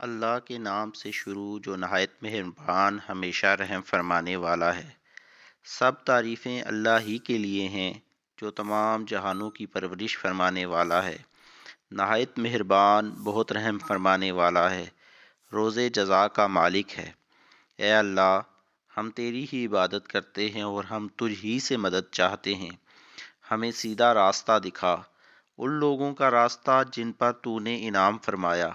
اللہ کے نام سے شروع جو نہایت مہربان ہمیشہ رحم فرمانے والا ہے۔ سب تعریفیں اللہ ہی کے لیے ہیں جو تمام جہانوں کی پرورش فرمانے والا ہے۔ نہایت مہربان بہت رحم فرمانے والا ہے، روز جزا کا مالک ہے۔ اے اللہ، ہم تیری ہی عبادت کرتے ہیں اور ہم تجھ ہی سے مدد چاہتے ہیں۔ ہمیں سیدھا راستہ دکھا، ان لوگوں کا راستہ جن پر تو نے انعام فرمایا،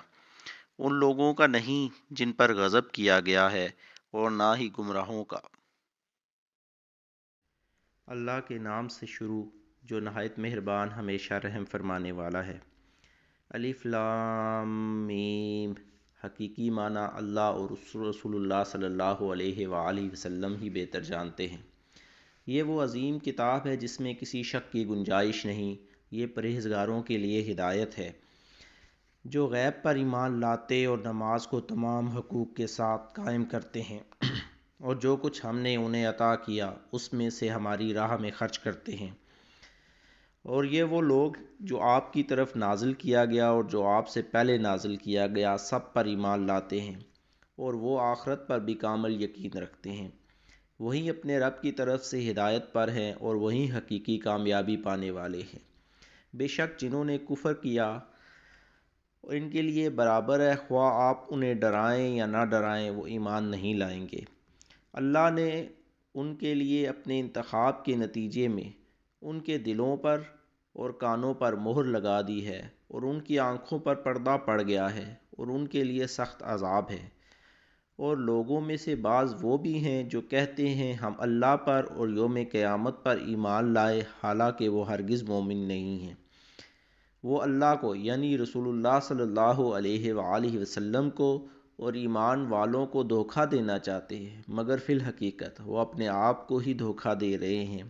ان لوگوں کا نہیں جن پر غضب کیا گیا ہے، اور نہ ہی گمراہوں کا۔ اللہ کے نام سے شروع جو نہایت مہربان ہمیشہ رحم فرمانے والا ہے۔ الف لام میم۔ حقیقی معنی اللہ اور رسول اللہ صلی اللہ علیہ وآلہ وسلم ہی بہتر جانتے ہیں۔ یہ وہ عظیم کتاب ہے جس میں کسی شک کی گنجائش نہیں۔ یہ پرہیزگاروں کے لیے ہدایت ہے، جو غیب پر ایمان لاتے اور نماز کو تمام حقوق کے ساتھ قائم کرتے ہیں، اور جو کچھ ہم نے انہیں عطا کیا اس میں سے ہماری راہ میں خرچ کرتے ہیں۔ اور یہ وہ لوگ جو آپ کی طرف نازل کیا گیا اور جو آپ سے پہلے نازل کیا گیا سب پر ایمان لاتے ہیں، اور وہ آخرت پر بھی کامل یقین رکھتے ہیں۔ وہی اپنے رب کی طرف سے ہدایت پر ہیں اور وہی حقیقی کامیابی پانے والے ہیں۔ بے شک جنہوں نے کفر کیا ان کے لیے برابر ہے، خواہ آپ انہیں ڈرائیں یا نہ ڈرائیں، وہ ایمان نہیں لائیں گے۔ اللہ نے ان کے لیے اپنے انتخاب کے نتیجے میں ان کے دلوں پر اور کانوں پر مہر لگا دی ہے، اور ان کی آنکھوں پر پردہ پڑ گیا ہے، اور ان کے لیے سخت عذاب ہے۔ اور لوگوں میں سے بعض وہ بھی ہیں جو کہتے ہیں ہم اللہ پر اور یوم قیامت پر ایمان لائے، حالانکہ وہ ہرگز مومن نہیں ہیں۔ وہ اللہ کو یعنی رسول اللہ صلی اللہ علیہ وآلہ وسلم کو اور ایمان والوں کو دھوکہ دینا چاہتے ہیں، مگر فی الحقیقت وہ اپنے آپ کو ہی دھوکہ دے رہے ہیں،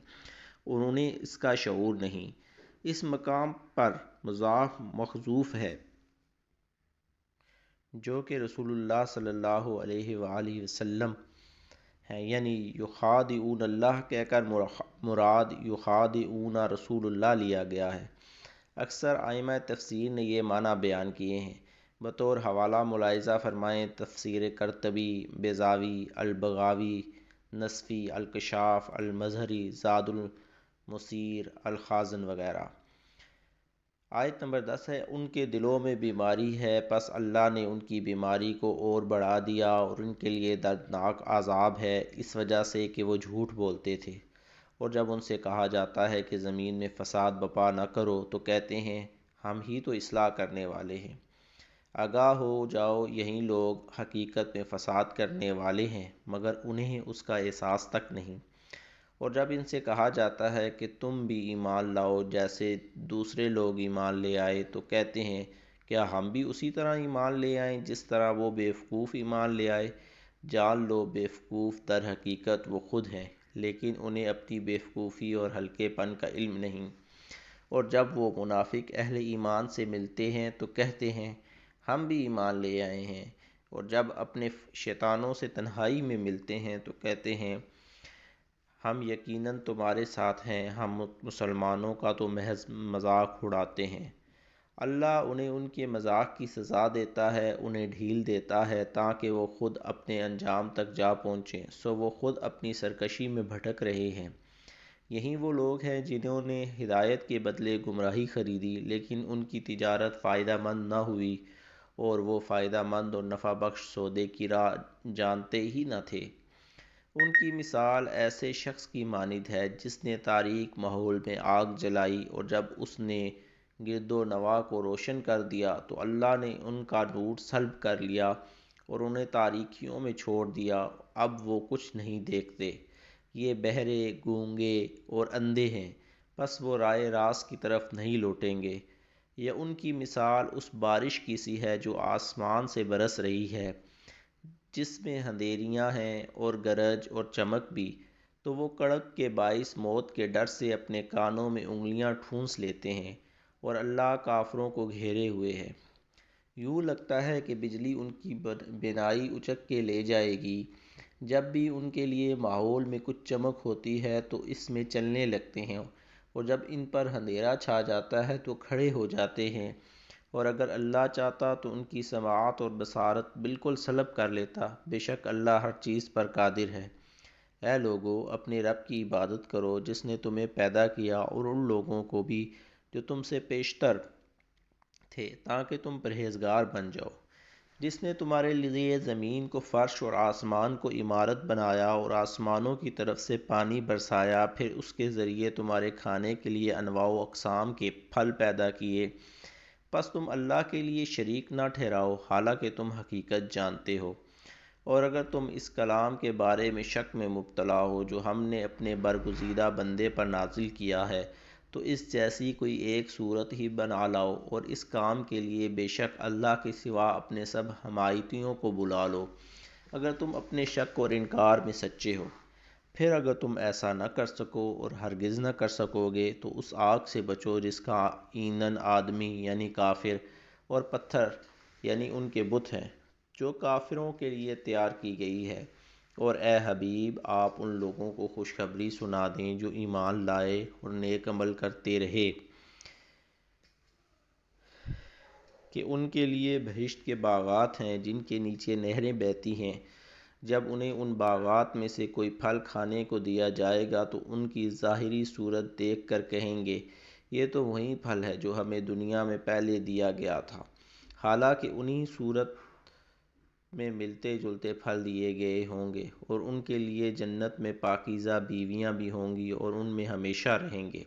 اور انہیں اس کا شعور نہیں۔ اس مقام پر مضاف محذوف ہے، جو کہ رسول اللہ صلی اللہ علیہ وآلہ وسلم ہے، یعنی یخادعون اللہ کہہ کر مراد یخادعون رسول اللہ لیا گیا ہے۔ اکثر ائمہ تفسیر نے یہ معنی بیان کیے ہیں۔ بطور حوالہ ملاحظہ فرمائیں تفسیر قرطبی، بیضاوی، البغاوی، نصفی، الکشاف، المظہری، زاد المسیر، الخازن وغیرہ۔ آیت نمبر 10 ہے، ان کے دلوں میں بیماری ہے، پس اللہ نے ان کی بیماری کو اور بڑھا دیا، اور ان کے لیے دردناک عذاب ہے اس وجہ سے کہ وہ جھوٹ بولتے تھے۔ اور جب ان سے کہا جاتا ہے کہ زمین میں فساد بپا نہ کرو تو کہتے ہیں ہم ہی تو اصلاح کرنے والے ہیں۔ آگاہ ہو جاؤ، یہی لوگ حقیقت میں فساد کرنے والے ہیں، مگر انہیں اس کا احساس تک نہیں۔ اور جب ان سے کہا جاتا ہے کہ تم بھی ایمان لاؤ جیسے دوسرے لوگ ایمان لے آئے، تو کہتے ہیں کیا ہم بھی اسی طرح ایمان لے آئیں جس طرح وہ بیوقوف ایمان لے آئے۔ جان لو بیوقوف در حقیقت وہ خود ہیں، لیکن انہیں اپنی بیوقوفی اور ہلکے پن کا علم نہیں۔ اور جب وہ منافق اہل ایمان سے ملتے ہیں تو کہتے ہیں ہم بھی ایمان لے آئے ہیں، اور جب اپنے شیطانوں سے تنہائی میں ملتے ہیں تو کہتے ہیں ہم یقیناً تمہارے ساتھ ہیں، ہم مسلمانوں کا تو محض مذاق اڑاتے ہیں۔ اللہ انہیں ان کے مذاق کی سزا دیتا ہے، انہیں ڈھیل دیتا ہے تاکہ وہ خود اپنے انجام تک جا پہنچیں، سو وہ خود اپنی سرکشی میں بھٹک رہے ہیں۔ یہی وہ لوگ ہیں جنہوں نے ہدایت کے بدلے گمراہی خریدی، لیکن ان کی تجارت فائدہ مند نہ ہوئی، اور وہ فائدہ مند اور نفع بخش سودے کی راہ جانتے ہی نہ تھے۔ ان کی مثال ایسے شخص کی مانند ہے جس نے تاریک ماحول میں آگ جلائی، اور جب اس نے گرد و نواح کو روشن کر دیا تو اللہ نے ان کا نور سلب کر لیا اور انہیں تاریکیوں میں چھوڑ دیا، اب وہ کچھ نہیں دیکھتے۔ یہ بہرے، گونگے اور اندھے ہیں، پس وہ رائے راست کی طرف نہیں لوٹیں گے۔ یا ان کی مثال اس بارش کی سی ہے جو آسمان سے برس رہی ہے، جس میں اندھیریاں ہیں اور گرج اور چمک بھی، تو وہ کڑک کے باعث موت کے ڈر سے اپنے کانوں میں انگلیاں ٹھونس لیتے ہیں، اور اللہ کافروں کو گھیرے ہوئے ہے۔ یوں لگتا ہے کہ بجلی ان کی بینائی اچک کے لے جائے گی۔ جب بھی ان کے لیے ماحول میں کچھ چمک ہوتی ہے تو اس میں چلنے لگتے ہیں، اور جب ان پر اندھیرا چھا جاتا ہے تو کھڑے ہو جاتے ہیں، اور اگر اللہ چاہتا تو ان کی سماعت اور بصارت بالکل سلب کر لیتا، بے شک اللہ ہر چیز پر قادر ہے۔ اے لوگو، اپنے رب کی عبادت کرو جس نے تمہیں پیدا کیا اور ان لوگوں کو بھی جو تم سے پیشتر تھے، تاکہ تم پرہیزگار بن جاؤ۔ جس نے تمہارے لیے زمین کو فرش اور آسمان کو عمارت بنایا اور آسمانوں کی طرف سے پانی برسایا، پھر اس کے ذریعے تمہارے کھانے کے لیے انواع و اقسام کے پھل پیدا کیے، پس تم اللہ کے لیے شریک نہ ٹھہراؤ، حالانکہ تم حقیقت جانتے ہو۔ اور اگر تم اس کلام کے بارے میں شک میں مبتلا ہو جو ہم نے اپنے برگزیدہ بندے پر نازل کیا ہے، تو اس جیسی کوئی ایک صورت ہی بنا لاؤ، اور اس کام کے لیے بے شک اللہ کے سوا اپنے سب حمایتیوں کو بلا لو، اگر تم اپنے شک اور انکار میں سچے ہو۔ پھر اگر تم ایسا نہ کر سکو اور ہرگز نہ کر سکو گے تو اس آگ سے بچو جس کا ایندھن آدمی یعنی کافر اور پتھر یعنی ان کے بت ہیں، جو کافروں کے لیے تیار کی گئی ہے۔ اور اے حبیب، آپ ان لوگوں کو خوشخبری سنا دیں جو ایمان لائے اور نیک عمل کرتے رہے کہ ان کے لیے بہشت کے باغات ہیں جن کے نیچے نہریں بہتی ہیں۔ جب انہیں ان باغات میں سے کوئی پھل کھانے کو دیا جائے گا تو ان کی ظاہری صورت دیکھ کر کہیں گے، یہ تو وہی پھل ہے جو ہمیں دنیا میں پہلے دیا گیا تھا، حالانکہ انہی صورت میں ملتے جلتے پھل دیے گئے ہوں گے، اور ان کے لیے جنت میں پاکیزہ بیویاں بھی ہوں گی اور ان میں ہمیشہ رہیں گے۔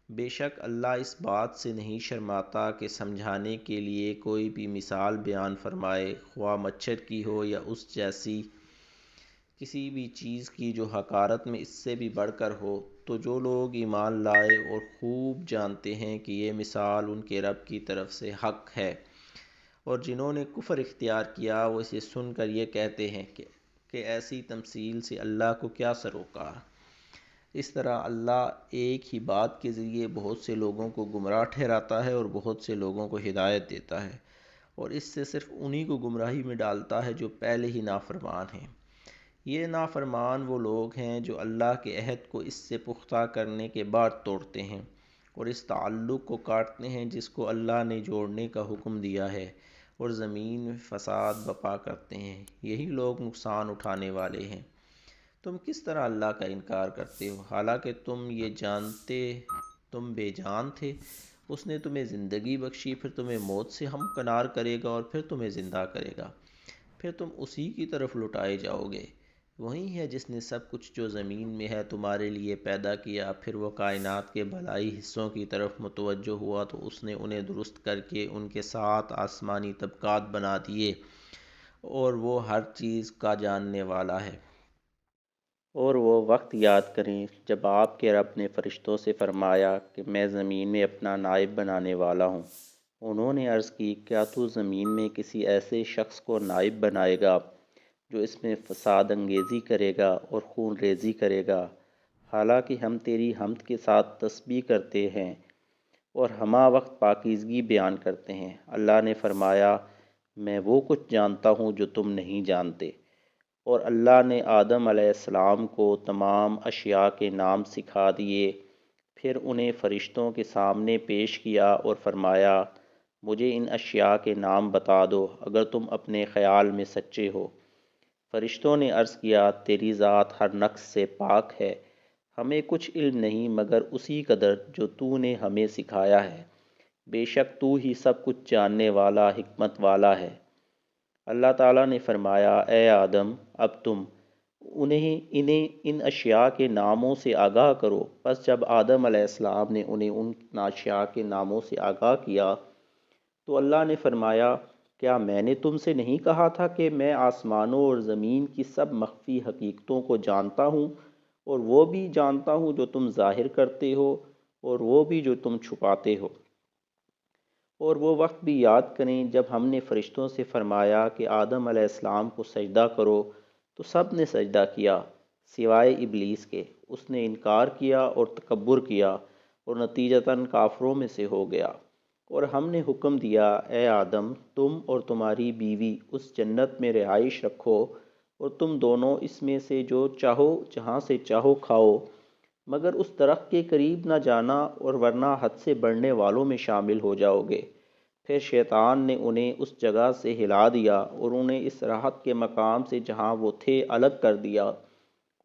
بے شک اللہ اس بات سے نہیں شرماتا کہ سمجھانے کے لیے کوئی بھی مثال بیان فرمائے، خواہ مچھر کی ہو یا اس جیسی کسی بھی چیز کی جو حقارت میں اس سے بھی بڑھ کر ہو۔ تو جو لوگ ایمان لائے اور خوب جانتے ہیں کہ یہ مثال ان کے رب کی طرف سے حق ہے، اور جنہوں نے کفر اختیار کیا وہ اسے سن کر یہ کہتے ہیں کہ ایسی تمثیل سے اللہ کو کیا سروکار۔ اس طرح اللہ ایک ہی بات کے ذریعے بہت سے لوگوں کو گمراہ ٹھہراتا ہے اور بہت سے لوگوں کو ہدایت دیتا ہے، اور اس سے صرف انہی کو گمراہی میں ڈالتا ہے جو پہلے ہی نافرمان ہیں۔ یہ نافرمان وہ لوگ ہیں جو اللہ کے عہد کو اس سے پختہ کرنے کے بعد توڑتے ہیں اور اس تعلق کو کاٹتے ہیں جس کو اللہ نے جوڑنے کا حکم دیا ہے، اور زمین میں فساد برپا کرتے ہیں۔ یہی لوگ نقصان اٹھانے والے ہیں۔ تم کس طرح اللہ کا انکار کرتے ہو، حالانکہ تم یہ جانتے تم بے جان تھے۔ اس نے تمہیں زندگی بخشی، پھر تمہیں موت سے ہمکنار کرے گا اور پھر تمہیں زندہ کرے گا، پھر تم اسی کی طرف لوٹائے جاؤ گے۔ وہی ہے جس نے سب کچھ جو زمین میں ہے تمہارے لیے پیدا کیا، پھر وہ کائنات کے بھلائی حصوں کی طرف متوجہ ہوا تو اس نے انہیں درست کر کے ان کے ساتھ آسمانی طبقات بنا دیے، اور وہ ہر چیز کا جاننے والا ہے۔ اور وہ وقت یاد کریں جب آپ کے رب نے فرشتوں سے فرمایا کہ میں زمین میں اپنا نائب بنانے والا ہوں۔ انہوں نے عرض کی، کیا تو زمین میں کسی ایسے شخص کو نائب بنائے گا جو اس میں فساد انگیزی کرے گا اور خون ریزی کرے گا، حالانکہ ہم تیری حمد کے ساتھ تسبیح کرتے ہیں اور ہمہ وقت پاکیزگی بیان کرتے ہیں۔ اللہ نے فرمایا، میں وہ کچھ جانتا ہوں جو تم نہیں جانتے۔ اور اللہ نے آدم علیہ السلام کو تمام اشیاء کے نام سکھا دیے، پھر انہیں فرشتوں کے سامنے پیش کیا اور فرمایا، مجھے ان اشیاء کے نام بتا دو اگر تم اپنے خیال میں سچے ہو۔ فرشتوں نے عرض کیا، تیری ذات ہر نقص سے پاک ہے، ہمیں کچھ علم نہیں مگر اسی قدر جو تو نے ہمیں سکھایا ہے، بے شک تو ہی سب کچھ جاننے والا حکمت والا ہے۔ اللہ تعالیٰ نے فرمایا، اے آدم، اب تم انہیں ان اشیاء کے ناموں سے آگاہ کرو۔ پس جب آدم علیہ السلام نے انہیں ان اشیاء کے ناموں سے آگاہ کیا تو اللہ نے فرمایا، کیا میں نے تم سے نہیں کہا تھا کہ میں آسمانوں اور زمین کی سب مخفی حقیقتوں کو جانتا ہوں، اور وہ بھی جانتا ہوں جو تم ظاہر کرتے ہو اور وہ بھی جو تم چھپاتے ہو۔ اور وہ وقت بھی یاد کریں جب ہم نے فرشتوں سے فرمایا کہ آدم علیہ السلام کو سجدہ کرو تو سب نے سجدہ کیا سوائے ابلیس کے۔ اس نے انکار کیا اور تکبر کیا اور نتیجتاً کافروں میں سے ہو گیا۔ اور ہم نے حکم دیا، اے آدم، تم اور تمہاری بیوی اس جنت میں رہائش رکھو اور تم دونوں اس میں سے جو چاہو جہاں سے چاہو کھاؤ، مگر اس درخت کے قریب نہ جانا اور ورنہ حد سے بڑھنے والوں میں شامل ہو جاؤ گے۔ پھر شیطان نے انہیں اس جگہ سے ہلا دیا اور انہیں اس راحت کے مقام سے جہاں وہ تھے الگ کر دیا،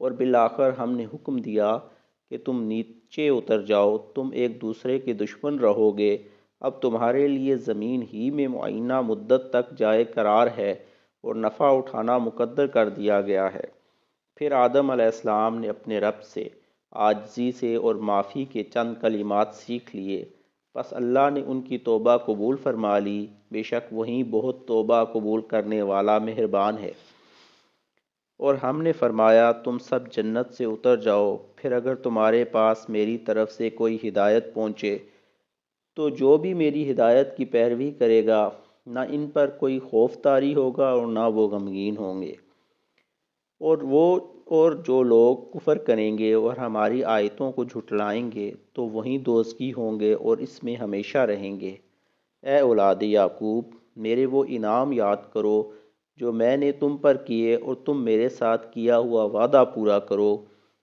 اور بالآخر ہم نے حکم دیا کہ تم نیچے اتر جاؤ، تم ایک دوسرے کے دشمن رہو گے، اب تمہارے لیے زمین ہی میں معینہ مدت تک جائے قرار ہے اور نفع اٹھانا مقدر کر دیا گیا ہے۔ پھر آدم علیہ السلام نے اپنے رب سے عاجزی سے اور معافی کے چند کلمات سیکھ لیے، پس اللہ نے ان کی توبہ قبول فرما لی، بے شک وہی بہت توبہ قبول کرنے والا مہربان ہے۔ اور ہم نے فرمایا تم سب جنت سے اتر جاؤ، پھر اگر تمہارے پاس میری طرف سے کوئی ہدایت پہنچے تو جو بھی میری ہدایت کی پیروی کرے گا، نہ ان پر کوئی خوف طاری ہوگا اور نہ وہ غمگین ہوں گے، اور جو لوگ کفر کریں گے اور ہماری آیتوں کو جھٹلائیں گے تو وہیں دوزخی ہوں گے اور اس میں ہمیشہ رہیں گے۔ اے اولاد یعقوب، میرے وہ انعام یاد کرو جو میں نے تم پر کیے، اور تم میرے ساتھ کیا ہوا وعدہ پورا کرو،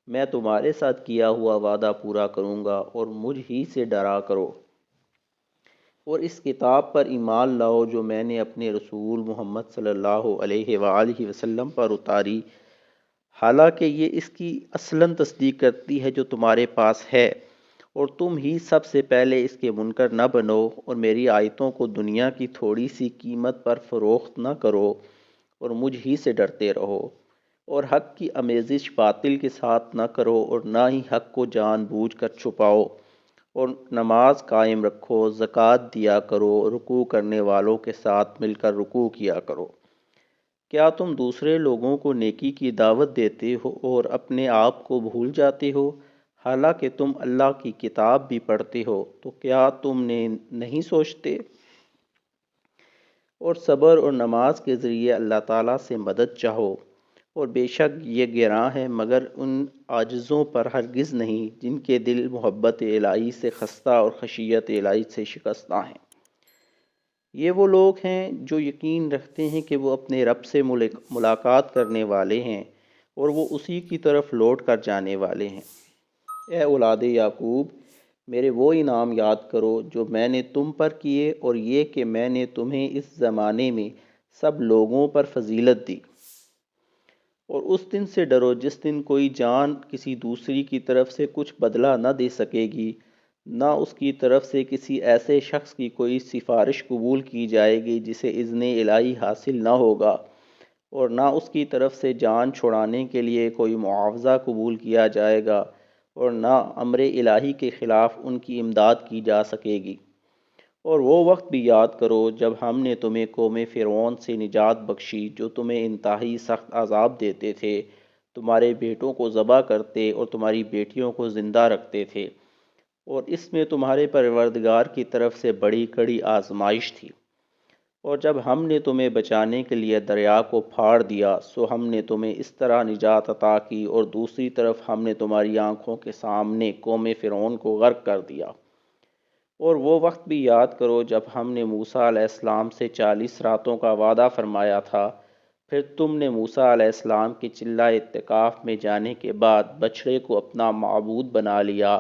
میں تمہارے ساتھ کیا ہوا وعدہ پورا کروں گا، اور مجھ ہی سے ڈرا کرو، اور اس کتاب پر ایمان لاؤ جو میں نے اپنے رسول محمد صلی اللہ علیہ وآلہ وسلم پر اتاری، حالانکہ یہ اس کی اصلاً تصدیق کرتی ہے جو تمہارے پاس ہے، اور تم ہی سب سے پہلے اس کے منکر نہ بنو، اور میری آیتوں کو دنیا کی تھوڑی سی قیمت پر فروخت نہ کرو، اور مجھ ہی سے ڈرتے رہو، اور حق کی آمیزش باطل کے ساتھ نہ کرو، اور نہ ہی حق کو جان بوجھ کر چھپاؤ، اور نماز قائم رکھو، زکوٰۃ دیا کرو، رکوع کرنے والوں کے ساتھ مل کر رکوع کیا کرو۔ کیا تم دوسرے لوگوں کو نیکی کی دعوت دیتے ہو اور اپنے آپ کو بھول جاتے ہو؟ حالانکہ تم اللہ کی کتاب بھی پڑھتے ہو، تو کیا تم نے نہیں سوچتے؟ اور صبر اور نماز کے ذریعے اللہ تعالیٰ سے مدد چاہو، اور بے شک یہ گراں ہے مگر ان عاجزوں پر ہرگز نہیں جن کے دل محبت الہی سے خستہ اور خشیت الہی سے شکستہ ہیں۔ یہ وہ لوگ ہیں جو یقین رکھتے ہیں کہ وہ اپنے رب سے ملاقات کرنے والے ہیں اور وہ اسی کی طرف لوٹ کر جانے والے ہیں۔ اے اولاد یعقوب، میرے وہ انعام یاد کرو جو میں نے تم پر کیے، اور یہ کہ میں نے تمہیں اس زمانے میں سب لوگوں پر فضیلت دی، اور اس دن سے ڈرو جس دن کوئی جان کسی دوسری کی طرف سے کچھ بدلہ نہ دے سکے گی، نہ اس کی طرف سے کسی ایسے شخص کی کوئی سفارش قبول کی جائے گی جسے اذن الہی حاصل نہ ہوگا، اور نہ اس کی طرف سے جان چھڑانے کے لیے کوئی معاوضہ قبول کیا جائے گا، اور نہ امر الہی کے خلاف ان کی امداد کی جا سکے گی۔ اور وہ وقت بھی یاد کرو جب ہم نے تمہیں قوم فرعون سے نجات بخشی جو تمہیں انتہائی سخت عذاب دیتے تھے، تمہارے بیٹوں کو ذبح کرتے اور تمہاری بیٹیوں کو زندہ رکھتے تھے، اور اس میں تمہارے پروردگار کی طرف سے بڑی کڑی آزمائش تھی۔ اور جب ہم نے تمہیں بچانے کے لیے دریا کو پھاڑ دیا، سو ہم نے تمہیں اس طرح نجات عطا کی، اور دوسری طرف ہم نے تمہاری آنکھوں کے سامنے قوم فرعون کو غرق کر دیا۔ اور وہ وقت بھی یاد کرو جب ہم نے موسیٰ علیہ السلام سے 40 راتوں کا وعدہ فرمایا تھا، پھر تم نے موسیٰ علیہ السلام کے چلہ اعتکاف میں جانے کے بعد بچھڑے کو اپنا معبود بنا لیا،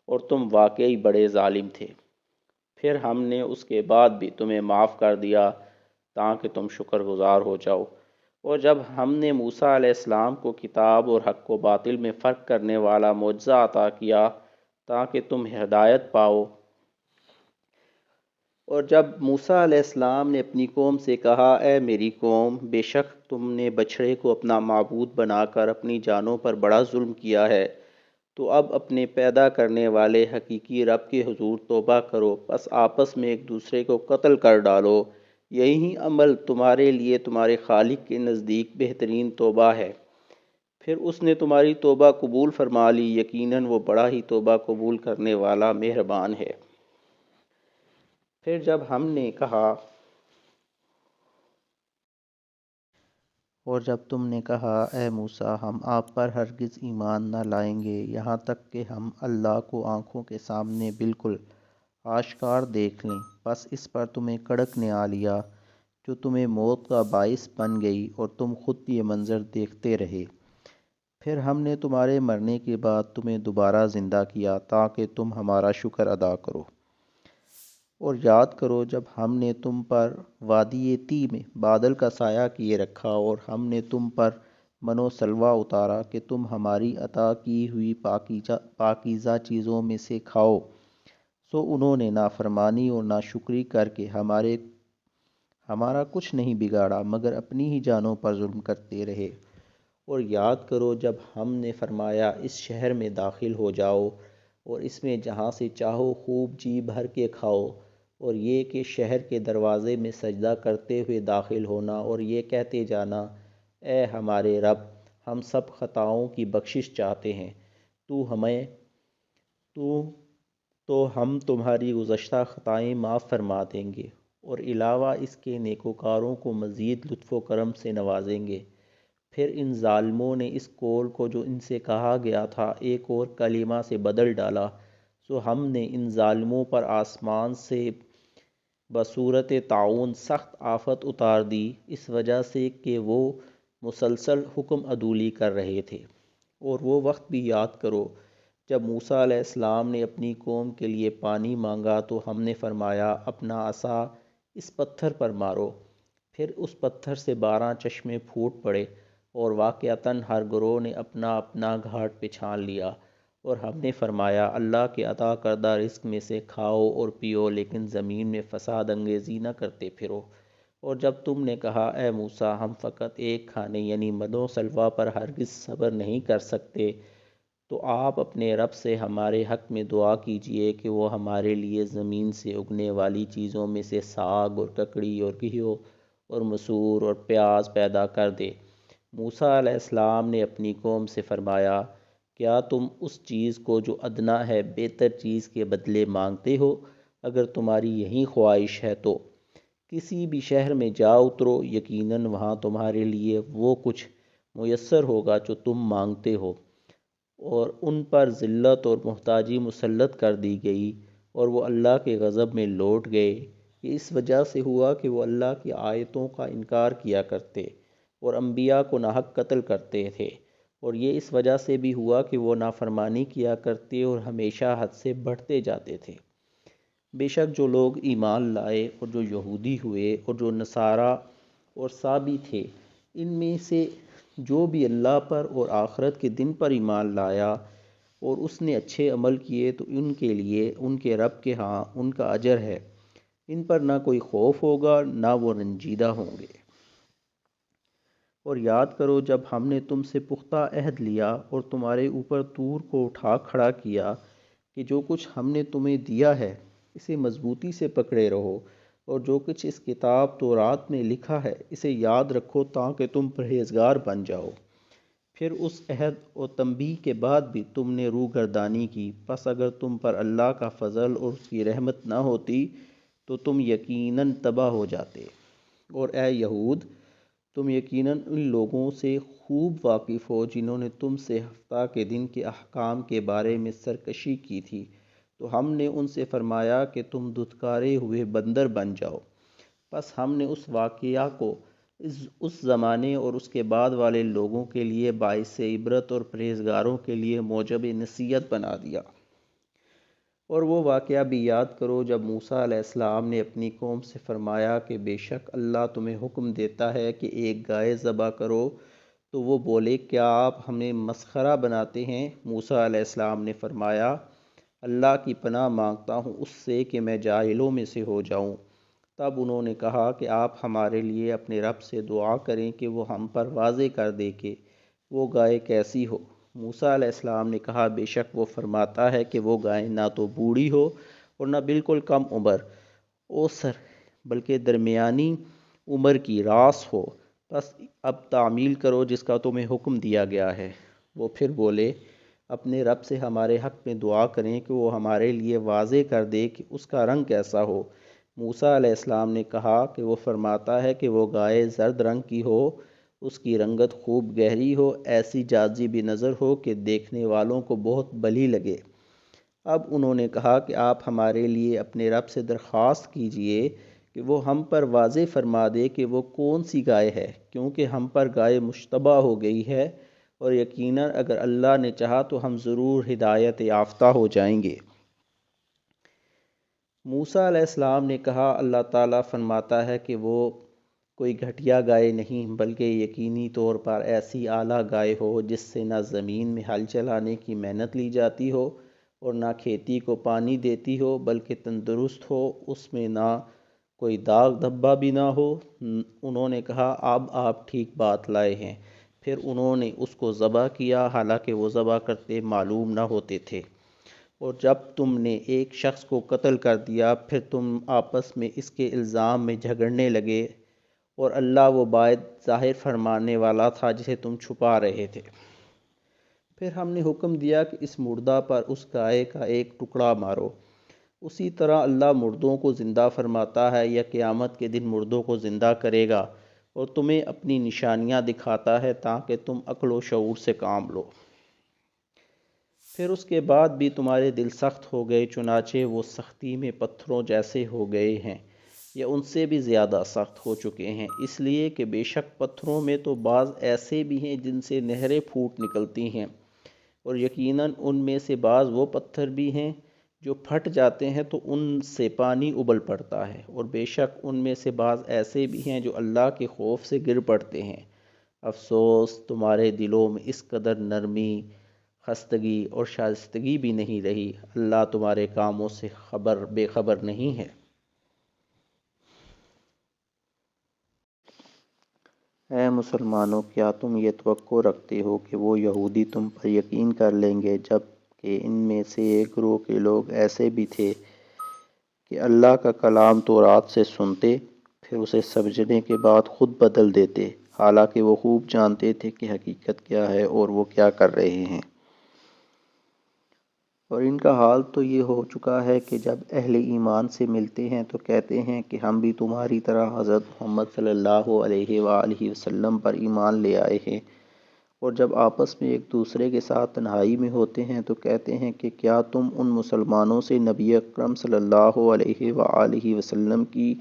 اور تم واقعی بڑے ظالم تھے۔ پھر ہم نے اس کے بعد بھی تمہیں معاف کر دیا تاکہ تم شکر گزار ہو جاؤ۔ اور جب ہم نے موسیٰ علیہ السلام کو کتاب اور حق و باطل میں فرق کرنے والا معجزہ عطا کیا تاکہ تم ہدایت پاؤ، اور جب موسیٰ علیہ السلام نے اپنی قوم سے کہا، اے میری قوم، بے شک تم نے بچھڑے کو اپنا معبود بنا کر اپنی جانوں پر بڑا ظلم کیا ہے، تو اب اپنے پیدا کرنے والے حقیقی رب کے حضور توبہ کرو، پس آپس میں ایک دوسرے کو قتل کر ڈالو، یہی عمل تمہارے لیے تمہارے خالق کے نزدیک بہترین توبہ ہے۔ پھر اس نے تمہاری توبہ قبول فرما لی، یقیناً وہ بڑا ہی توبہ قبول کرنے والا مہربان ہے۔ پھر جب ہم نے کہا، اور جب تم نے کہا، اے موسیٰ، ہم آپ پر ہرگز ایمان نہ لائیں گے یہاں تک کہ ہم اللہ کو آنکھوں کے سامنے بالکل آشکار دیکھ لیں، پس اس پر تمہیں کڑک نے آ لیا جو تمہیں موت کا باعث بن گئی، اور تم خود یہ منظر دیکھتے رہے۔ پھر ہم نے تمہارے مرنے کے بعد تمہیں دوبارہ زندہ کیا تاکہ تم ہمارا شکر ادا کرو۔ اور یاد کرو جب ہم نے تم پر وادی تی میں بادل کا سایہ کیے رکھا اور ہم نے تم پر من و سلوہ اتارا کہ تم ہماری عطا کی ہوئی پاکیزہ چیزوں میں سے کھاؤ، سو انہوں نے نافرمانی اور ناشکری کر کے ہمارا کچھ نہیں بگاڑا مگر اپنی ہی جانوں پر ظلم کرتے رہے۔ اور یاد کرو جب ہم نے فرمایا اس شہر میں داخل ہو جاؤ اور اس میں جہاں سے چاہو خوب جی بھر کے کھاؤ، اور یہ کہ شہر کے دروازے میں سجدہ کرتے ہوئے داخل ہونا اور یہ کہتے جانا، اے ہمارے رب، ہم سب خطاؤں کی بخشش چاہتے ہیں، تو ہم تمہاری گزشتہ خطائیں معاف فرما دیں گے، اور علاوہ اس کے نیکوکاروں کو مزید لطف و کرم سے نوازیں گے۔ پھر ان ظالموں نے اس قول کو جو ان سے کہا گیا تھا ایک اور کلمہ سے بدل ڈالا، سو ہم نے ان ظالموں پر آسمان سے بصورت طاعون سخت آفت اتار دی، اس وجہ سے کہ وہ مسلسل حکم عدولی کر رہے تھے۔ اور وہ وقت بھی یاد کرو جب موسیٰ علیہ السلام نے اپنی قوم کے لیے پانی مانگا تو ہم نے فرمایا اپنا عصا اس پتھر پر مارو، پھر اس پتھر سے 12 چشمے پھوٹ پڑے اور واقعتاً ہر گروہ نے اپنا اپنا گھاٹ پچھان لیا، اور ہم نے فرمایا اللہ کے عطا کردہ رزق میں سے کھاؤ اور پیو لیکن زمین میں فساد انگیزی نہ کرتے پھرو۔ اور جب تم نے کہا اے موسیٰ ہم فقط ایک کھانے یعنی مد و سلوہ پر ہرگز صبر نہیں کر سکتے، تو آپ اپنے رب سے ہمارے حق میں دعا کیجئے کہ وہ ہمارے لیے زمین سے اگنے والی چیزوں میں سے ساگ اور ککڑی اور گیہوں اور مسور اور پیاز پیدا کر دے۔ موسیٰ علیہ السلام نے اپنی قوم سے فرمایا کیا تم اس چیز کو جو ادنیٰ ہے بہتر چیز کے بدلے مانگتے ہو؟ اگر تمہاری یہی خواہش ہے تو کسی بھی شہر میں جا اترو، یقیناً وہاں تمہارے لیے وہ کچھ میسر ہوگا جو تم مانگتے ہو۔ اور ان پر ذلت اور محتاجی مسلط کر دی گئی اور وہ اللہ کے غضب میں لوٹ گئے۔ یہ اس وجہ سے ہوا کہ وہ اللہ کی آیتوں کا انکار کیا کرتے اور انبیاء کو ناحق قتل کرتے تھے، اور یہ اس وجہ سے بھی ہوا کہ وہ نافرمانی کیا کرتے اور ہمیشہ حد سے بڑھتے جاتے تھے۔ بے شک جو لوگ ایمان لائے اور جو یہودی ہوئے اور جو نصارہ اور صابی تھے، ان میں سے جو بھی اللہ پر اور آخرت کے دن پر ایمان لایا اور اس نے اچھے عمل کیے تو ان کے لیے ان کے رب کے ہاں ان کا اجر ہے، ان پر نہ کوئی خوف ہوگا نہ وہ رنجیدہ ہوں گے۔ اور یاد کرو جب ہم نے تم سے پختہ عہد لیا اور تمہارے اوپر طور کو اٹھا کھڑا کیا کہ جو کچھ ہم نے تمہیں دیا ہے اسے مضبوطی سے پکڑے رہو، اور جو کچھ اس کتاب تورات میں لکھا ہے اسے یاد رکھو تاکہ تم پرہیزگار بن جاؤ۔ پھر اس عہد اور تنبیہ کے بعد بھی تم نے روگردانی کی، پس اگر تم پر اللہ کا فضل اور اس کی رحمت نہ ہوتی تو تم یقیناً تباہ ہو جاتے۔ اور اے یہود، تم یقیناً ان لوگوں سے خوب واقف ہو جنہوں نے تم سے ہفتہ کے دن کے احکام کے بارے میں سرکشی کی تھی، تو ہم نے ان سے فرمایا کہ تم دھتکارے ہوئے بندر بن جاؤ۔ پس ہم نے اس واقعہ کو اس زمانے اور اس کے بعد والے لوگوں کے لیے باعث عبرت اور پرہیزگاروں کے لیے موجب نصیحت بنا دیا۔ اور وہ واقعہ بھی یاد کرو جب موسیٰ علیہ السلام نے اپنی قوم سے فرمایا کہ بے شک اللہ تمہیں حکم دیتا ہے کہ ایک گائے ذبح کرو، تو وہ بولے کیا آپ ہمیں مسخرہ بناتے ہیں؟ موسیٰ علیہ السلام نے فرمایا اللہ کی پناہ مانگتا ہوں اس سے کہ میں جاہلوں میں سے ہو جاؤں۔ تب انہوں نے کہا کہ آپ ہمارے لیے اپنے رب سے دعا کریں کہ وہ ہم پر واضح کر دے کہ وہ گائے کیسی ہو۔ موسیٰ علیہ السلام نے کہا بے شک وہ فرماتا ہے کہ وہ گائے نہ تو بوڑھی ہو اور نہ بالکل کم عمر اوسر بلکہ درمیانی عمر کی راس ہو، بس اب تعمیل کرو جس کا تمہیں حکم دیا گیا ہے۔ وہ پھر بولے اپنے رب سے ہمارے حق میں دعا کریں کہ وہ ہمارے لیے واضح کر دے کہ اس کا رنگ کیسا ہو۔ موسیٰ علیہ السلام نے کہا کہ وہ فرماتا ہے کہ وہ گائے زرد رنگ کی ہو، اس کی رنگت خوب گہری ہو، ایسی جازی بھی نظر ہو کہ دیکھنے والوں کو بہت بھلی لگے۔ اب انہوں نے کہا کہ آپ ہمارے لیے اپنے رب سے درخواست کیجئے کہ وہ ہم پر واضح فرما دے کہ وہ کون سی گائے ہے، کیونکہ ہم پر گائے مشتبہ ہو گئی ہے، اور یقیناً اگر اللہ نے چاہا تو ہم ضرور ہدایت یافتہ ہو جائیں گے۔ موسیٰ علیہ السلام نے کہا، اللہ تعالیٰ فرماتا ہے کہ وہ کوئی گھٹیا گائے نہیں بلکہ یقینی طور پر ایسی اعلیٰ گائے ہو جس سے نہ زمین میں ہل چلانے کی محنت لی جاتی ہو اور نہ کھیتی کو پانی دیتی ہو بلکہ تندرست ہو، اس میں نہ کوئی داغ دھبا بھی نہ ہو۔ انہوں نے کہا، اب آپ ٹھیک بات لائے ہیں۔ پھر انہوں نے اس کو ذبح کیا، حالانکہ وہ ذبح کرتے معلوم نہ ہوتے تھے۔ اور جب تم نے ایک شخص کو قتل کر دیا، پھر تم آپس میں اس کے الزام میں جھگڑنے لگے، اور اللہ وہ بات ظاہر فرمانے والا تھا جسے تم چھپا رہے تھے۔ پھر ہم نے حکم دیا کہ اس مردہ پر اس گائے کا ایک ٹکڑا مارو۔ اسی طرح اللہ مردوں کو زندہ فرماتا ہے یا قیامت کے دن مردوں کو زندہ کرے گا، اور تمہیں اپنی نشانیاں دکھاتا ہے تاکہ تم عقل و شعور سے کام لو۔ پھر اس کے بعد بھی تمہارے دل سخت ہو گئے، چنانچہ وہ سختی میں پتھروں جیسے ہو گئے ہیں یا ان سے بھی زیادہ سخت ہو چکے ہیں، اس لیے کہ بے شک پتھروں میں تو بعض ایسے بھی ہیں جن سے نہریں پھوٹ نکلتی ہیں، اور یقیناً ان میں سے بعض وہ پتھر بھی ہیں جو پھٹ جاتے ہیں تو ان سے پانی ابل پڑتا ہے، اور بے شک ان میں سے بعض ایسے بھی ہیں جو اللہ کے خوف سے گر پڑتے ہیں۔ افسوس تمہارے دلوں میں اس قدر نرمی، خستگی اور شائستگی بھی نہیں رہی، اللہ تمہارے کاموں سے بے خبر نہیں ہے۔ اے مسلمانوں، کیا تم یہ توقع رکھتے ہو کہ وہ یہودی تم پر یقین کر لیں گے، جب کہ ان میں سے ایک گروہ کے لوگ ایسے بھی تھے کہ اللہ کا کلام تورات سے سنتے، پھر اسے سمجھنے کے بعد خود بدل دیتے، حالانکہ وہ خوب جانتے تھے کہ حقیقت کیا ہے اور وہ کیا کر رہے ہیں۔ اور ان کا حال تو یہ ہو چکا ہے کہ جب اہل ایمان سے ملتے ہیں تو کہتے ہیں کہ ہم بھی تمہاری طرح حضرت محمد صلی اللہ علیہ وآلہ وسلم پر ایمان لے آئے ہیں، اور جب آپس میں ایک دوسرے کے ساتھ تنہائی میں ہوتے ہیں تو کہتے ہیں کہ کیا تم ان مسلمانوں سے نبی اکرم صلی اللہ علیہ وآلہ وسلم کی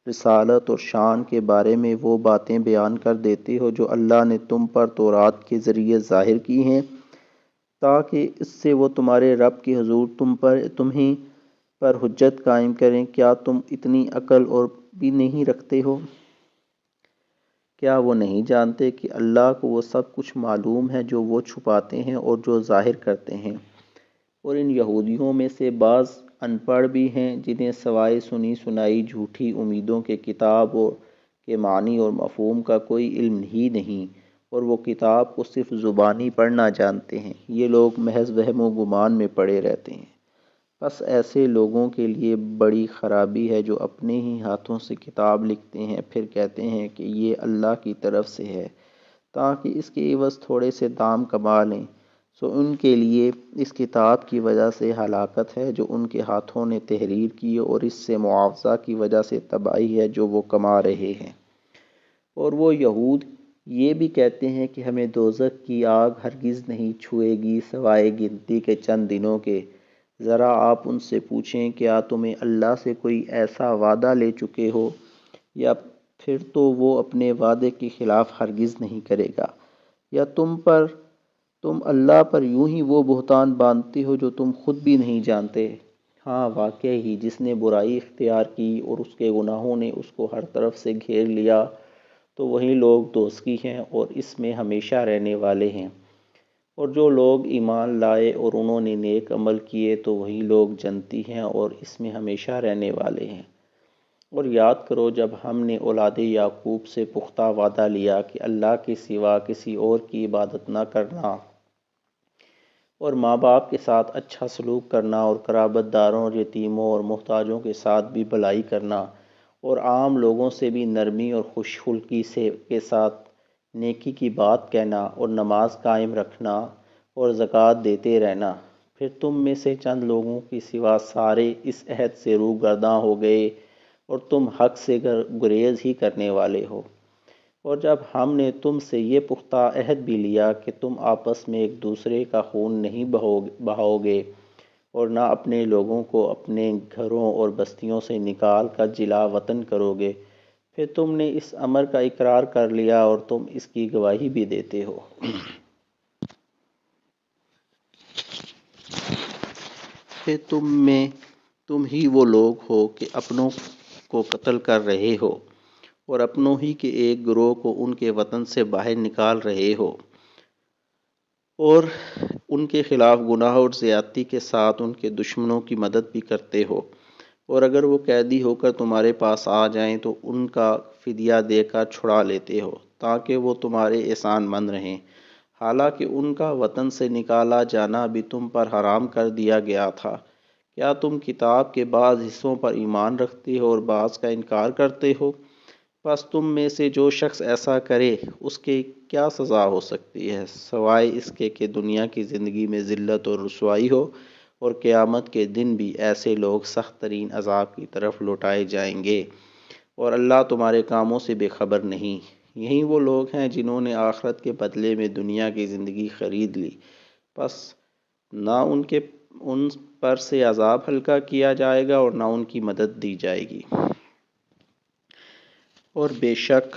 رسالت اور شان کے بارے میں وہ باتیں بیان کر دیتے ہو جو اللہ نے تم پر تورات کے ذریعے ظاہر کی ہیں، تاکہ اس سے وہ تمہارے رب کے حضور تمہیں پر حجت قائم کریں۔ کیا تم اتنی عقل اور بھی نہیں رکھتے ہو؟ کیا وہ نہیں جانتے کہ اللہ کو وہ سب کچھ معلوم ہے جو وہ چھپاتے ہیں اور جو ظاہر کرتے ہیں؟ اور ان یہودیوں میں سے بعض ان پڑھ بھی ہیں جنہیں سوائے سنی سنائی جھوٹی امیدوں کے کتاب کے معنی اور مفہوم کا کوئی علم ہی نہیں، اور وہ کتاب کو صرف زبانی پڑھنا جانتے ہیں۔ یہ لوگ محض وہم و گمان میں پڑے رہتے ہیں۔ بس ایسے لوگوں کے لیے بڑی خرابی ہے جو اپنے ہی ہاتھوں سے کتاب لکھتے ہیں، پھر کہتے ہیں کہ یہ اللہ کی طرف سے ہے تاکہ اس کے عوض تھوڑے سے دام کما لیں، سو ان کے لیے اس کتاب کی وجہ سے ہلاکت ہے جو ان کے ہاتھوں نے تحریر کی، اور اس سے معاوضہ کی وجہ سے تباہی ہے جو وہ کما رہے ہیں۔ اور وہ یہود یہ بھی کہتے ہیں کہ ہمیں دوزخ کی آگ ہرگز نہیں چھوئے گی سوائے گنتی کے چند دنوں کے۔ ذرا آپ ان سے پوچھیں، کیا تمہیں اللہ سے کوئی ایسا وعدہ لے چکے ہو، یا پھر تو وہ اپنے وعدے کے خلاف ہرگز نہیں کرے گا، یا تم اللہ پر یوں ہی وہ بہتان باندھتے ہو جو تم خود بھی نہیں جانتے۔ ہاں واقع ہی جس نے برائی اختیار کی اور اس کے گناہوں نے اس کو ہر طرف سے گھیر لیا تو وہی لوگ دوزخی ہیں اور اس میں ہمیشہ رہنے والے ہیں، اور جو لوگ ایمان لائے اور انہوں نے نیک عمل کیے تو وہی لوگ جنتی ہیں اور اس میں ہمیشہ رہنے والے ہیں۔ اور یاد کرو جب ہم نے اولاد یعقوب سے پختہ وعدہ لیا کہ اللہ کے سوا کسی اور کی عبادت نہ کرنا، اور ماں باپ کے ساتھ اچھا سلوک کرنا، اور قرابت داروں اور یتیموں اور محتاجوں کے ساتھ بھی بھلائی کرنا، اور عام لوگوں سے بھی نرمی اور خوش خلقی کے ساتھ نیکی کی بات کہنا، اور نماز قائم رکھنا اور زکوٰۃ دیتے رہنا، پھر تم میں سے چند لوگوں کے سوا سارے اس عہد سے روگرداں ہو گئے اور تم حق سے گریز ہی کرنے والے ہو۔ اور جب ہم نے تم سے یہ پختہ عہد بھی لیا کہ تم آپس میں ایک دوسرے کا خون نہیں بہاؤ گے اور نہ اپنے لوگوں کو اپنے گھروں اور بستیوں سے نکال کر جلا وطن کرو گے، پھر تم نے اس امر کا اقرار کر لیا اور تم اس کی گواہی بھی دیتے ہو۔ پھر تم میں تم ہی وہ لوگ ہو کہ اپنوں کو قتل کر رہے ہو اور اپنوں ہی کے ایک گروہ کو ان کے وطن سے باہر نکال رہے ہو اور ان کے خلاف گناہ اور زیادتی کے ساتھ ان کے دشمنوں کی مدد بھی کرتے ہو، اور اگر وہ قیدی ہو کر تمہارے پاس آ جائیں تو ان کا فدیہ دے کر چھڑا لیتے ہو تاکہ وہ تمہارے احسان مند رہیں، حالانکہ ان کا وطن سے نکالا جانا بھی تم پر حرام کر دیا گیا تھا۔ کیا تم کتاب کے بعض حصوں پر ایمان رکھتے ہو اور بعض کا انکار کرتے ہو؟ بس تم میں سے جو شخص ایسا کرے اس کے کیا سزا ہو سکتی ہے سوائے اس کے کہ دنیا کی زندگی میں ذلت اور رسوائی ہو، اور قیامت کے دن بھی ایسے لوگ سخت ترین عذاب کی طرف لوٹائے جائیں گے، اور اللہ تمہارے کاموں سے بے خبر نہیں۔ یہی وہ لوگ ہیں جنہوں نے آخرت کے بدلے میں دنیا کی زندگی خرید لی، پس نہ ان پر سے عذاب ہلکا کیا جائے گا اور نہ ان کی مدد دی جائے گی۔ اور بے شک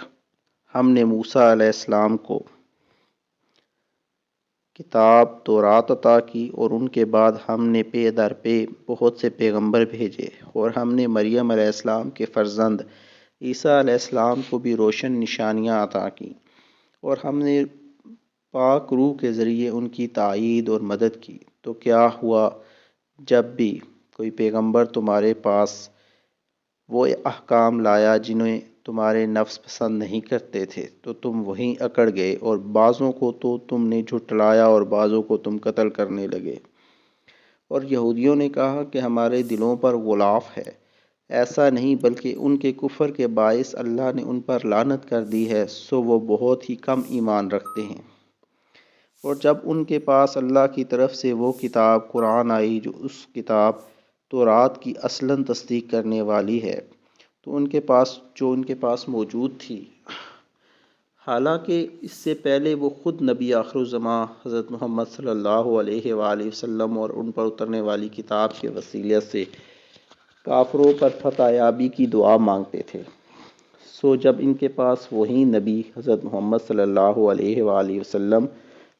ہم نے موسیٰ علیہ السلام کو کتاب تورات عطا کی، اور ان کے بعد ہم نے پے در پے بہت سے پیغمبر بھیجے، اور ہم نے مریم علیہ السلام کے فرزند عیسیٰ علیہ السلام کو بھی روشن نشانیاں عطا کیں، اور ہم نے پاک روح کے ذریعے ان کی تائید اور مدد کی۔ تو کیا ہوا جب بھی کوئی پیغمبر تمہارے پاس وہ احکام لایا جنہیں تمہارے نفس پسند نہیں کرتے تھے تو تم وہیں اکڑ گئے، اور بعضوں کو تو تم نے جھٹلایا اور بعضوں کو تم قتل کرنے لگے۔ اور یہودیوں نے کہا کہ ہمارے دلوں پر غلاف ہے، ایسا نہیں بلکہ ان کے کفر کے باعث اللہ نے ان پر لعنت کر دی ہے، سو وہ بہت ہی کم ایمان رکھتے ہیں۔ اور جب ان کے پاس اللہ کی طرف سے وہ کتاب قرآن آئی جو اس کتاب تورات کی اصلاً تصدیق کرنے والی ہے تو ان کے پاس موجود تھی، حالانکہ اس سے پہلے وہ خود نبی آخر الزماں حضرت محمد صلی اللہ علیہ وآلہ وسلم اور ان پر اترنے والی کتاب کے وسیلے سے کافروں پر فتح یابی کی دعا مانگتے تھے۔ سو جب ان کے پاس وہی نبی حضرت محمد صلی اللہ علیہ وآلہ وسلم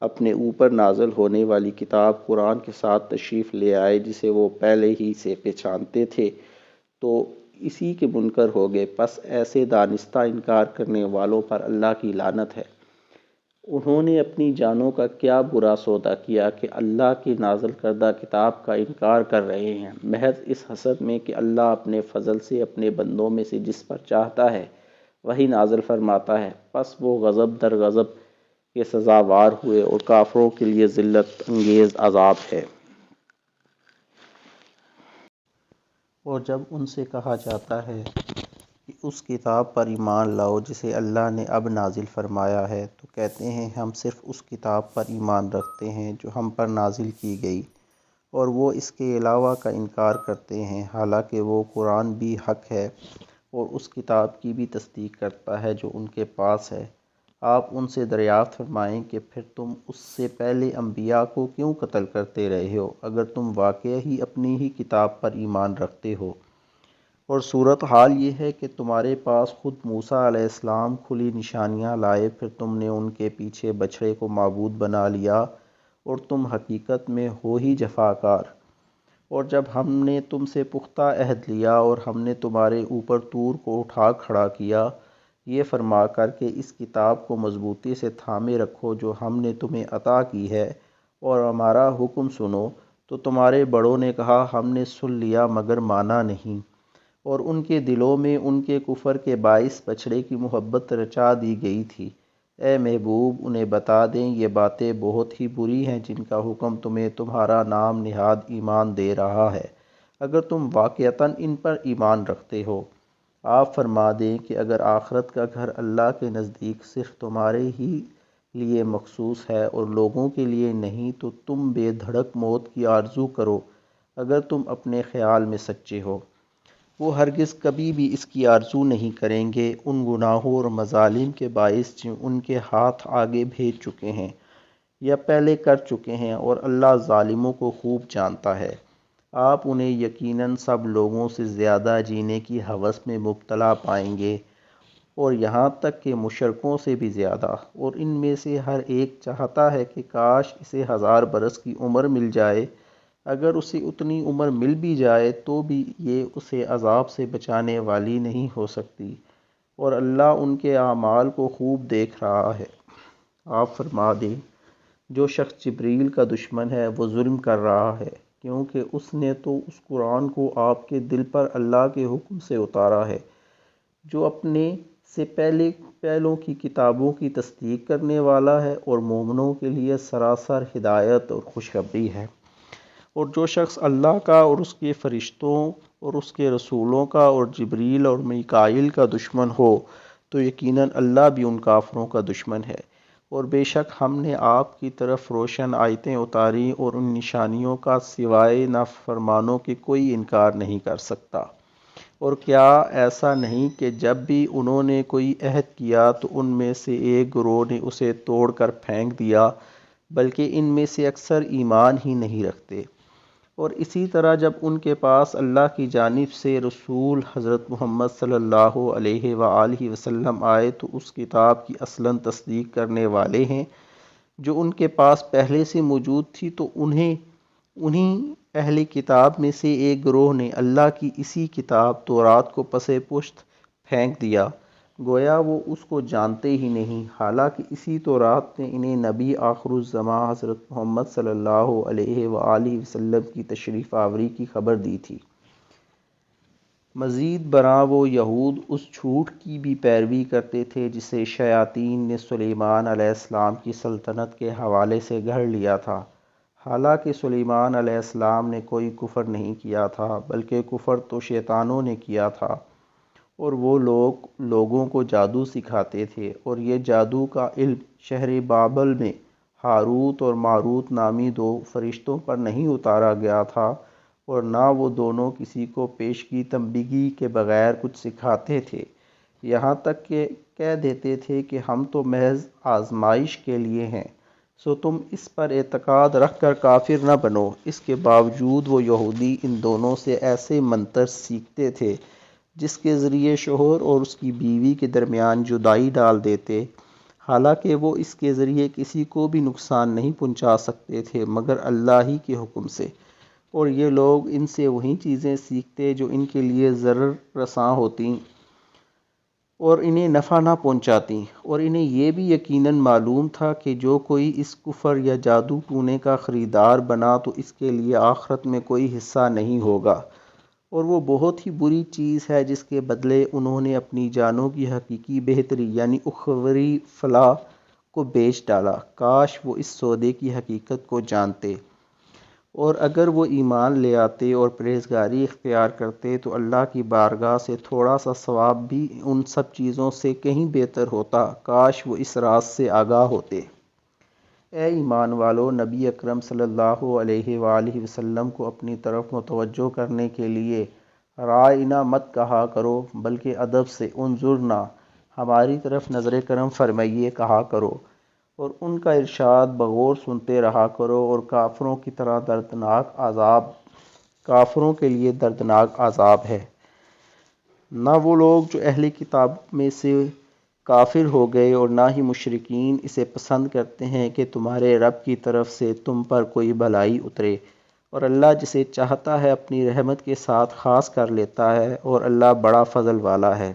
اپنے اوپر نازل ہونے والی کتاب قرآن کے ساتھ تشریف لے آئے جسے وہ پہلے ہی سے پہچانتے تھے تو اسی کے منکر ہو گئے، پس ایسے دانستہ انکار کرنے والوں پر اللہ کی لعنت ہے۔ انہوں نے اپنی جانوں کا کیا برا سودا کیا کہ اللہ کی نازل کردہ کتاب کا انکار کر رہے ہیں، محض اس حسد میں کہ اللہ اپنے فضل سے اپنے بندوں میں سے جس پر چاہتا ہے وہی نازل فرماتا ہے، پس وہ غضب در غضب کے سزاوار ہوئے، اور کافروں کے لیے ذلت انگیز عذاب ہے۔ اور جب ان سے کہا جاتا ہے کہ اس کتاب پر ایمان لاؤ جسے اللہ نے اب نازل فرمایا ہے تو کہتے ہیں ہم صرف اس کتاب پر ایمان رکھتے ہیں جو ہم پر نازل کی گئی، اور وہ اس کے علاوہ کا انکار کرتے ہیں، حالانکہ وہ قرآن بھی حق ہے اور اس کتاب کی بھی تصدیق کرتا ہے جو ان کے پاس ہے۔ آپ ان سے دریافت فرمائیں کہ پھر تم اس سے پہلے انبیاء کو کیوں قتل کرتے رہے ہو اگر تم واقعی ہی اپنی ہی کتاب پر ایمان رکھتے ہو؟ اور صورتحال یہ ہے کہ تمہارے پاس خود موسیٰ علیہ السلام کھلی نشانیاں لائے، پھر تم نے ان کے پیچھے بچھڑے کو معبود بنا لیا، اور تم حقیقت میں ہو ہی جفاکار۔ اور جب ہم نے تم سے پختہ عہد لیا اور ہم نے تمہارے اوپر طور کو اٹھا کھڑا کیا، یہ فرما کر کہ اس کتاب کو مضبوطی سے تھامے رکھو جو ہم نے تمہیں عطا کی ہے، اور ہمارا حکم سنو، تو تمہارے بڑوں نے کہا ہم نے سن لیا مگر مانا نہیں، اور ان کے دلوں میں ان کے کفر کے باعث بچھڑے کی محبت رچا دی گئی تھی۔ اے محبوب انہیں بتا دیں یہ باتیں بہت ہی بری ہیں جن کا حکم تمہیں تمہارا نام نہاد ایمان دے رہا ہے، اگر تم واقعتاً ان پر ایمان رکھتے ہو۔ آپ فرما دیں کہ اگر آخرت کا گھر اللہ کے نزدیک صرف تمہارے ہی لیے مخصوص ہے اور لوگوں کے لیے نہیں تو تم بے دھڑک موت کی آرزو کرو اگر تم اپنے خیال میں سچے ہو۔ وہ ہرگز کبھی بھی اس کی آرزو نہیں کریں گے ان گناہوں اور مظالم کے باعث جو ان کے ہاتھ آگے بھیج چکے ہیں یا پہلے کر چکے ہیں، اور اللہ ظالموں کو خوب جانتا ہے۔ آپ انہیں یقیناً سب لوگوں سے زیادہ جینے کی ہوس میں مبتلا پائیں گے، اور یہاں تک کہ مشرکوں سے بھی زیادہ، اور ان میں سے ہر ایک چاہتا ہے کہ کاش اسے 1000 برس کی عمر مل جائے اگر اسے اتنی عمر مل بھی جائے تو بھی یہ اسے عذاب سے بچانے والی نہیں ہو سکتی، اور اللہ ان کے اعمال کو خوب دیکھ رہا ہے۔ آپ فرما دیں، جو شخص جبریل کا دشمن ہے وہ ظلم کر رہا ہے، کیونکہ اس نے تو اس قرآن کو آپ کے دل پر اللہ کے حکم سے اتارا ہے، جو اپنے سے پہلوں کی کتابوں کی تصدیق کرنے والا ہے اور مومنوں کے لیے سراسر ہدایت اور خوشخبری ہے۔ اور جو شخص اللہ کا اور اس کے فرشتوں اور اس کے رسولوں کا اور جبریل اور میکائیل کا دشمن ہو تو یقیناً اللہ بھی ان کافروں کا دشمن ہے۔ اور بے شک ہم نے آپ کی طرف روشن آیتیں اتاری اور ان نشانیوں کا سوائے نافرمانوں کے کوئی انکار نہیں کر سکتا۔ اور کیا ایسا نہیں کہ جب بھی انہوں نے کوئی عہد کیا تو ان میں سے ایک گروہ نے اسے توڑ کر پھینک دیا، بلکہ ان میں سے اکثر ایمان ہی نہیں رکھتے۔ اور اسی طرح جب ان کے پاس اللہ کی جانب سے رسول حضرت محمد صلی اللہ علیہ وآلہ وسلم آئے تو اس کتاب کی اصلاً تصدیق کرنے والے ہیں جو ان کے پاس پہلے سے موجود تھی، تو انہی اہل کتاب میں سے ایک گروہ نے اللہ کی اسی کتاب تورات کو پس پشت پھینک دیا، گویا وہ اس کو جانتے ہی نہیں، حالانکہ اسی تورات نے انہیں نبی آخر الزماں حضرت محمد صلی اللہ علیہ وآلہ وسلم کی تشریف آوری کی خبر دی تھی۔ مزید برآں وہ یہود اس جھوٹ کی بھی پیروی کرتے تھے جسے شیاطین نے سلیمان علیہ السلام کی سلطنت کے حوالے سے گھڑ لیا تھا، حالانکہ سلیمان علیہ السلام نے کوئی کفر نہیں کیا تھا، بلکہ کفر تو شیطانوں نے کیا تھا، اور وہ لوگوں کو جادو سکھاتے تھے، اور یہ جادو کا علم شہر بابل میں ہاروت اور ماروت نامی دو فرشتوں پر نہیں اتارا گیا تھا، اور نہ وہ دونوں کسی کو پیشگی تنبیہی کے بغیر کچھ سکھاتے تھے، یہاں تک کہ کہہ دیتے تھے کہ ہم تو محض آزمائش کے لیے ہیں، سو تم اس پر اعتقاد رکھ کر کافر نہ بنو۔ اس کے باوجود وہ یہودی ان دونوں سے ایسے منتر سیکھتے تھے جس کے ذریعے شوہر اور اس کی بیوی کے درمیان جدائی ڈال دیتے، حالانکہ وہ اس کے ذریعے کسی کو بھی نقصان نہیں پہنچا سکتے تھے مگر اللہ ہی کے حکم سے، اور یہ لوگ ان سے وہی چیزیں سیکھتے جو ان کے لیے ضرر رساں ہوتی اور انہیں نفع نہ پہنچاتی، اور انہیں یہ بھی یقیناً معلوم تھا کہ جو کوئی اس کفر یا جادو ٹونے کا خریدار بنا تو اس کے لیے آخرت میں کوئی حصہ نہیں ہوگا، اور وہ بہت ہی بری چیز ہے جس کے بدلے انہوں نے اپنی جانوں کی حقیقی بہتری یعنی اخروی فلاح کو بیچ ڈالا۔ کاش وہ اس سودے کی حقیقت کو جانتے، اور اگر وہ ایمان لے آتے اور پرہیزگاری اختیار کرتے تو اللہ کی بارگاہ سے تھوڑا سا ثواب بھی ان سب چیزوں سے کہیں بہتر ہوتا، کاش وہ اس راز سے آگاہ ہوتے۔ اے ایمان والو، نبی اکرم صلی اللہ علیہ وآلہ وسلم کو اپنی طرف متوجہ کرنے کے لیے رائنا مت کہا کرو، بلکہ ادب سے انظرنا، ہماری طرف نظر کرم فرمائیے کہا کرو، اور ان کا ارشاد بغور سنتے رہا کرو، اور کافروں کے لیے دردناک عذاب ہے۔ نہ وہ لوگ جو اہل کتاب میں سے کافر ہو گئے اور نہ ہی مشرکین اسے پسند کرتے ہیں کہ تمہارے رب کی طرف سے تم پر کوئی بھلائی اترے، اور اللہ جسے چاہتا ہے اپنی رحمت کے ساتھ خاص کر لیتا ہے، اور اللہ بڑا فضل والا ہے۔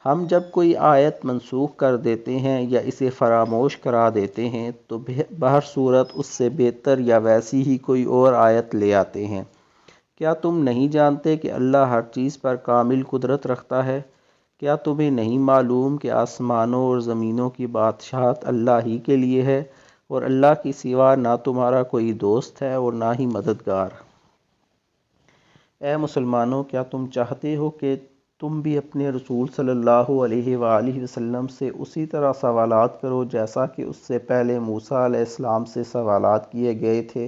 ہم جب کوئی آیت منسوخ کر دیتے ہیں یا اسے فراموش کرا دیتے ہیں تو بہر صورت اس سے بہتر یا ویسی ہی کوئی اور آیت لے آتے ہیں۔ کیا تم نہیں جانتے کہ اللہ ہر چیز پر کامل قدرت رکھتا ہے؟ کیا تمہیں نہیں معلوم کہ آسمانوں اور زمینوں کی بادشاہت اللہ ہی کے لیے ہے، اور اللہ کے سوا نہ تمہارا کوئی دوست ہے اور نہ ہی مددگار؟ اے مسلمانوں، کیا تم چاہتے ہو کہ تم بھی اپنے رسول صلی اللہ علیہ وآلہ وسلم سے اسی طرح سوالات کرو جیسا کہ اس سے پہلے موسیٰ علیہ السلام سے سوالات کیے گئے تھے؟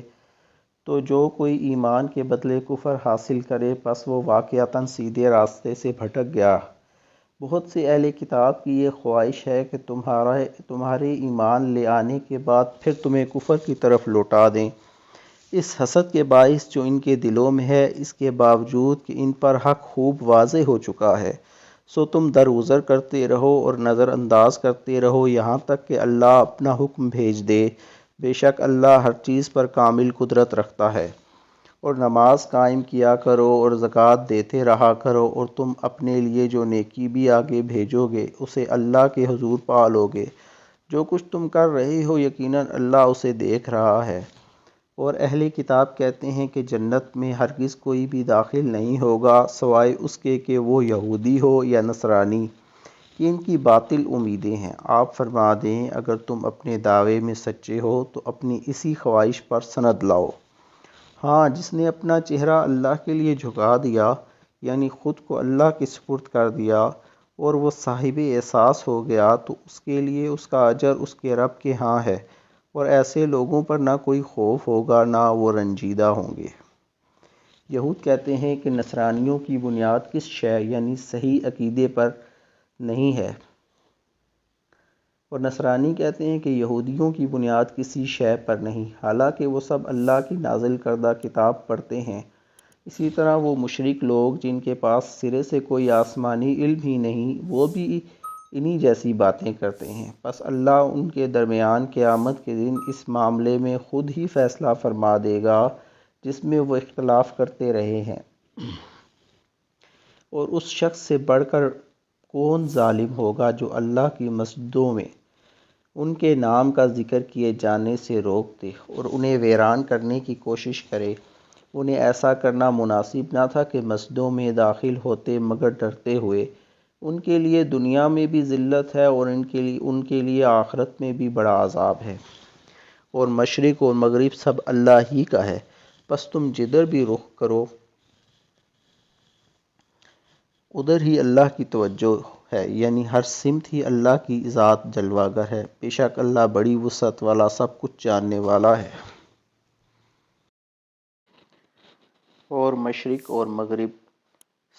تو جو کوئی ایمان کے بدلے کفر حاصل کرے پس وہ واقعتاً سیدھے راستے سے بھٹک گیا۔ بہت سے اہل کتاب کی یہ خواہش ہے کہ تمہارے ایمان لے آنے کے بعد پھر تمہیں کفر کی طرف لوٹا دیں، اس حسد کے باعث جو ان کے دلوں میں ہے، اس کے باوجود کہ ان پر حق خوب واضح ہو چکا ہے، سو تم درگزر کرتے رہو اور نظر انداز کرتے رہو یہاں تک کہ اللہ اپنا حکم بھیج دے، بے شک اللہ ہر چیز پر کامل قدرت رکھتا ہے۔ اور نماز قائم کیا کرو اور زکوٰۃ دیتے رہا کرو، اور تم اپنے لیے جو نیکی بھی آگے بھیجو گے اسے اللہ کے حضور پا لو گے۔ جو کچھ تم کر رہے ہو یقیناً اللہ اسے دیکھ رہا ہے۔ اور اہل کتاب کہتے ہیں کہ جنت میں ہرگز کوئی بھی داخل نہیں ہوگا سوائے اس کے کہ وہ یہودی ہو یا نصرانی، کہ ان کی باطل امیدیں ہیں۔ آپ فرما دیں اگر تم اپنے دعوے میں سچے ہو تو اپنی اسی خواہش پر سند لاؤ۔ ہاں، جس نے اپنا چہرہ اللہ کے لیے جھکا دیا، یعنی خود کو اللہ کے سپرد کر دیا، اور وہ صاحب احساس ہو گیا، تو اس کے لیے اس کا اجر اس کے رب کے ہاں ہے، اور ایسے لوگوں پر نہ کوئی خوف ہوگا نہ وہ رنجیدہ ہوں گے۔ یہود کہتے ہیں کہ نصرانیوں کی بنیاد کس شے یعنی صحیح عقیدے پر نہیں ہے، اور نصرانی کہتے ہیں کہ یہودیوں کی بنیاد کسی شے پر نہیں، حالانکہ وہ سب اللہ کی نازل کردہ کتاب پڑھتے ہیں۔ اسی طرح وہ مشرک لوگ جن کے پاس سرے سے کوئی آسمانی علم ہی نہیں، وہ بھی انہی جیسی باتیں کرتے ہیں۔ پس اللہ ان کے درمیان قیامت کے دن اس معاملے میں خود ہی فیصلہ فرما دے گا جس میں وہ اختلاف کرتے رہے ہیں۔ اور اس شخص سے بڑھ کر کون ظالم ہوگا جو اللہ کی مسجدوں میں ان کے نام کا ذکر کیے جانے سے روک دے اور انہیں ویران کرنے کی کوشش کرے۔ انہیں ایسا کرنا مناسب نہ تھا کہ مسجدوں میں داخل ہوتے مگر ڈرتے ہوئے۔ ان کے لیے دنیا میں بھی ذلت ہے اور ان کے لیے آخرت میں بھی بڑا عذاب ہے۔ اور مشرق اور مغرب سب اللہ ہی کا ہے، پس تم جدھر بھی رخ کرو ادھر ہی اللہ کی توجہ ہے، یعنی ہر سمت ہی اللہ کی ذات جلوہ گر ہے۔ بے شک اللہ بڑی وسعت والا سب کچھ جاننے والا ہے۔ اور مشرق اور مغرب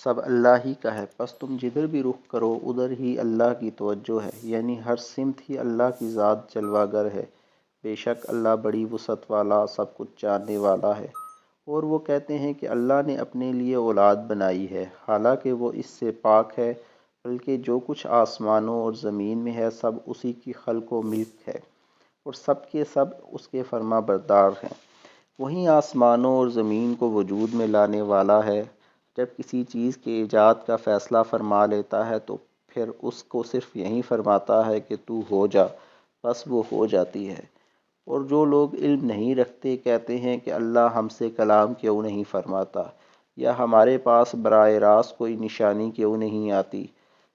سب اللہ ہی کا ہے، پس تم جدھر بھی رخ کرو ادھر ہی اللہ کی توجہ ہے، یعنی ہر سمت ہی اللہ کی ذات جلوہ گر ہے۔ بے شک اللہ بڑی وسعت والا سب کچھ جاننے والا ہے۔ اور وہ کہتے ہیں کہ اللہ نے اپنے لیے اولاد بنائی ہے، حالانکہ وہ اس سے پاک ہے، بلکہ جو کچھ آسمانوں اور زمین میں ہے سب اسی کی خلق و ملک ہے، اور سب کے سب اس کے فرما بردار ہیں۔ وہی آسمانوں اور زمین کو وجود میں لانے والا ہے۔ جب کسی چیز کے ایجاد کا فیصلہ فرما لیتا ہے تو پھر اس کو صرف یہی فرماتا ہے کہ تو ہو جا، بس وہ ہو جاتی ہے۔ اور جو لوگ علم نہیں رکھتے کہتے ہیں کہ اللہ ہم سے کلام کیوں نہیں فرماتا، یا ہمارے پاس براہ راست کوئی نشانی کیوں نہیں آتی۔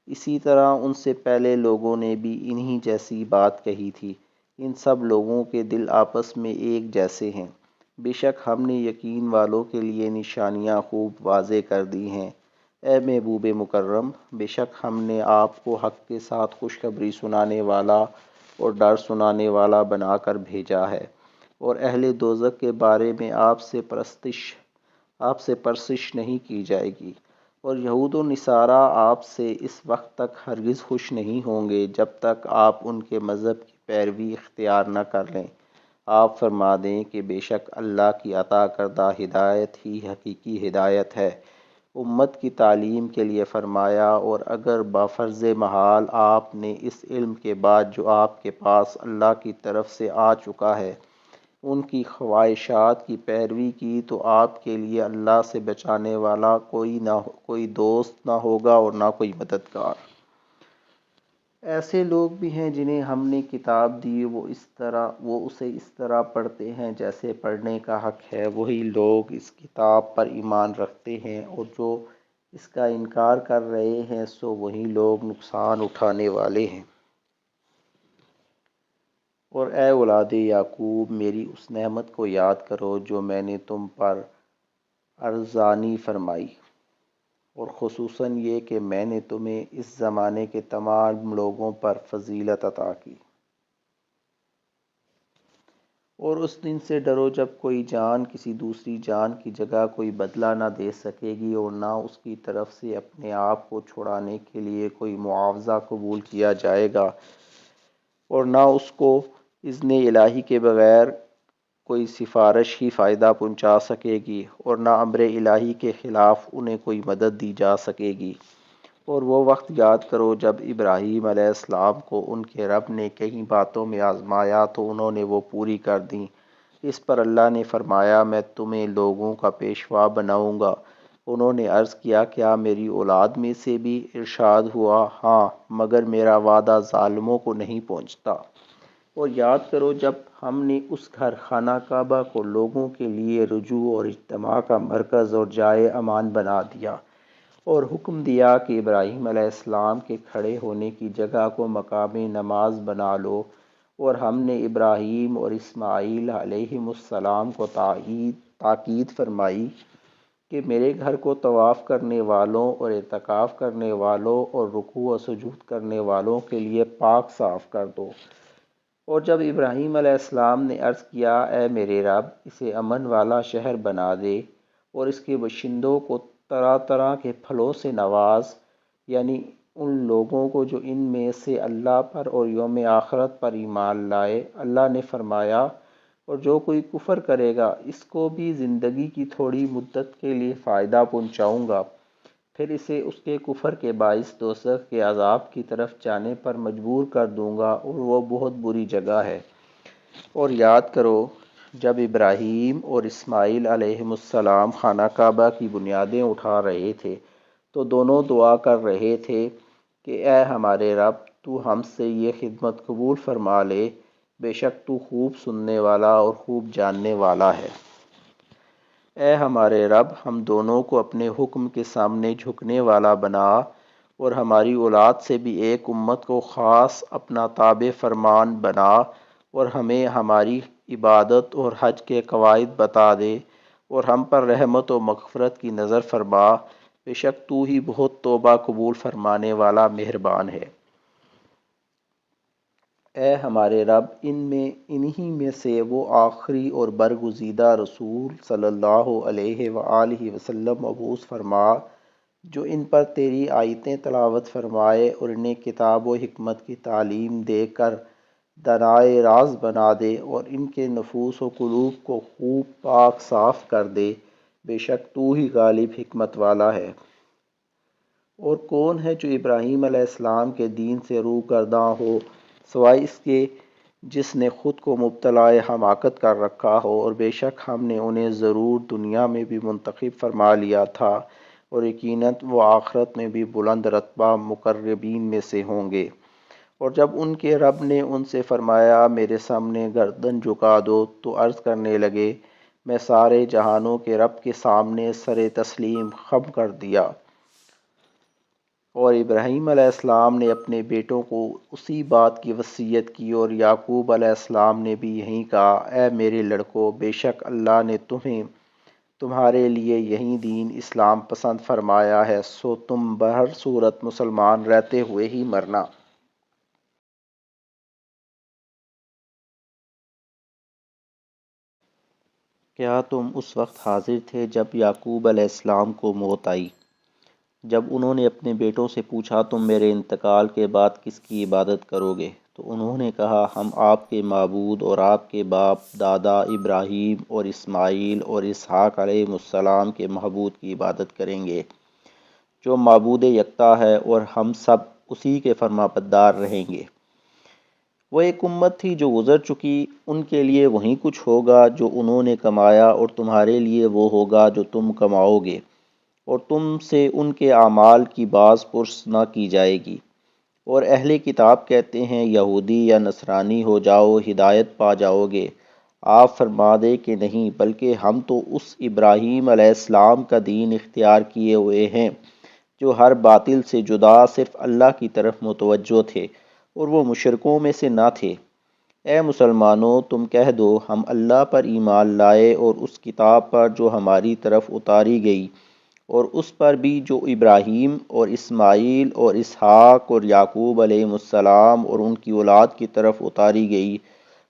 اسی طرح ان سے پہلے لوگوں نے بھی انہی جیسی بات کہی تھی۔ ان سب لوگوں کے دل آپس میں ایک جیسے ہیں۔ بے شک ہم نے یقین والوں کے لیے نشانیاں خوب واضح کر دی ہیں۔ اے محبوب مکرم، بے شک ہم نے آپ کو حق کے ساتھ خوشخبری سنانے والا اور ڈر سنانے والا بنا کر بھیجا ہے، اور اہل دوزخ کے بارے میں آپ سے پرسش نہیں کی جائے گی۔ اور یہود و نصارہ آپ سے اس وقت تک ہرگز خوش نہیں ہوں گے جب تک آپ ان کے مذہب کی پیروی اختیار نہ کر لیں۔ آپ فرما دیں کہ بے شک اللہ کی عطا کردہ ہدایت ہی حقیقی ہدایت ہے۔ امت کی تعلیم کے لیے فرمایا، اور اگر بفرض محال آپ نے اس علم کے بعد جو آپ کے پاس اللہ کی طرف سے آ چکا ہے ان کی خواہشات کی پیروی کی تو آپ کے لیے اللہ سے بچانے والا کوئی دوست نہ ہوگا اور نہ کوئی مددگار۔ ایسے لوگ بھی ہیں جنہیں ہم نے کتاب دی، وہ اسے اس طرح پڑھتے ہیں جیسے پڑھنے کا حق ہے۔ وہی لوگ اس کتاب پر ایمان رکھتے ہیں، اور جو اس کا انکار کر رہے ہیں سو وہی لوگ نقصان اٹھانے والے ہیں۔ اور اے اولاد یعقوب، میری اس نعمت کو یاد کرو جو میں نے تم پر ارزانی فرمائی، اور خصوصاً یہ کہ میں نے تمہیں اس زمانے کے تمام لوگوں پر فضیلت عطا کی۔ اور اس دن سے ڈرو جب کوئی جان کسی دوسری جان کی جگہ کوئی بدلہ نہ دے سکے گی، اور نہ اس کی طرف سے اپنے آپ کو چھڑانے کے لیے کوئی معاوضہ قبول کیا جائے گا، اور نہ اس کو اذن الہی کے بغیر کوئی سفارش ہی فائدہ پہنچا سکے گی، اور نہ امر الہی کے خلاف انہیں کوئی مدد دی جا سکے گی۔ اور وہ وقت یاد کرو جب ابراہیم علیہ السلام کو ان کے رب نے کئی باتوں میں آزمایا تو انہوں نے وہ پوری کر دیں۔ اس پر اللہ نے فرمایا میں تمہیں لوگوں کا پیشوا بناؤں گا۔ انہوں نے عرض کیا کیا میری اولاد میں سے بھی؟ ارشاد ہوا ہاں، مگر میرا وعدہ ظالموں کو نہیں پہنچتا۔ اور یاد کرو جب ہم نے اس گھر خانہ کعبہ کو لوگوں کے لیے رجوع اور اجتماع کا مرکز اور جائے امان بنا دیا اور حکم دیا کہ ابراہیم علیہ السلام کے کھڑے ہونے کی جگہ کو مقام نماز بنا لو، اور ہم نے ابراہیم اور اسماعیل علیہم السلام کو تاکید فرمائی کہ میرے گھر کو طواف کرنے والوں اور اعتکاف کرنے والوں اور رکوع و سجود کرنے والوں کے لیے پاک صاف کر دو۔ اور جب ابراہیم علیہ السلام نے عرض کیا اے میرے رب اسے امن والا شہر بنا دے اور اس کے باشندوں کو طرح طرح کے پھلوں سے نواز، یعنی ان لوگوں کو جو ان میں سے اللہ پر اور یوم آخرت پر ایمان لائے، اللہ نے فرمایا اور جو کوئی کفر کرے گا اس کو بھی زندگی کی تھوڑی مدت کے لیے فائدہ پہنچاؤں گا، پھر اسے اس کے کفر کے باعث دوزخ کے عذاب کی طرف جانے پر مجبور کر دوں گا اور وہ بہت بری جگہ ہے۔ اور یاد کرو جب ابراہیم اور اسماعیل علیہم السلام خانہ کعبہ کی بنیادیں اٹھا رہے تھے تو دونوں دعا کر رہے تھے کہ اے ہمارے رب تو ہم سے یہ خدمت قبول فرما لے، بے شک تو خوب سننے والا اور خوب جاننے والا ہے۔ اے ہمارے رب ہم دونوں کو اپنے حکم کے سامنے جھکنے والا بنا اور ہماری اولاد سے بھی ایک امت کو خاص اپنا تابع فرمان بنا، اور ہمیں ہماری عبادت اور حج کے قواعد بتا دے اور ہم پر رحمت و مغفرت کی نظر فرما، بے شک تو ہی بہت توبہ قبول فرمانے والا مہربان ہے۔ اے ہمارے رب انہی میں سے وہ آخری اور برگزیدہ رسول صلی اللہ علیہ وآلہ وسلم مبعوث فرما جو ان پر تیری آیتیں تلاوت فرمائے اور انہیں کتاب و حکمت کی تعلیم دے کر دانائے راز بنا دے اور ان کے نفوس و قلوب کو خوب پاک صاف کر دے، بے شک تو ہی غالب حکمت والا ہے۔ اور کون ہے جو ابراہیم علیہ السلام کے دین سے رو گرداں ہو سوائے اس کے جس نے خود کو مبتلا حماقت کر رکھا ہو، اور بے شک ہم نے انہیں ضرور دنیا میں بھی منتخب فرما لیا تھا اور یقیناً وہ آخرت میں بھی بلند رتبہ مقربین میں سے ہوں گے۔ اور جب ان کے رب نے ان سے فرمایا میرے سامنے گردن جھکا دو تو عرض کرنے لگے میں سارے جہانوں کے رب کے سامنے سر تسلیم خم کر دیا۔ اور ابراہیم علیہ السلام نے اپنے بیٹوں کو اسی بات کی وصیت کی اور یعقوب علیہ السلام نے بھی یہی کہا اے میرے لڑکو بے شک اللہ نے تمہارے لیے یہی دین اسلام پسند فرمایا ہے، سو تم بہر صورت مسلمان رہتے ہوئے ہی مرنا۔ کیا تم اس وقت حاضر تھے جب یعقوب علیہ السلام کو موت آئی؟ جب انہوں نے اپنے بیٹوں سے پوچھا تم میرے انتقال کے بعد کس کی عبادت کرو گے تو انہوں نے کہا ہم آپ کے معبود اور آپ کے باپ دادا ابراہیم اور اسماعیل اور اسحاق علیہ السلام کے معبود کی عبادت کریں گے جو معبود یکتا ہے، اور ہم سب اسی کے فرما بردار رہیں گے۔ وہ ایک امت تھی جو گزر چکی، ان کے لیے وہی کچھ ہوگا جو انہوں نے کمایا اور تمہارے لیے وہ ہوگا جو تم کماؤ گے، اور تم سے ان کے اعمال کی باز پرس نہ کی جائے گی۔ اور اہل کتاب کہتے ہیں یہودی یا نصرانی ہو جاؤ ہدایت پا جاؤ گے، آپ فرما دے کہ نہیں، بلکہ ہم تو اس ابراہیم علیہ السلام کا دین اختیار کیے ہوئے ہیں جو ہر باطل سے جدا صرف اللہ کی طرف متوجہ تھے اور وہ مشرکوں میں سے نہ تھے۔ اے مسلمانوں تم کہہ دو ہم اللہ پر ایمان لائے اور اس کتاب پر جو ہماری طرف اتاری گئی اور اس پر بھی جو ابراہیم اور اسماعیل اور اسحاق اور یعقوب علیہ السلام اور ان کی اولاد کی طرف اتاری گئی،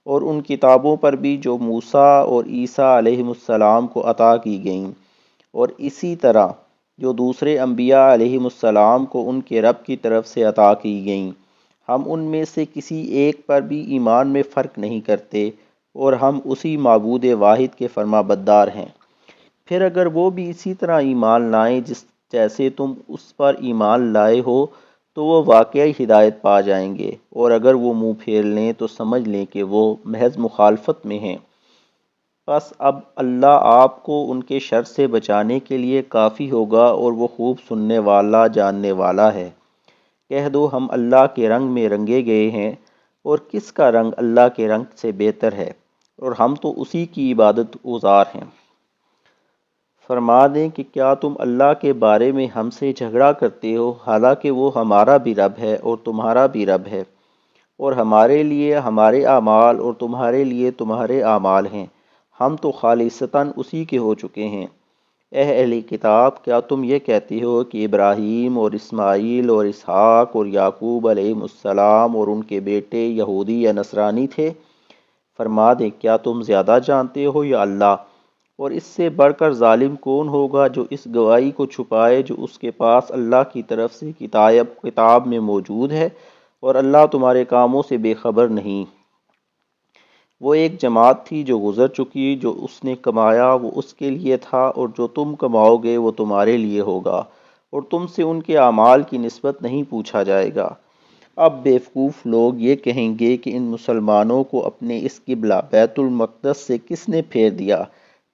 اور ان کتابوں پر بھی جو موسیٰ اور عیسیٰ علیہ السلام کو عطا کی گئیں، اور اسی طرح جو دوسرے انبیاء علیہ السلام کو ان کے رب کی طرف سے عطا کی گئیں۔ ہم ان میں سے کسی ایک پر بھی ایمان میں فرق نہیں کرتے اور ہم اسی معبود واحد کے فرما بردار ہیں۔ پھر اگر وہ بھی اسی طرح ایمان لائیں جیسے تم اس پر ایمان لائے ہو تو وہ واقعی ہدایت پا جائیں گے، اور اگر وہ منہ پھیر لیں تو سمجھ لیں کہ وہ محض مخالفت میں ہیں۔ بس اب اللہ آپ کو ان کے شر سے بچانے کے لیے کافی ہوگا، اور وہ خوب سننے والا جاننے والا ہے۔ کہہ دو ہم اللہ کے رنگ میں رنگے گئے ہیں، اور کس کا رنگ اللہ کے رنگ سے بہتر ہے، اور ہم تو اسی کی عبادت گزار ہیں۔ فرما دیں کہ کیا تم اللہ کے بارے میں ہم سے جھگڑا کرتے ہو، حالانکہ وہ ہمارا بھی رب ہے اور تمہارا بھی رب ہے، اور ہمارے لیے ہمارے اعمال اور تمہارے لیے تمہارے اعمال ہیں، ہم تو خالصتاً اسی کے ہو چکے ہیں۔ اے اہل کتاب، کیا تم یہ کہتے ہو کہ ابراہیم اور اسماعیل اور اسحاق اور یعقوب علیہ السلام اور ان کے بیٹے یہودی یا نصرانی تھے؟ فرما دیں کیا تم زیادہ جانتے ہو یا اللہ؟ اور اس سے بڑھ کر ظالم کون ہوگا جو اس گواہی کو چھپائے جو اس کے پاس اللہ کی طرف سے کتاب میں موجود ہے، اور اللہ تمہارے کاموں سے بے خبر نہیں۔ وہ ایک جماعت تھی جو گزر چکی، جو اس نے کمایا وہ اس کے لیے تھا، اور جو تم کماؤ گے وہ تمہارے لیے ہوگا، اور تم سے ان کے اعمال کی نسبت نہیں پوچھا جائے گا۔ اب بیوقوف لوگ یہ کہیں گے کہ ان مسلمانوں کو اپنے اس قبلہ بیت المقدس سے کس نے پھیر دیا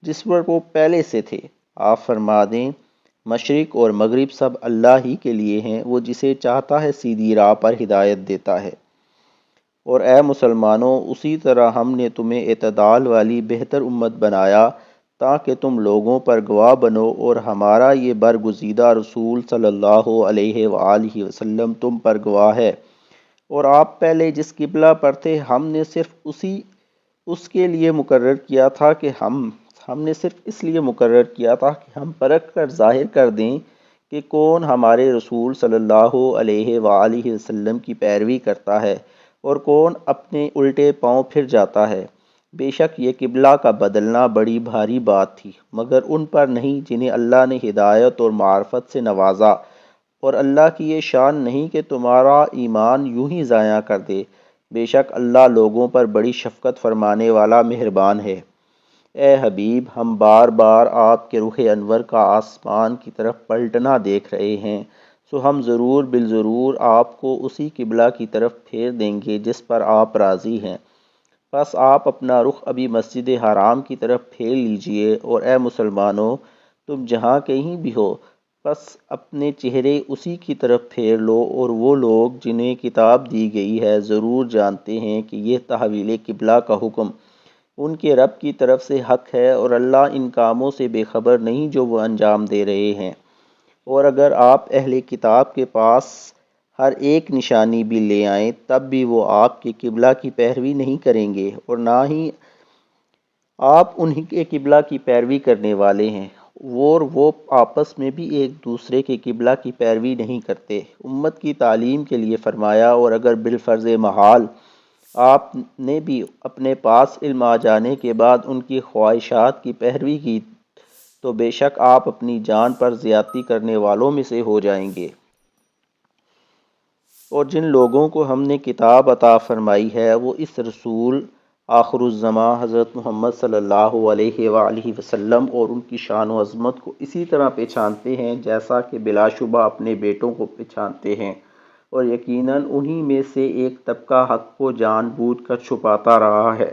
جس پر وہ پہلے سے تھے؟ آپ فرما دیں مشرق اور مغرب سب اللہ ہی کے لیے ہیں، وہ جسے چاہتا ہے سیدھی راہ پر ہدایت دیتا ہے۔ اور اے مسلمانوں، اسی طرح ہم نے تمہیں اعتدال والی بہتر امت بنایا تاکہ تم لوگوں پر گواہ بنو، اور ہمارا یہ برگزیدہ رسول صلی اللہ علیہ وآلہ وسلم تم پر گواہ ہے۔ اور آپ پہلے جس قبلہ پر تھے ہم نے صرف اس کے لیے مقرر کیا تھا کہ ہم نے صرف اس لیے مقرر کیا تھا کہ ہم پرکھ کر ظاہر کر دیں کہ کون ہمارے رسول صلی اللہ علیہ وآلہ وسلم کی پیروی کرتا ہے اور کون اپنے الٹے پاؤں پھر جاتا ہے۔ بے شک یہ قبلہ کا بدلنا بڑی بھاری بات تھی، مگر ان پر نہیں جنہیں اللہ نے ہدایت اور معرفت سے نوازا، اور اللہ کی یہ شان نہیں کہ تمہارا ایمان یوں ہی ضائع کر دے۔ بے شک اللہ لوگوں پر بڑی شفقت فرمانے والا مہربان ہے۔ اے حبیب، ہم بار بار آپ کے رخ انور کا آسمان کی طرف پلٹنا دیکھ رہے ہیں، سو ہم ضرور بالضرور آپ کو اسی قبلہ کی طرف پھیر دیں گے جس پر آپ راضی ہیں۔ بس آپ اپنا رخ ابھی مسجد حرام کی طرف پھیر لیجئے، اور اے مسلمانوں، تم جہاں کہیں بھی ہو بس اپنے چہرے اسی کی طرف پھیر لو، اور وہ لوگ جنہیں کتاب دی گئی ہے ضرور جانتے ہیں کہ یہ تحویل قبلہ کا حکم ان کے رب کی طرف سے حق ہے، اور اللہ ان کاموں سے بے خبر نہیں جو وہ انجام دے رہے ہیں۔ اور اگر آپ اہل کتاب کے پاس ہر ایک نشانی بھی لے آئیں تب بھی وہ آپ کے قبلہ کی پیروی نہیں کریں گے، اور نہ ہی آپ انہی کے قبلہ کی پیروی کرنے والے ہیں، وہ آپس میں بھی ایک دوسرے کے قبلہ کی پیروی نہیں کرتے۔ امت کی تعلیم کے لیے فرمایا، اور اگر بالفرض محال آپ نے بھی اپنے پاس علم آ جانے کے بعد ان کی خواہشات کی پیروی کی تو بے شک آپ اپنی جان پر زیادتی کرنے والوں میں سے ہو جائیں گے۔ اور جن لوگوں کو ہم نے کتاب عطا فرمائی ہے وہ اس رسول آخر الزماں حضرت محمد صلی اللہ علیہ وآلہ وسلم اور ان کی شان و عظمت کو اسی طرح پہچانتے ہیں جیسا کہ بلا شبہ اپنے بیٹوں کو پہچانتے ہیں، اور یقیناً انہی میں سے ایک طبقہ حق کو جان بوجھ کر چھپاتا رہا ہے۔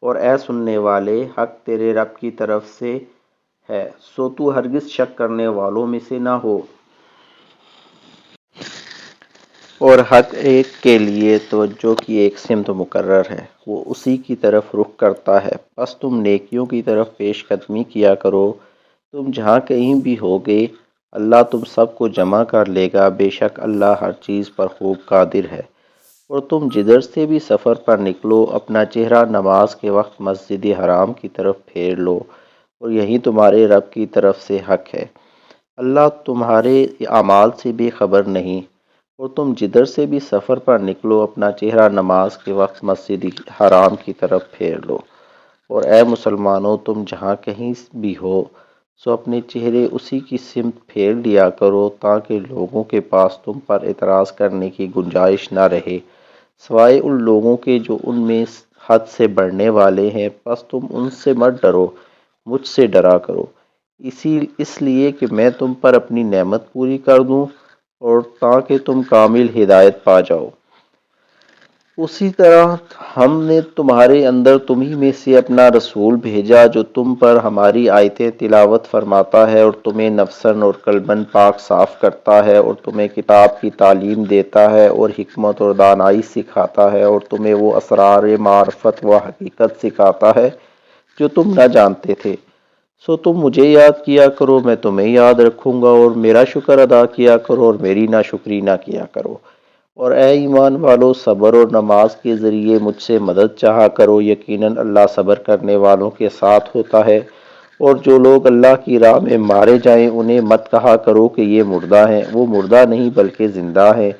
اور اے سننے والے، حق تیرے رب کی طرف سے ہے، سو تو ہرگز شک کرنے والوں میں سے نہ ہو۔ اور حق ایک کے لیے توجہ کی ایک سمت مقرر ہے، وہ اسی کی طرف رخ کرتا ہے۔ بس تم نیکیوں کی طرف پیش قدمی کیا کرو، تم جہاں کہیں بھی ہوگے اللہ تم سب کو جمع کر لے گا، بے شک اللہ ہر چیز پر خوب قادر ہے۔ اور تم جدھر سے بھی سفر پر نکلو اپنا چہرہ نماز کے وقت مسجد حرام کی طرف پھیر لو، اور یہی تمہارے رب کی طرف سے حق ہے۔ اللہ تمہارے اعمال سے بے خبر نہیں۔ اور تم جدھر سے بھی سفر پر نکلو اپنا چہرہ نماز کے وقت مسجد حرام کی طرف پھیر لو، اور اے مسلمانوں، تم جہاں کہیں بھی ہو سو اپنے چہرے اسی کی سمت پھیر لیا کرو تاکہ لوگوں کے پاس تم پر اعتراض کرنے کی گنجائش نہ رہے، سوائے ان لوگوں کے جو ان میں حد سے بڑھنے والے ہیں۔ پس تم ان سے مت ڈرو، مجھ سے ڈرا کرو، اس لیے کہ میں تم پر اپنی نعمت پوری کر دوں اور تاکہ تم کامل ہدایت پا جاؤ۔ اسی طرح ہم نے تمہارے اندر تمہیں میں سے اپنا رسول بھیجا جو تم پر ہماری آیتیں تلاوت فرماتا ہے اور تمہیں نفساً اور قلباً پاک صاف کرتا ہے اور تمہیں کتاب کی تعلیم دیتا ہے اور حکمت اور دانائی سکھاتا ہے اور تمہیں وہ اسرار معرفت و حقیقت سکھاتا ہے جو تم نہ جانتے تھے۔ سو تم مجھے یاد کیا کرو، میں تمہیں یاد رکھوں گا، اور میرا شکر ادا کیا کرو اور میری ناشکری نہ کیا کرو۔ اور اے ایمان والو، صبر اور نماز کے ذریعے مجھ سے مدد چاہا کرو، یقیناً اللہ صبر کرنے والوں کے ساتھ ہوتا ہے۔ اور جو لوگ اللہ کی راہ میں مارے جائیں انہیں مت کہا کرو کہ یہ مردہ ہیں، وہ مردہ نہیں بلکہ زندہ ہیں،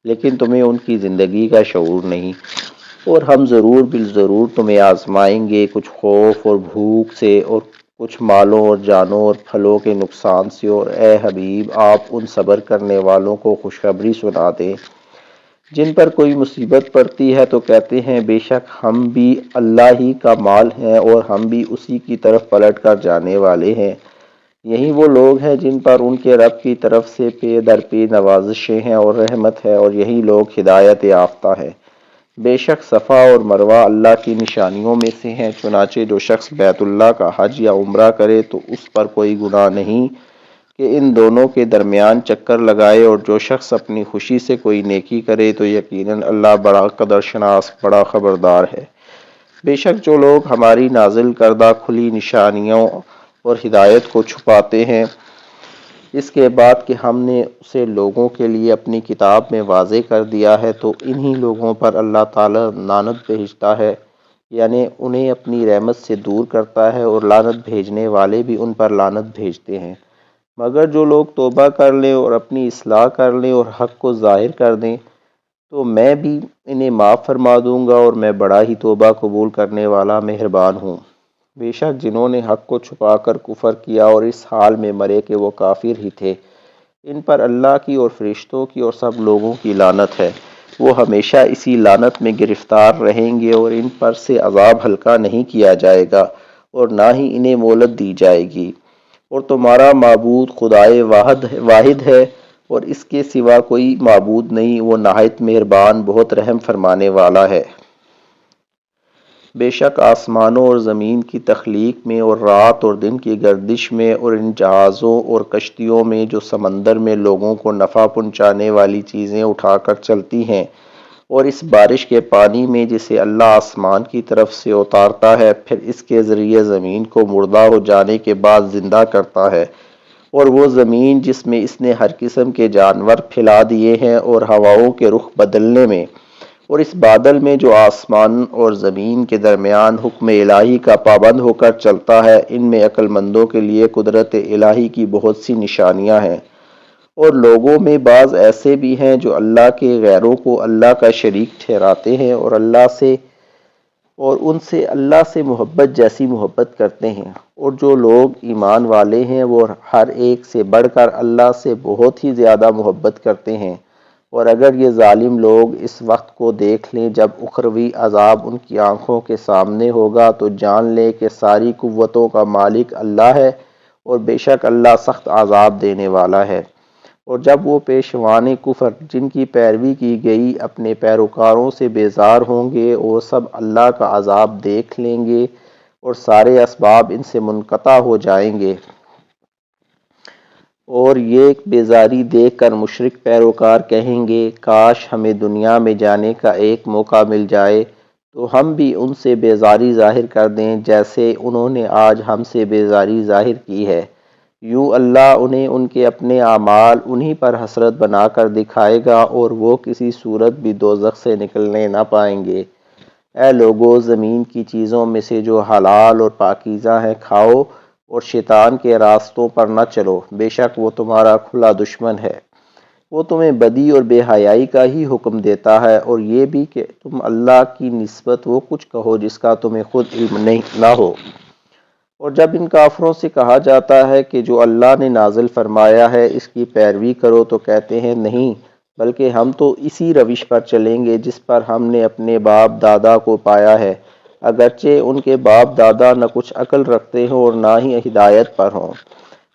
لیکن تمہیں ان کی زندگی کا شعور نہیں۔ اور ہم ضرور بالضرور تمہیں آزمائیں گے، کچھ خوف اور بھوک سے اور کچھ مالوں اور جانوں اور پھلوں کے نقصان سے، اور اے حبیب آپ ان صبر کرنے والوں کو خوشخبری سنا دیں جن پر کوئی مصیبت پڑتی ہے تو کہتے ہیں بے شک ہم بھی اللہ ہی کا مال ہیں اور ہم بھی اسی کی طرف پلٹ کر جانے والے ہیں۔ یہی وہ لوگ ہیں جن پر ان کے رب کی طرف سے پے در پے نوازشیں ہیں اور رحمت ہے، اور یہی لوگ ہدایت یافتہ ہے۔ بے شک صفا اور مروہ اللہ کی نشانیوں میں سے ہیں، چنانچہ جو شخص بیت اللہ کا حج یا عمرہ کرے تو اس پر کوئی گناہ نہیں کہ ان دونوں کے درمیان چکر لگائے، اور جو شخص اپنی خوشی سے کوئی نیکی کرے تو یقیناً اللہ بڑا قدر شناس، بڑا خبردار ہے۔ بے شک جو لوگ ہماری نازل کردہ کھلی نشانیوں اور ہدایت کو چھپاتے ہیں اس کے بعد کہ ہم نے اسے لوگوں کے لیے اپنی کتاب میں واضح کر دیا ہے، تو انہی لوگوں پر اللہ تعالیٰ لعنت بھیجتا ہے، یعنی انہیں اپنی رحمت سے دور کرتا ہے، اور لعنت بھیجنے والے بھی ان پر لعنت بھیجتے ہیں۔ مگر جو لوگ توبہ کر لیں اور اپنی اصلاح کر لیں اور حق کو ظاہر کر دیں تو میں بھی انہیں معاف فرما دوں گا، اور میں بڑا ہی توبہ قبول کرنے والا مہربان ہوں۔ بے شک جنہوں نے حق کو چھپا کر کفر کیا اور اس حال میں مرے کہ وہ کافر ہی تھے، ان پر اللہ کی اور فرشتوں کی اور سب لوگوں کی لعنت ہے، وہ ہمیشہ اسی لعنت میں گرفتار رہیں گے، اور ان پر سے عذاب ہلکا نہیں کیا جائے گا اور نہ ہی انہیں مہلت دی جائے گی۔ اور تمہارا معبود خدائے واحد ہے اور اس کے سوا کوئی معبود نہیں، وہ نہایت مہربان بہت رحم فرمانے والا ہے۔ بے شک آسمانوں اور زمین کی تخلیق میں اور رات اور دن کی گردش میں اور ان جہازوں اور کشتیوں میں جو سمندر میں لوگوں کو نفع پہنچانے والی چیزیں اٹھا کر چلتی ہیں، اور اس بارش کے پانی میں جسے اللہ آسمان کی طرف سے اتارتا ہے، پھر اس کے ذریعے زمین کو مردہ ہو جانے کے بعد زندہ کرتا ہے، اور وہ زمین جس میں اس نے ہر قسم کے جانور پھیلا دیے ہیں، اور ہواؤں کے رخ بدلنے میں، اور اس بادل میں جو آسمان اور زمین کے درمیان حکم الہی کا پابند ہو کر چلتا ہے، ان میں عقل مندوں کے لیے قدرت الہی کی بہت سی نشانیاں ہیں۔ اور لوگوں میں بعض ایسے بھی ہیں جو اللہ کے غیروں کو اللہ کا شریک ٹھہراتے ہیں اور ان سے اللہ سے محبت جیسی محبت کرتے ہیں، اور جو لوگ ایمان والے ہیں وہ ہر ایک سے بڑھ کر اللہ سے بہت ہی زیادہ محبت کرتے ہیں۔ اور اگر یہ ظالم لوگ اس وقت کو دیکھ لیں جب اخروی عذاب ان کی آنکھوں کے سامنے ہوگا تو جان لیں کہ ساری قوتوں کا مالک اللہ ہے، اور بے شک اللہ سخت عذاب دینے والا ہے۔ اور جب وہ پیشوان کفر جن کی پیروی کی گئی اپنے پیروکاروں سے بیزار ہوں گے، اور سب اللہ کا عذاب دیکھ لیں گے اور سارے اسباب ان سے منقطع ہو جائیں گے، اور یہ بیزاری دیکھ کر مشرک پیروکار کہیں گے کاش ہمیں دنیا میں جانے کا ایک موقع مل جائے تو ہم بھی ان سے بیزاری ظاہر کر دیں جیسے انہوں نے آج ہم سے بیزاری ظاہر کی ہے۔ یوں اللہ انہیں ان کے اپنے اعمال انہی پر حسرت بنا کر دکھائے گا، اور وہ کسی صورت بھی دوزخ سے نکلنے نہ پائیں گے۔ اے لوگو، زمین کی چیزوں میں سے جو حلال اور پاکیزہ ہیں کھاؤ، اور شیطان کے راستوں پر نہ چلو، بے شک وہ تمہارا کھلا دشمن ہے۔ وہ تمہیں بدی اور بے حیائی کا ہی حکم دیتا ہے، اور یہ بھی کہ تم اللہ کی نسبت وہ کچھ کہو جس کا تمہیں خود علم نہ ہو۔ اور جب ان کافروں سے کہا جاتا ہے کہ جو اللہ نے نازل فرمایا ہے اس کی پیروی کرو تو کہتے ہیں نہیں، بلکہ ہم تو اسی روش پر چلیں گے جس پر ہم نے اپنے باپ دادا کو پایا ہے، اگرچہ ان کے باپ دادا نہ کچھ عقل رکھتے ہوں اور نہ ہی ہدایت پر ہوں۔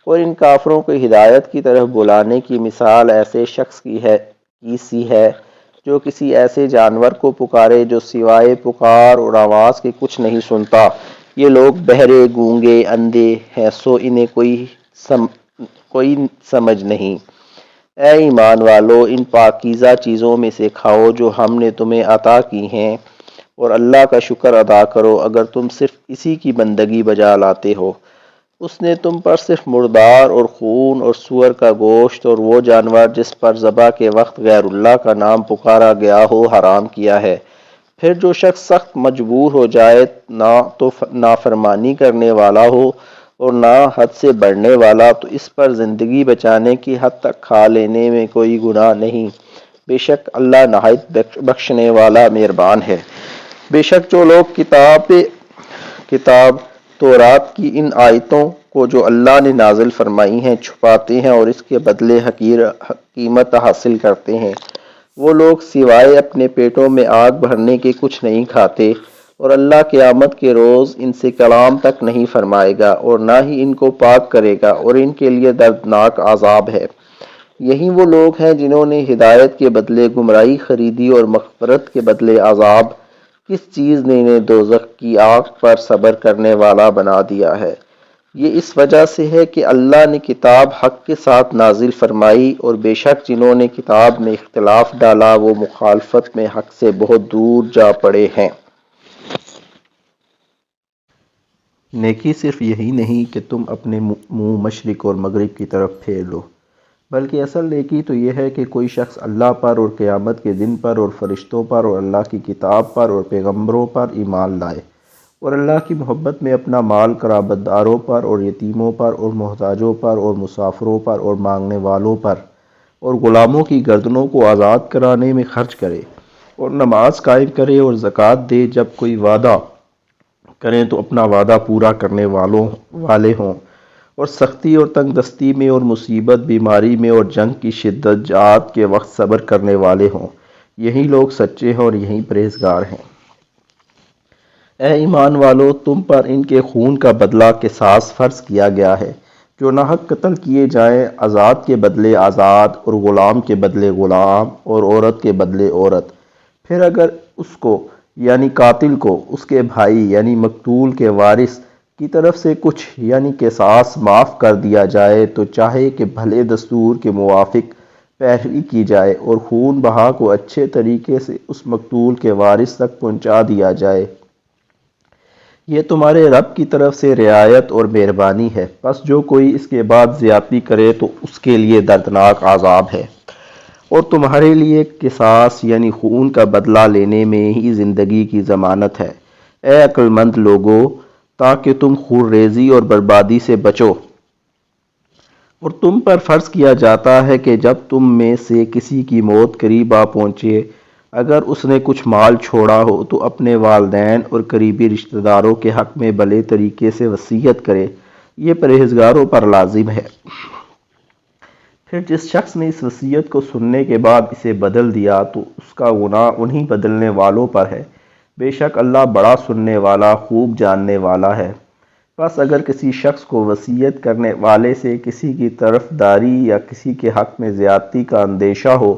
اور ان کافروں کو ہدایت کی طرف بلانے کی مثال ایسے شخص کی سی ہے جو کسی ایسے جانور کو پکارے جو سوائے پکار اور آواز کے کچھ نہیں سنتا۔ یہ لوگ بہرے، گونگے، اندھے ہیں، سو انہیں کوئی سمجھ نہیں۔ اے ایمان والو، ان پاکیزہ چیزوں میں سے کھاؤ جو ہم نے تمہیں عطا کی ہیں، اور اللہ کا شکر ادا کرو اگر تم صرف اسی کی بندگی بجا لاتے ہو۔ اس نے تم پر صرف مردار اور خون اور سور کا گوشت اور وہ جانور جس پر ذبح کے وقت غیر اللہ کا نام پکارا گیا ہو حرام کیا ہے۔ پھر جو شخص سخت مجبور ہو جائے، نہ تو نافرمانی کرنے والا ہو اور نہ حد سے بڑھنے والا، تو اس پر زندگی بچانے کی حد تک کھا لینے میں کوئی گناہ نہیں۔ بے شک اللہ نہایت بخشنے والا مہربان ہے۔ بے شک جو لوگ کتاب تورات کی ان آیتوں کو جو اللہ نے نازل فرمائی ہیں چھپاتے ہیں اور اس کے بدلے حقیر قیمت حاصل کرتے ہیں، وہ لوگ سوائے اپنے پیٹوں میں آگ بھرنے کے کچھ نہیں کھاتے، اور اللہ قیامت کے روز ان سے کلام تک نہیں فرمائے گا اور نہ ہی ان کو پاک کرے گا، اور ان کے لیے دردناک عذاب ہے۔ یہی وہ لوگ ہیں جنہوں نے ہدایت کے بدلے گمراہی خریدی اور مغفرت کے بدلے عذاب۔ کس چیز نے انہیں دوزخ کی آگ پر صبر کرنے والا بنا دیا ہے؟ یہ اس وجہ سے ہے کہ اللہ نے کتاب حق کے ساتھ نازل فرمائی، اور بے شک جنہوں نے کتاب میں اختلاف ڈالا وہ مخالفت میں حق سے بہت دور جا پڑے ہیں۔ نیکی صرف یہی نہیں کہ تم اپنے منہ مشرق اور مغرب کی طرف پھیر لو، بلکہ اصل نیکی تو یہ ہے کہ کوئی شخص اللہ پر اور قیامت کے دن پر اور فرشتوں پر اور اللہ کی کتاب پر اور پیغمبروں پر ایمان لائے، اور اللہ کی محبت میں اپنا مال قرابت داروں پر اور یتیموں پر اور محتاجوں پر اور مسافروں پر اور مانگنے والوں پر اور غلاموں کی گردنوں کو آزاد کرانے میں خرچ کرے، اور نماز قائم کرے اور زکوٰۃ دے۔ جب کوئی وعدہ کریں تو اپنا وعدہ پورا کرنے والے ہوں، اور سختی اور تنگ دستی میں اور مصیبت، بیماری میں اور جنگ کی شدت جہاد کے وقت صبر کرنے والے ہوں۔ یہی لوگ سچے ہیں اور یہی پرہیزگار ہیں۔ اے ایمان والو، تم پر ان کے خون کا بدلہ قصاص فرض کیا گیا ہے۔ جو ناحق قتل کیے جائیں، آزاد کے بدلے آزاد اور غلام کے بدلے غلام اور عورت کے بدلے عورت۔ پھر اگر اس کو یعنی قاتل کو اس کے بھائی یعنی مقتول کے وارث کی طرف سے کچھ یعنی قصاص معاف کر دیا جائے تو چاہے کہ بھلے دستور کے موافق پیروی کی جائے اور خون بہا کو اچھے طریقے سے اس مقتول کے وارث تک پہنچا دیا جائے۔ یہ تمہارے رب کی طرف سے رعایت اور مہربانی ہے۔ پس جو کوئی اس کے بعد زیادتی کرے تو اس کے لیے دردناک عذاب ہے، اور تمہارے لیے قصاص یعنی خون کا بدلہ لینے میں ہی زندگی کی ضمانت ہے، اے عقل مند لوگو، تاکہ تم خون ریزی اور بربادی سے بچو۔ اور تم پر فرض کیا جاتا ہے کہ جب تم میں سے کسی کی موت قریب آ پہنچے، اگر اس نے کچھ مال چھوڑا ہو تو اپنے والدین اور قریبی رشتہ داروں کے حق میں بھلے طریقے سے وصیت کرے، یہ پرہیزگاروں پر لازم ہے۔ پھر جس شخص نے اس وصیت کو سننے کے بعد اسے بدل دیا تو اس کا گناہ انہی بدلنے والوں پر ہے۔ بے شک اللہ بڑا سننے والا، خوب جاننے والا ہے۔ بس اگر کسی شخص کو وصیت کرنے والے سے کسی کی طرف داری یا کسی کے حق میں زیادتی کا اندیشہ ہو،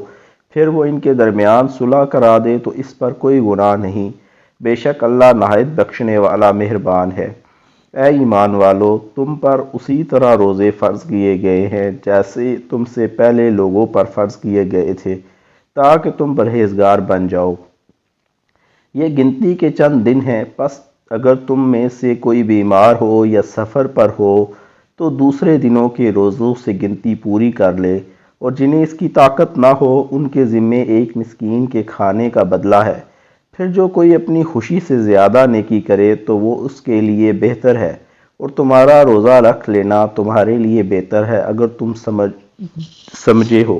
پھر وہ ان کے درمیان صلح کرا دے تو اس پر کوئی گناہ نہیں۔ بے شک اللہ نہایت بخشنے والا مہربان ہے۔ اے ایمان والو، تم پر اسی طرح روزے فرض کیے گئے ہیں جیسے تم سے پہلے لوگوں پر فرض کیے گئے تھے، تاکہ تم پرہیزگار بن جاؤ۔ یہ گنتی کے چند دن ہیں، پس اگر تم میں سے کوئی بیمار ہو یا سفر پر ہو تو دوسرے دنوں کے روزوں سے گنتی پوری کر لے، اور جنہیں اس کی طاقت نہ ہو ان کے ذمے ایک مسکین کے کھانے کا بدلہ ہے۔ پھر جو کوئی اپنی خوشی سے زیادہ نیکی کرے تو وہ اس کے لیے بہتر ہے، اور تمہارا روزہ رکھ لینا تمہارے لیے بہتر ہے اگر تم سمجھے ہو،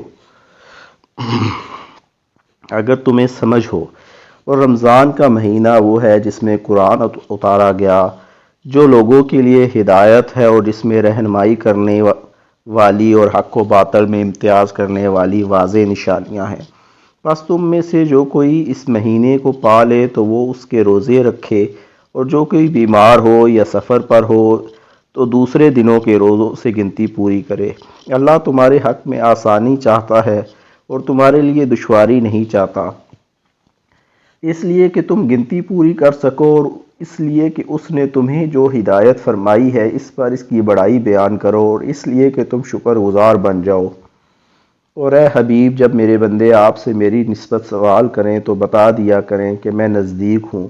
اگر تمہیں سمجھ ہو۔ اور رمضان کا مہینہ وہ ہے جس میں قرآن اتارا گیا، جو لوگوں کے لیے ہدایت ہے اور جس میں رہنمائی کرنے والی اور حق و باطل میں امتیاز کرنے والی واضح نشانیاں ہیں۔ بس تم میں سے جو کوئی اس مہینے کو پا لے تو وہ اس کے روزے رکھے، اور جو کوئی بیمار ہو یا سفر پر ہو تو دوسرے دنوں کے روزوں سے گنتی پوری کرے۔ اللہ تمہارے حق میں آسانی چاہتا ہے اور تمہارے لیے دشواری نہیں چاہتا، اس لیے کہ تم گنتی پوری کر سکو، اور اس لیے کہ اس نے تمہیں جو ہدایت فرمائی ہے اس پر اس کی بڑائی بیان کرو، اور اس لیے کہ تم شکر گزار بن جاؤ۔ اور اے حبیب، جب میرے بندے آپ سے میری نسبت سوال کریں تو بتا دیا کریں کہ میں نزدیک ہوں،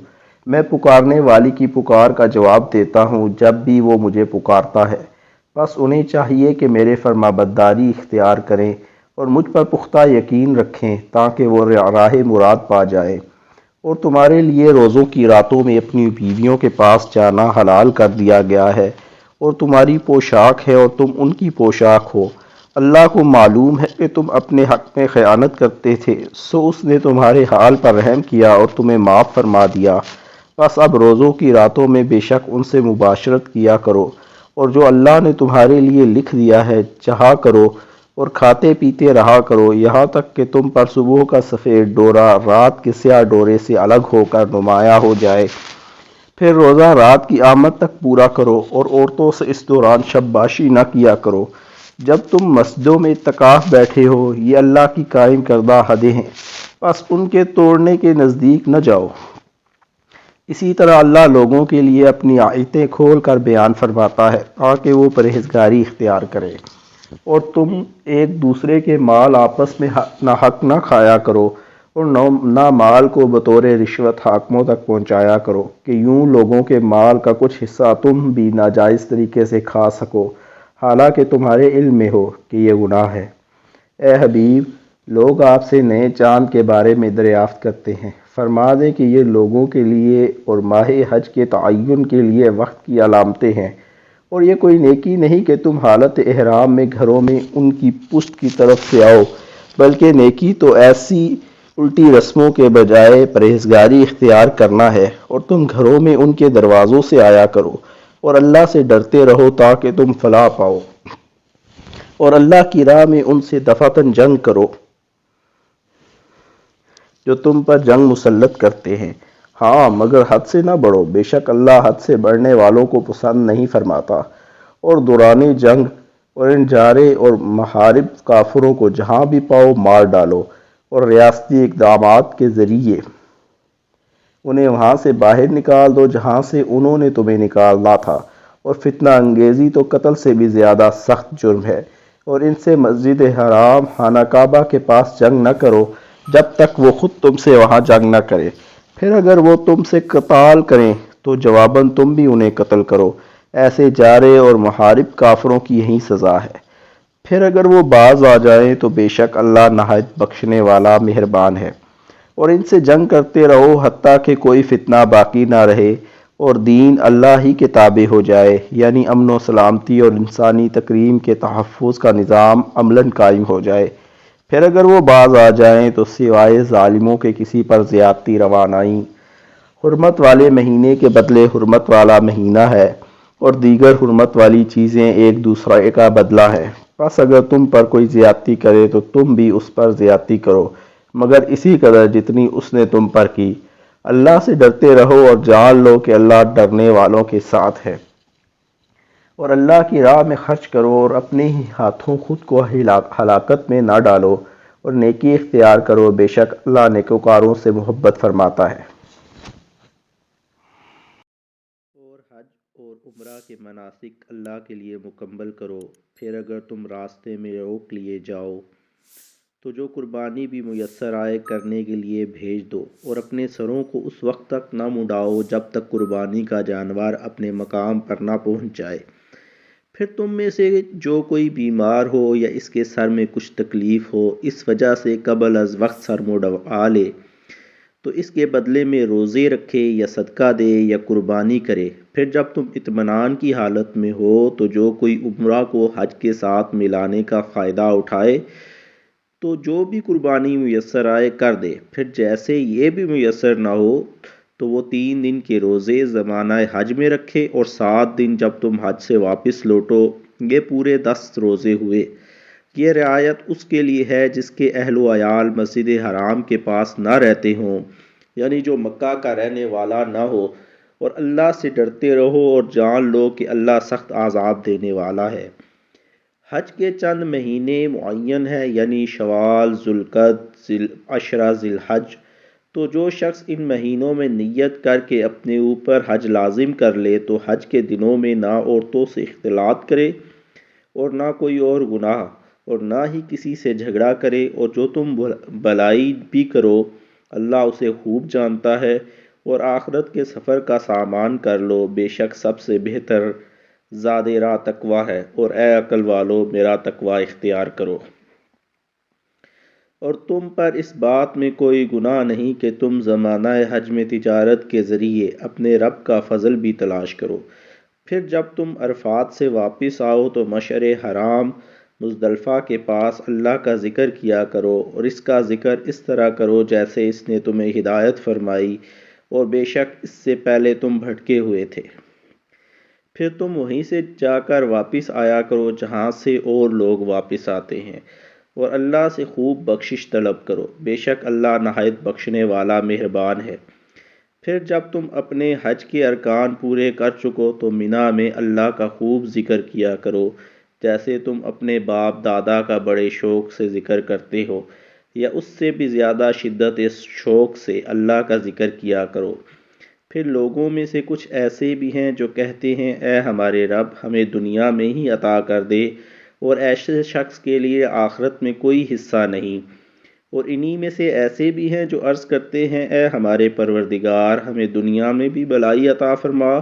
میں پکارنے والی کی پکار کا جواب دیتا ہوں جب بھی وہ مجھے پکارتا ہے۔ بس انہیں چاہیے کہ میرے فرمانبرداری اختیار کریں اور مجھ پر پختہ یقین رکھیں تاکہ وہ راہ مراد پا جائیں۔ اور تمہارے لیے روزوں کی راتوں میں اپنی بیویوں کے پاس جانا حلال کر دیا گیا ہے، اور تمہاری پوشاک ہے اور تم ان کی پوشاک ہو۔ اللہ کو معلوم ہے کہ تم اپنے حق میں خیانت کرتے تھے، سو اس نے تمہارے حال پر رحم کیا اور تمہیں معاف فرما دیا۔ بس اب روزوں کی راتوں میں بے شک ان سے مباشرت کیا کرو، اور جو اللہ نے تمہارے لیے لکھ دیا ہے چاہا کرو، اور کھاتے پیتے رہا کرو یہاں تک کہ تم پر صبح کا سفید ڈورا رات کے سیاہ ڈورے سے الگ ہو کر نمایاں ہو جائے۔ پھر روزہ رات کی آمد تک پورا کرو، اور عورتوں سے اس دوران شب باشی نہ کیا کرو جب تم مسجدوں میں اعتکاف بیٹھے ہو۔ یہ اللہ کی قائم کردہ حدیں ہیں، بس ان کے توڑنے کے نزدیک نہ جاؤ۔ اسی طرح اللہ لوگوں کے لیے اپنی آیتیں کھول کر بیان فرماتا ہے تاکہ وہ پرہیزگاری اختیار کریں۔ اور تم ایک دوسرے کے مال آپس میں ناحق نہ کھایا کرو، اور نہ مال کو بطور رشوت حاکموں تک پہنچایا کرو کہ یوں لوگوں کے مال کا کچھ حصہ تم بھی ناجائز طریقے سے کھا سکو، حالانکہ تمہارے علم میں ہو کہ یہ گناہ ہے۔ اے حبیب، لوگ آپ سے نئے چاند کے بارے میں دریافت کرتے ہیں، فرما دیں کہ یہ لوگوں کے لیے اور ماہ حج کے تعین کے لیے وقت کی علامتیں ہیں، اور یہ کوئی نیکی نہیں کہ تم حالت احرام میں گھروں میں ان کی پشت کی طرف سے آؤ، بلکہ نیکی تو ایسی الٹی رسموں کے بجائے پرہیزگاری اختیار کرنا ہے، اور تم گھروں میں ان کے دروازوں سے آیا کرو، اور اللہ سے ڈرتے رہو تاکہ تم فلاح پاؤ، اور اللہ کی راہ میں ان سے دفعتاً جنگ کرو جو تم پر جنگ مسلط کرتے ہیں۔ ہاں، مگر حد سے نہ بڑھو، بے شک اللہ حد سے بڑھنے والوں کو پسند نہیں فرماتا۔ اور دوران جنگ اور ان جارے اور محارب کافروں کو جہاں بھی پاؤ مار ڈالو، اور ریاستی اقدامات کے ذریعے انہیں وہاں سے باہر نکال دو جہاں سے انہوں نے تمہیں نکالنا تھا، اور فتنہ انگیزی تو قتل سے بھی زیادہ سخت جرم ہے۔ اور ان سے مسجد حرام خانہ کعبہ کے پاس جنگ نہ کرو جب تک وہ خود تم سے وہاں جنگ نہ کرے، پھر اگر وہ تم سے قتال کریں تو جواباً تم بھی انہیں قتل کرو۔ ایسے جارے اور محارب کافروں کی یہی سزا ہے۔ پھر اگر وہ باز آ جائیں تو بے شک اللہ نہایت بخشنے والا مہربان ہے۔ اور ان سے جنگ کرتے رہو حتیٰ کہ کوئی فتنہ باقی نہ رہے اور دین اللہ ہی کے تابع ہو جائے، یعنی امن و سلامتی اور انسانی تکریم کے تحفظ کا نظام عملاً قائم ہو جائے۔ پھر اگر وہ باز آ جائیں تو سوائے ظالموں کے کسی پر زیادتی روا نہیں۔ حرمت والے مہینے کے بدلے حرمت والا مہینہ ہے، اور دیگر حرمت والی چیزیں ایک دوسرے کا بدلہ ہے۔ بس اگر تم پر کوئی زیادتی کرے تو تم بھی اس پر زیادتی کرو، مگر اسی قدر جتنی اس نے تم پر کی۔ اللہ سے ڈرتے رہو اور جان لو کہ اللہ ڈرنے والوں کے ساتھ ہے۔ اور اللہ کی راہ میں خرچ کرو، اور اپنے ہی ہاتھوں خود کو ہلاکت میں نہ ڈالو، اور نیکی اختیار کرو، بے شک اللہ نیکوکاروں سے محبت فرماتا ہے۔ اور حج اور عمرہ کے مناسک اللہ کے لیے مکمل کرو، پھر اگر تم راستے میں روک لیے جاؤ تو جو قربانی بھی میسر آئے کرنے کے لیے بھیج دو، اور اپنے سروں کو اس وقت تک نہ مڈاؤ جب تک قربانی کا جانور اپنے مقام پر نہ پہنچ جائے۔ پھر تم میں سے جو کوئی بیمار ہو یا اس کے سر میں کچھ تکلیف ہو، اس وجہ سے قبل از وقت سر مڈوا لے تو اس کے بدلے میں روزے رکھے یا صدقہ دے یا قربانی کرے۔ پھر جب تم اطمینان کی حالت میں ہو تو جو کوئی عمرہ کو حج کے ساتھ ملانے کا فائدہ اٹھائے تو جو بھی قربانی میسر آئے کر دے۔ پھر جیسے یہ بھی میسر نہ ہو تو وہ 3 دن کے روزے زمانہ حج میں رکھے، اور 7 دن جب تم حج سے واپس لوٹو، یہ پورے 10 روزے ہوئے۔ یہ رعایت اس کے لیے ہے جس کے اہل و عیال مسجد حرام کے پاس نہ رہتے ہوں، یعنی جو مکہ کا رہنے والا نہ ہو۔ اور اللہ سے ڈرتے رہو اور جان لو کہ اللہ سخت عذاب دینے والا ہے۔ حج کے چند مہینے معین ہیں، یعنی شوال، ذوالقعدہ، عشرہ ذی الحج۔ تو جو شخص ان مہینوں میں نیت کر کے اپنے اوپر حج لازم کر لے تو حج کے دنوں میں نہ عورتوں سے اختلاط کرے اور نہ کوئی اور گناہ، اور نہ ہی کسی سے جھگڑا کرے، اور جو تم بلائی بھی کرو اللہ اسے خوب جانتا ہے، اور آخرت کے سفر کا سامان کر لو، بے شک سب سے بہتر زاد راہ تقوی ہے، اور اے عقل والو میرا تقوی اختیار کرو۔ اور تم پر اس بات میں کوئی گناہ نہیں کہ تم زمانہ حج میں تجارت کے ذریعے اپنے رب کا فضل بھی تلاش کرو۔ پھر جب تم عرفات سے واپس آؤ تو مشعر حرام مزدلفہ کے پاس اللہ کا ذکر کیا کرو، اور اس کا ذکر اس طرح کرو جیسے اس نے تمہیں ہدایت فرمائی، اور بے شک اس سے پہلے تم بھٹکے ہوئے تھے۔ پھر تم وہیں سے جا کر واپس آیا کرو جہاں سے اور لوگ واپس آتے ہیں، اور اللہ سے خوب بخشش طلب کرو، بے شک اللہ نہایت بخشنے والا مہربان ہے۔ پھر جب تم اپنے حج کے ارکان پورے کر چکو تو مینا میں اللہ کا خوب ذکر کیا کرو، جیسے تم اپنے باپ دادا کا بڑے شوق سے ذکر کرتے ہو، یا اس سے بھی زیادہ شدت شوق سے اللہ کا ذکر کیا کرو۔ پھر لوگوں میں سے کچھ ایسے بھی ہیں جو کہتے ہیں اے ہمارے رب ہمیں دنیا میں ہی عطا کر دے، اور ایسے شخص کے لیے آخرت میں کوئی حصہ نہیں۔ اور انہی میں سے ایسے بھی ہیں جو عرض کرتے ہیں اے ہمارے پروردگار ہمیں دنیا میں بھی بھلائی عطا فرما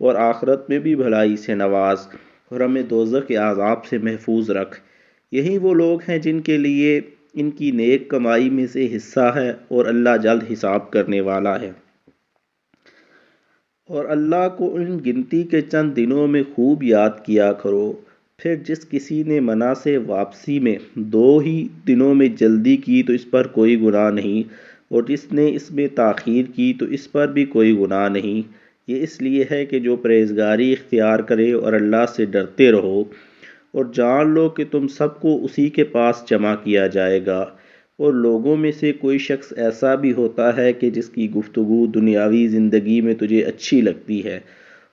اور آخرت میں بھی بھلائی سے نواز، اور ہمیں دوزخ کے عذاب سے محفوظ رکھ۔ یہی وہ لوگ ہیں جن کے لیے ان کی نیک کمائی میں سے حصہ ہے، اور اللہ جلد حساب کرنے والا ہے۔ اور اللہ کو ان گنتی کے چند دنوں میں خوب یاد کیا کرو۔ پھر جس کسی نے منع سے واپسی میں 2 ہی دنوں میں جلدی کی تو اس پر کوئی گناہ نہیں، اور جس نے اس میں تاخیر کی تو اس پر بھی کوئی گناہ نہیں۔ یہ اس لیے ہے کہ جو پرہیزگاری اختیار کرے اور اللہ سے ڈرتے رہو، اور جان لو کہ تم سب کو اسی کے پاس جمع کیا جائے گا۔ اور لوگوں میں سے کوئی شخص ایسا بھی ہوتا ہے کہ جس کی گفتگو دنیاوی زندگی میں تجھے اچھی لگتی ہے،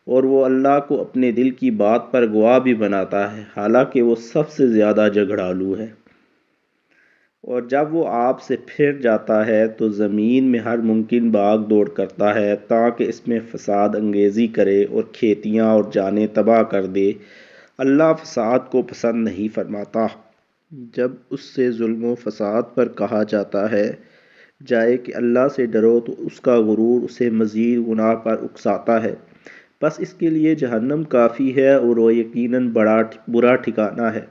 اور وہ اللہ کو اپنے دل کی بات پر گواہ بھی بناتا ہے، حالانکہ وہ سب سے زیادہ جھگڑالو ہے۔ اور جب وہ آپ سے پھر جاتا ہے تو زمین میں ہر ممکن بھاگ دوڑ کرتا ہے تاکہ اس میں فساد انگیزی کرے اور کھیتیاں اور جانیں تباہ کر دے۔ اللہ فساد کو پسند نہیں فرماتا۔ جب اس سے ظلم و فساد پر کہا جائے کہ اللہ سے ڈرو تو اس کا غرور اسے مزید گناہ پر اکساتا ہے، بس اس کے لیے جہنم کافی ہے اور وہ یقیناً بڑا برا ٹھکانہ ہے۔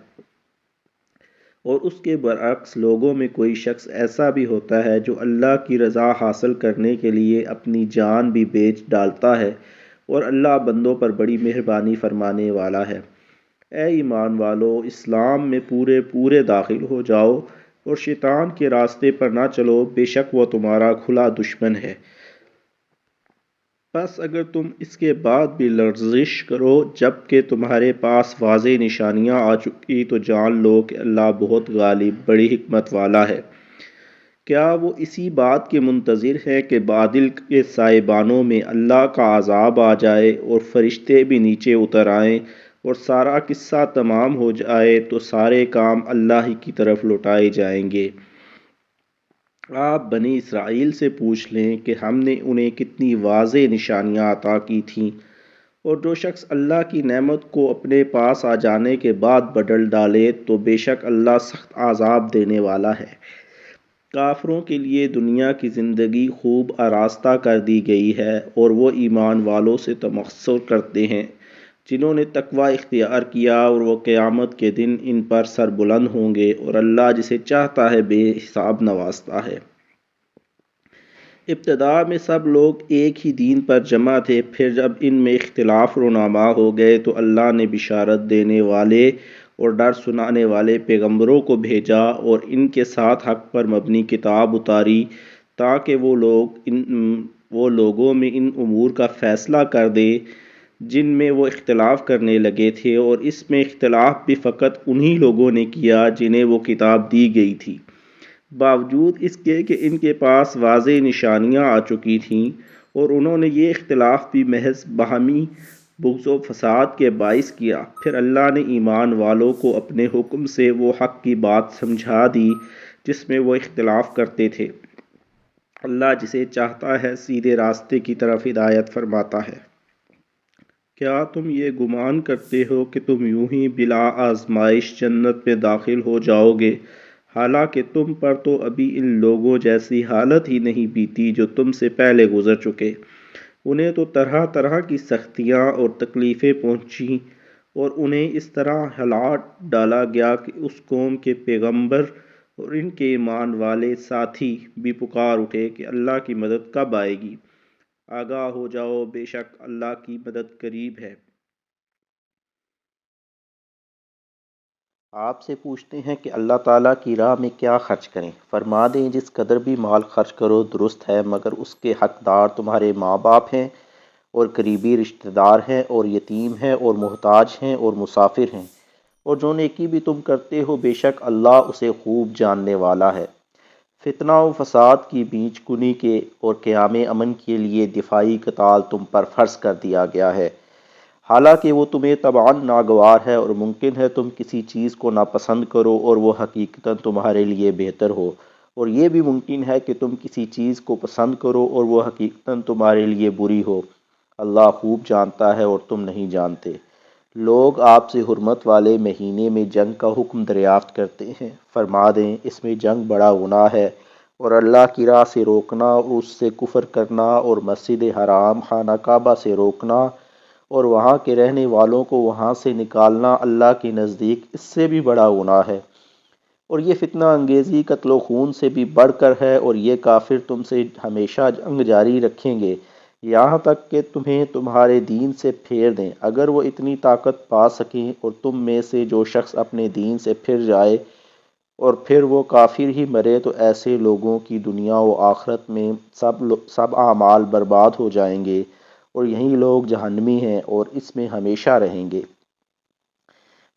اور اس کے برعکس لوگوں میں کوئی شخص ایسا بھی ہوتا ہے جو اللہ کی رضا حاصل کرنے کے لیے اپنی جان بھی بیچ ڈالتا ہے، اور اللہ بندوں پر بڑی مہربانی فرمانے والا ہے۔ اے ایمان والو اسلام میں پورے داخل ہو جاؤ اور شیطان کے راستے پر نہ چلو، بے شک وہ تمہارا کھلا دشمن ہے۔ پس اگر تم اس کے بعد بھی لرزش کرو جبکہ تمہارے پاس واضح نشانیاں آ چکی تو جان لو کہ اللہ بہت غالب بڑی حکمت والا ہے۔ کیا وہ اسی بات کے منتظر ہے کہ بادل کے سائبانوں میں اللہ کا عذاب آ جائے اور فرشتے بھی نیچے اتر آئیں اور سارا قصہ تمام ہو جائے تو سارے کام اللہ ہی کی طرف لوٹائے جائیں گے؟ آپ بنی اسرائیل سے پوچھ لیں کہ ہم نے انہیں کتنی واضح نشانیاں عطا کی تھیں، اور جو شخص اللہ کی نعمت کو اپنے پاس آ جانے کے بعد بدل ڈالے تو بے شک اللہ سخت عذاب دینے والا ہے۔ کافروں کے لیے دنیا کی زندگی خوب آراستہ کر دی گئی ہے، اور وہ ایمان والوں سے تمسخر کرتے ہیں جنہوں نے تقوی اختیار کیا، اور وہ قیامت کے دن ان پر سر بلند ہوں گے، اور اللہ جسے چاہتا ہے بے حساب نوازتا ہے۔ ابتدا میں سب لوگ ایک ہی دین پر جمع تھے، پھر جب ان میں اختلاف رونما ہو گئے تو اللہ نے بشارت دینے والے اور ڈر سنانے والے پیغمبروں کو بھیجا اور ان کے ساتھ حق پر مبنی کتاب اتاری تاکہ وہ لوگوں میں ان امور کا فیصلہ کر دے جن میں وہ اختلاف کرنے لگے تھے، اور اس میں اختلاف بھی فقط انہی لوگوں نے کیا جنہیں وہ کتاب دی گئی تھی، باوجود اس کے کہ ان کے پاس واضح نشانیاں آ چکی تھیں، اور انہوں نے یہ اختلاف بھی محض باہمی بغض و فساد کے باعث کیا۔ پھر اللہ نے ایمان والوں کو اپنے حکم سے وہ حق کی بات سمجھا دی جس میں وہ اختلاف کرتے تھے۔ اللہ جسے چاہتا ہے سیدھے راستے کی طرف ہدایت فرماتا ہے۔ کیا تم یہ گمان کرتے ہو کہ تم یوں ہی بلا آزمائش جنت میں داخل ہو جاؤ گے، حالانکہ تم پر تو ابھی ان لوگوں جیسی حالت ہی نہیں بیتی جو تم سے پہلے گزر چکے۔ انہیں تو طرح طرح کی سختیاں اور تکلیفیں پہنچیں اور انہیں اس طرح ہلا ڈالا گیا کہ اس قوم کے پیغمبر اور ان کے ایمان والے ساتھی بھی پکار اٹھے کہ اللہ کی مدد کب آئے گی۔ آگاہ ہو جاؤ، بے شک اللہ کی مدد قریب ہے۔ آپ سے پوچھتے ہیں کہ اللہ تعالیٰ کی راہ میں کیا خرچ کریں؟ فرما دیں جس قدر بھی مال خرچ کرو درست ہے، مگر اس کے حقدار تمہارے ماں باپ ہیں اور قریبی رشتہ دار ہیں اور یتیم ہیں اور محتاج ہیں اور مسافر ہیں، اور جو نیکی بھی تم کرتے ہو بے شک اللہ اسے خوب جاننے والا ہے۔ فتنہ و فساد کی بیچ کنی کے اور قیام امن کے لیے دفاعی قتال تم پر فرض کر دیا گیا ہے، حالانکہ وہ تمہیں طبعاً ناگوار ہے اور ممکن ہے تم کسی چیز کو ناپسند کرو اور وہ حقیقتاً تمہارے لیے بہتر ہو، اور یہ بھی ممکن ہے کہ تم کسی چیز کو پسند کرو اور وہ حقیقتاً تمہارے لیے بری ہو۔ اللہ خوب جانتا ہے اور تم نہیں جانتے۔ لوگ آپ سے حرمت والے مہینے میں جنگ کا حکم دریافت کرتے ہیں، فرما دیں اس میں جنگ بڑا گناہ ہے، اور اللہ کی راہ سے روکنا اور اس سے کفر کرنا اور مسجد حرام خانہ کعبہ سے روکنا اور وہاں کے رہنے والوں کو وہاں سے نکالنا اللہ کے نزدیک اس سے بھی بڑا گناہ ہے، اور یہ فتنہ انگیزی قتل و خون سے بھی بڑھ کر ہے، اور یہ کافر تم سے ہمیشہ جنگ جاری رکھیں گے یہاں تک کہ تمہیں تمہارے دین سے پھیر دیں۔ اگر وہ اتنی طاقت پا سکیں اور تم میں سے جو شخص اپنے دین سے پھر جائے اور پھر وہ کافر ہی مرے تو ایسے لوگوں کی دنیا و آخرت میں سب اعمال برباد ہو جائیں گے، اور یہی لوگ جہنمی ہیں اور اس میں ہمیشہ رہیں گے۔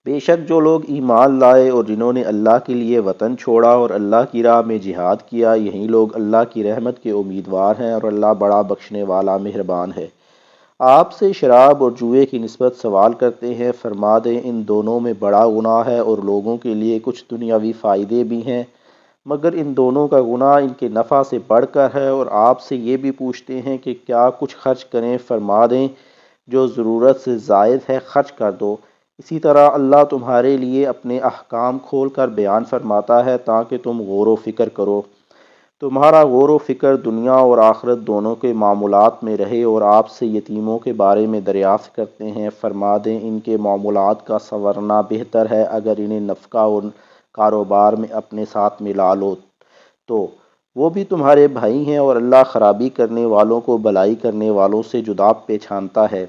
بے شک جو لوگ ایمان لائے اور جنہوں نے اللہ کے لیے وطن چھوڑا اور اللہ کی راہ میں جہاد کیا، یہی لوگ اللہ کی رحمت کے امیدوار ہیں، اور اللہ بڑا بخشنے والا مہربان ہے۔ آپ سے شراب اور جوئے کی نسبت سوال کرتے ہیں، فرما دیں ان دونوں میں بڑا گناہ ہے اور لوگوں کے لیے کچھ دنیاوی فائدے بھی ہیں، مگر ان دونوں کا گناہ ان کے نفع سے بڑھ کر ہے۔ اور آپ سے یہ بھی پوچھتے ہیں کہ کیا کچھ خرچ کریں، فرما دیں جو ضرورت سے زائد ہے خرچ کر دو۔ اسی طرح اللہ تمہارے لیے اپنے احکام کھول کر بیان فرماتا ہے تاکہ تم غور و فکر کرو۔ تمہارا غور و فکر دنیا اور آخرت دونوں کے معاملات میں رہے، اور آپ سے یتیموں کے بارے میں دریافت کرتے ہیں، فرما دیں ان کے معاملات کا سنورنا بہتر ہے اگر انہیں نفقہ اور کاروبار میں اپنے ساتھ ملا لو تو وہ بھی تمہارے بھائی ہیں، اور اللہ خرابی کرنے والوں کو بھلائی کرنے والوں سے جدا پہچانتا ہے،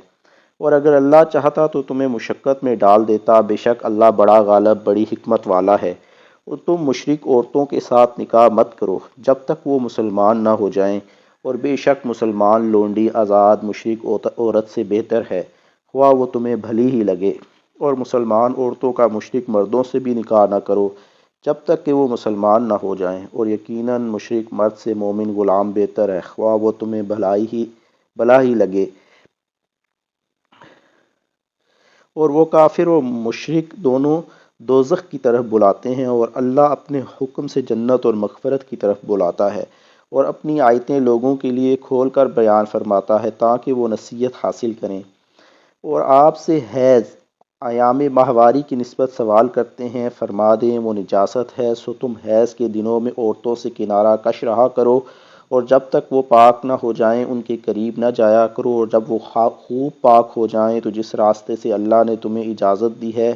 اور اگر اللہ چاہتا تو تمہیں مشقت میں ڈال دیتا، بے شک اللہ بڑا غالب بڑی حکمت والا ہے۔ اور تم مشرک عورتوں کے ساتھ نکاح مت کرو جب تک وہ مسلمان نہ ہو جائیں، اور بے شک مسلمان لونڈی آزاد مشرک عورت سے بہتر ہے، خواہ وہ تمہیں بھلی ہی لگے۔ اور مسلمان عورتوں کا مشرک مردوں سے بھی نکاح نہ کرو جب تک کہ وہ مسلمان نہ ہو جائیں، اور یقیناً مشرک مرد سے مومن غلام بہتر ہے، خواہ وہ تمہیں بھلا ہی لگے۔ اور وہ کافر و مشرک دونوں دوزخ کی طرف بلاتے ہیں، اور اللہ اپنے حکم سے جنت اور مغفرت کی طرف بلاتا ہے، اور اپنی آیتیں لوگوں کے لیے کھول کر بیان فرماتا ہے تاکہ وہ نصیحت حاصل کریں۔ اور آپ سے حیض ایام ماہواری کی نسبت سوال کرتے ہیں، فرما دیں وہ نجاست ہے، سو تم حیض کے دنوں میں عورتوں سے کنارہ کش رہا کرو، اور جب تک وہ پاک نہ ہو جائیں ان کے قریب نہ جایا کرو، اور جب وہ خوب پاک ہو جائیں تو جس راستے سے اللہ نے تمہیں اجازت دی ہے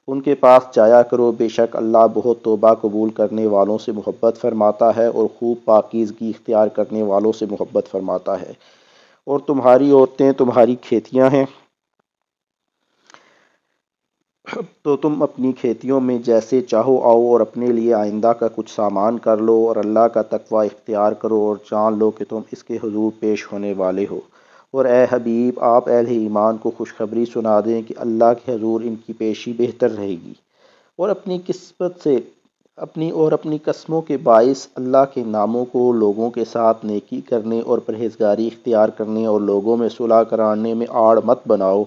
ان کے پاس جایا کرو، بے شک اللہ بہت توبہ قبول کرنے والوں سے محبت فرماتا ہے اور خوب پاکیزگی اختیار کرنے والوں سے محبت فرماتا ہے۔ اور تمہاری عورتیں تمہاری کھیتیاں ہیں، تو تم اپنی کھیتیوں میں جیسے چاہو آؤ اور اپنے لیے آئندہ کا کچھ سامان کر لو، اور اللہ کا تقوی اختیار کرو اور جان لو کہ تم اس کے حضور پیش ہونے والے ہو۔ اور اے حبیب آپ اہل ایمان کو خوشخبری سنا دیں کہ اللہ کے حضور ان کی پیشی بہتر رہے گی، اور اپنی قسمت سے اپنی قسموں کے باعث اللہ کے ناموں کو لوگوں کے ساتھ نیکی کرنے اور پرہیزگاری اختیار کرنے اور لوگوں میں صلح کرانے میں آڑ مت بناؤ،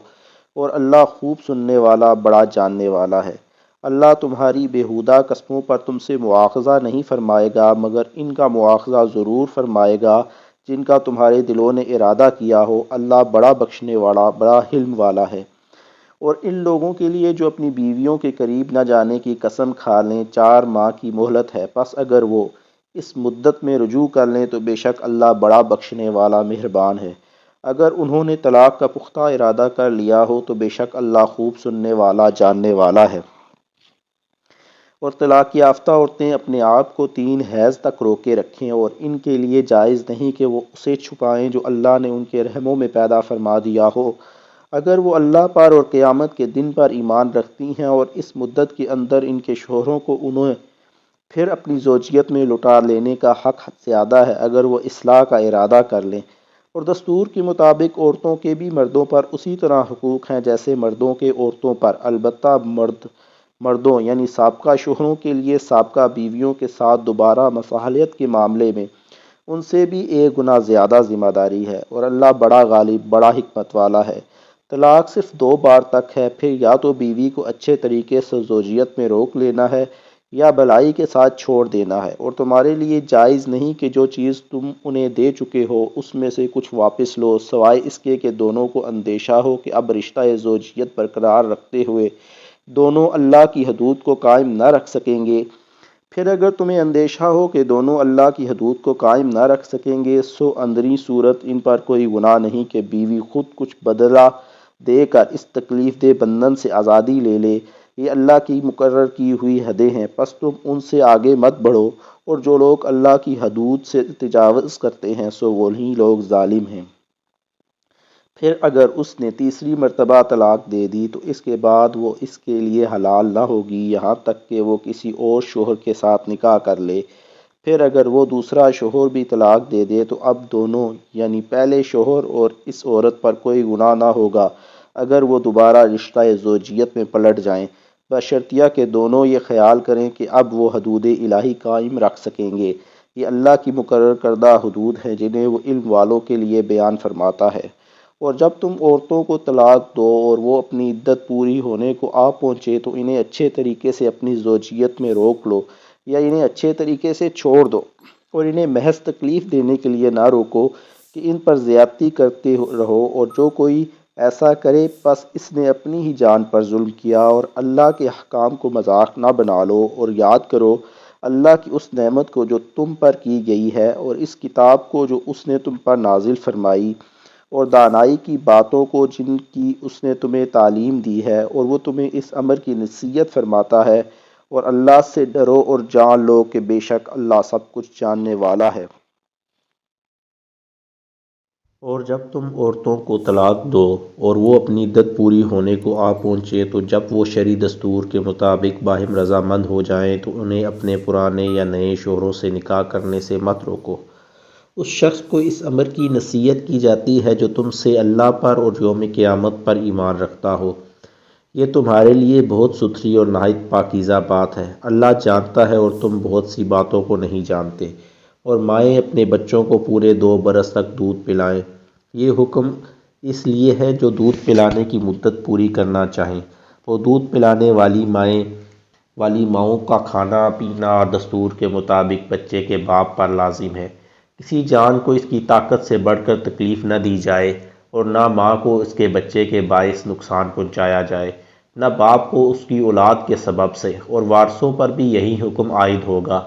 اور اللہ خوب سننے والا بڑا جاننے والا ہے۔ اللہ تمہاری بیہودہ قسموں پر تم سے مواخذہ نہیں فرمائے گا، مگر ان کا مواخذہ ضرور فرمائے گا جن کا تمہارے دلوں نے ارادہ کیا ہو۔ اللہ بڑا بخشنے والا بڑا حلم والا ہے۔ اور ان لوگوں کے لیے جو اپنی بیویوں کے قریب نہ جانے کی قسم کھا لیں 4 ماہ کی مہلت ہے، پس اگر وہ اس مدت میں رجوع کر لیں تو بے شک اللہ بڑا بخشنے والا مہربان ہے۔ اگر انہوں نے طلاق کا پختہ ارادہ کر لیا ہو تو بے شک اللہ خوب سننے والا جاننے والا ہے۔ اور طلاق یافتہ عورتیں اپنے آپ کو 3 حیض تک روکے رکھیں، اور ان کے لیے جائز نہیں کہ وہ اسے چھپائیں جو اللہ نے ان کے رحموں میں پیدا فرما دیا ہو، اگر وہ اللہ پر اور قیامت کے دن پر ایمان رکھتی ہیں، اور اس مدت کے اندر ان کے شوہروں کو انہیں پھر اپنی زوجیت میں لوٹا لینے کا حق زیادہ ہے اگر وہ اصلاح کا ارادہ کر لیں۔ اور دستور کے مطابق عورتوں کے بھی مردوں پر اسی طرح حقوق ہیں جیسے مردوں کے عورتوں پر، البتہ مردوں یعنی سابقہ شوہروں کے لیے سابقہ بیویوں کے ساتھ دوبارہ مصالحت کے معاملے میں ان سے بھی 1 گنا زیادہ ذمہ داری ہے، اور اللہ بڑا غالب بڑا حکمت والا ہے۔ طلاق صرف 2 بار تک ہے، پھر یا تو بیوی کو اچھے طریقے سے زوجیت میں روک لینا ہے یا بلائی کے ساتھ چھوڑ دینا ہے، اور تمہارے لیے جائز نہیں کہ جو چیز تم انہیں دے چکے ہو اس میں سے کچھ واپس لو، سوائے اس کے کہ دونوں کو اندیشہ ہو کہ اب رشتہ زوجیت برقرار رکھتے ہوئے دونوں اللہ کی حدود کو قائم نہ رکھ سکیں گے۔ پھر اگر تمہیں اندیشہ ہو کہ دونوں اللہ کی حدود کو قائم نہ رکھ سکیں گے، سو اندری صورت ان پر کوئی گناہ نہیں کہ بیوی خود کچھ بدلہ دے کر اس تکلیف دہ بندھن سے آزادی لے لے۔ یہ اللہ کی مقرر کی ہوئی حدیں ہیں، پس تم ان سے آگے مت بڑھو، اور جو لوگ اللہ کی حدود سے تجاوز کرتے ہیں سو وہی لوگ ظالم ہیں۔ پھر اگر اس نے تیسری مرتبہ طلاق دے دی تو اس کے بعد وہ اس کے لیے حلال نہ ہوگی یہاں تک کہ وہ کسی اور شوہر کے ساتھ نکاح کر لے۔ پھر اگر وہ دوسرا شوہر بھی طلاق دے دے تو اب دونوں یعنی پہلے شوہر اور اس عورت پر کوئی گناہ نہ ہوگا اگر وہ دوبارہ رشتہ زوجیت میں پلٹ جائیں، بشرطیہ کہ دونوں یہ خیال کریں کہ اب وہ حدود الہی قائم رکھ سکیں گے۔ یہ اللہ کی مقرر کردہ حدود ہیں جنہیں وہ علم والوں کے لیے بیان فرماتا ہے۔ اور جب تم عورتوں کو طلاق دو اور وہ اپنی عدت پوری ہونے کو آ پہنچے تو انہیں اچھے طریقے سے اپنی زوجیت میں روک لو یا انہیں اچھے طریقے سے چھوڑ دو، اور انہیں محض تکلیف دینے کے لیے نہ روکو کہ ان پر زیادتی کرتے رہو، اور جو کوئی ایسا کرے پس اس نے اپنی ہی جان پر ظلم کیا۔ اور اللہ کے احکام کو مذاق نہ بنا لو، اور یاد کرو اللہ کی اس نعمت کو جو تم پر کی گئی ہے، اور اس کتاب کو جو اس نے تم پر نازل فرمائی، اور دانائی کی باتوں کو جن کی اس نے تمہیں تعلیم دی ہے، اور وہ تمہیں اس امر کی نصیحت فرماتا ہے۔ اور اللہ سے ڈرو اور جان لو کہ بے شک اللہ سب کچھ جاننے والا ہے۔ اور جب تم عورتوں کو طلاق دو اور وہ اپنی عدت پوری ہونے کو آ پہنچے تو جب وہ شرعی دستور کے مطابق باہم رضامند ہو جائیں تو انہیں اپنے پرانے یا نئے شوہروں سے نکاح کرنے سے مت روکو۔ اس شخص کو اس امر کی نصیحت کی جاتی ہے جو تم سے اللہ پر اور یوم قیامت پر ایمان رکھتا ہو۔ یہ تمہارے لیے بہت ستھری اور نہایت پاکیزہ بات ہے۔ اللہ جانتا ہے اور تم بہت سی باتوں کو نہیں جانتے۔ اور مائیں اپنے بچوں کو پورے 2 برس تک دودھ پلائیں۔ یہ حکم اس لیے ہے جو دودھ پلانے کی مدت پوری کرنا چاہیں، اور دودھ پلانے والی ماؤں کا کھانا پینا اور دستور کے مطابق بچے کے باپ پر لازم ہے۔ کسی جان کو اس کی طاقت سے بڑھ کر تکلیف نہ دی جائے، اور نہ ماں کو اس کے بچے کے باعث نقصان پہنچایا جائے، نہ باپ کو اس کی اولاد کے سبب سے، اور وارثوں پر بھی یہی حکم عائد ہوگا۔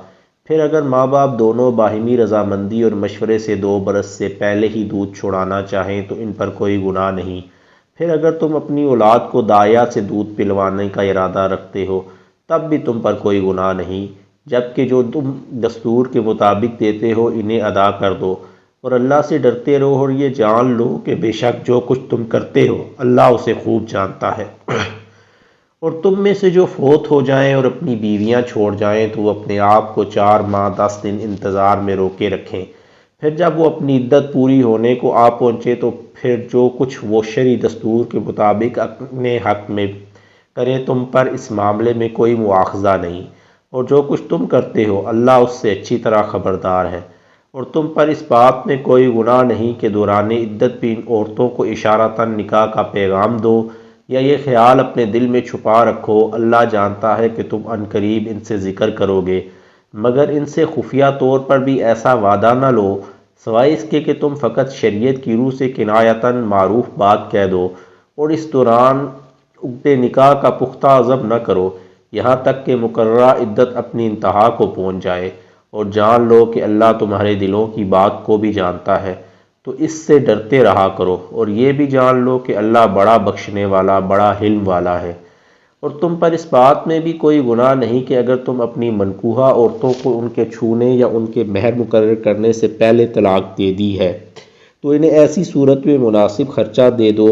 پھر اگر ماں باپ دونوں باہمی رضامندی اور مشورے سے 2 برس سے پہلے ہی دودھ چھڑانا چاہیں تو ان پر کوئی گناہ نہیں۔ پھر اگر تم اپنی اولاد کو دائیا سے دودھ پلوانے کا ارادہ رکھتے ہو تب بھی تم پر کوئی گناہ نہیں، جبکہ جو تم دستور کے مطابق دیتے ہو انہیں ادا کر دو، اور اللہ سے ڈرتے رہو، اور یہ جان لو کہ بے شک جو کچھ تم کرتے ہو اللہ اسے خوب جانتا ہے۔ اور تم میں سے جو فوت ہو جائیں اور اپنی بیویاں چھوڑ جائیں تو وہ اپنے آپ کو 4 ماہ 10 دن انتظار میں روکے رکھیں۔ پھر جب وہ اپنی عدت پوری ہونے کو آ پہنچے تو پھر جو کچھ وہ شرعی دستور کے مطابق اپنے حق میں کریں تم پر اس معاملے میں کوئی مواخذہ نہیں۔ اور جو کچھ تم کرتے ہو اللہ اس سے اچھی طرح خبردار ہے۔ اور تم پر اس بات میں کوئی گناہ نہیں کہ دوران عدت بھی ان عورتوں کو اشارتاً نکاح کا پیغام دو یا یہ خیال اپنے دل میں چھپا رکھو، اللہ جانتا ہے کہ تم عنقریب ان سے ذکر کرو گے، مگر ان سے خفیہ طور پر بھی ایسا وعدہ نہ لو سوائے اس کے کہ تم فقط شریعت کی روح سے کنایتاً معروف بات کہہ دو، اور اس دوران عقد نکاح کا پختہ عزم نہ کرو یہاں تک کہ مقررہ عدت اپنی انتہا کو پہنچ جائے، اور جان لو کہ اللہ تمہارے دلوں کی بات کو بھی جانتا ہے، تو اس سے ڈرتے رہا کرو، اور یہ بھی جان لو کہ اللہ بڑا بخشنے والا بڑا حلم والا ہے۔ اور تم پر اس بات میں بھی کوئی گناہ نہیں کہ اگر تم اپنی منکوحہ عورتوں کو ان کے چھونے یا ان کے مہر مقرر کرنے سے پہلے طلاق دے دی ہے تو انہیں ایسی صورت میں مناسب خرچہ دے دو۔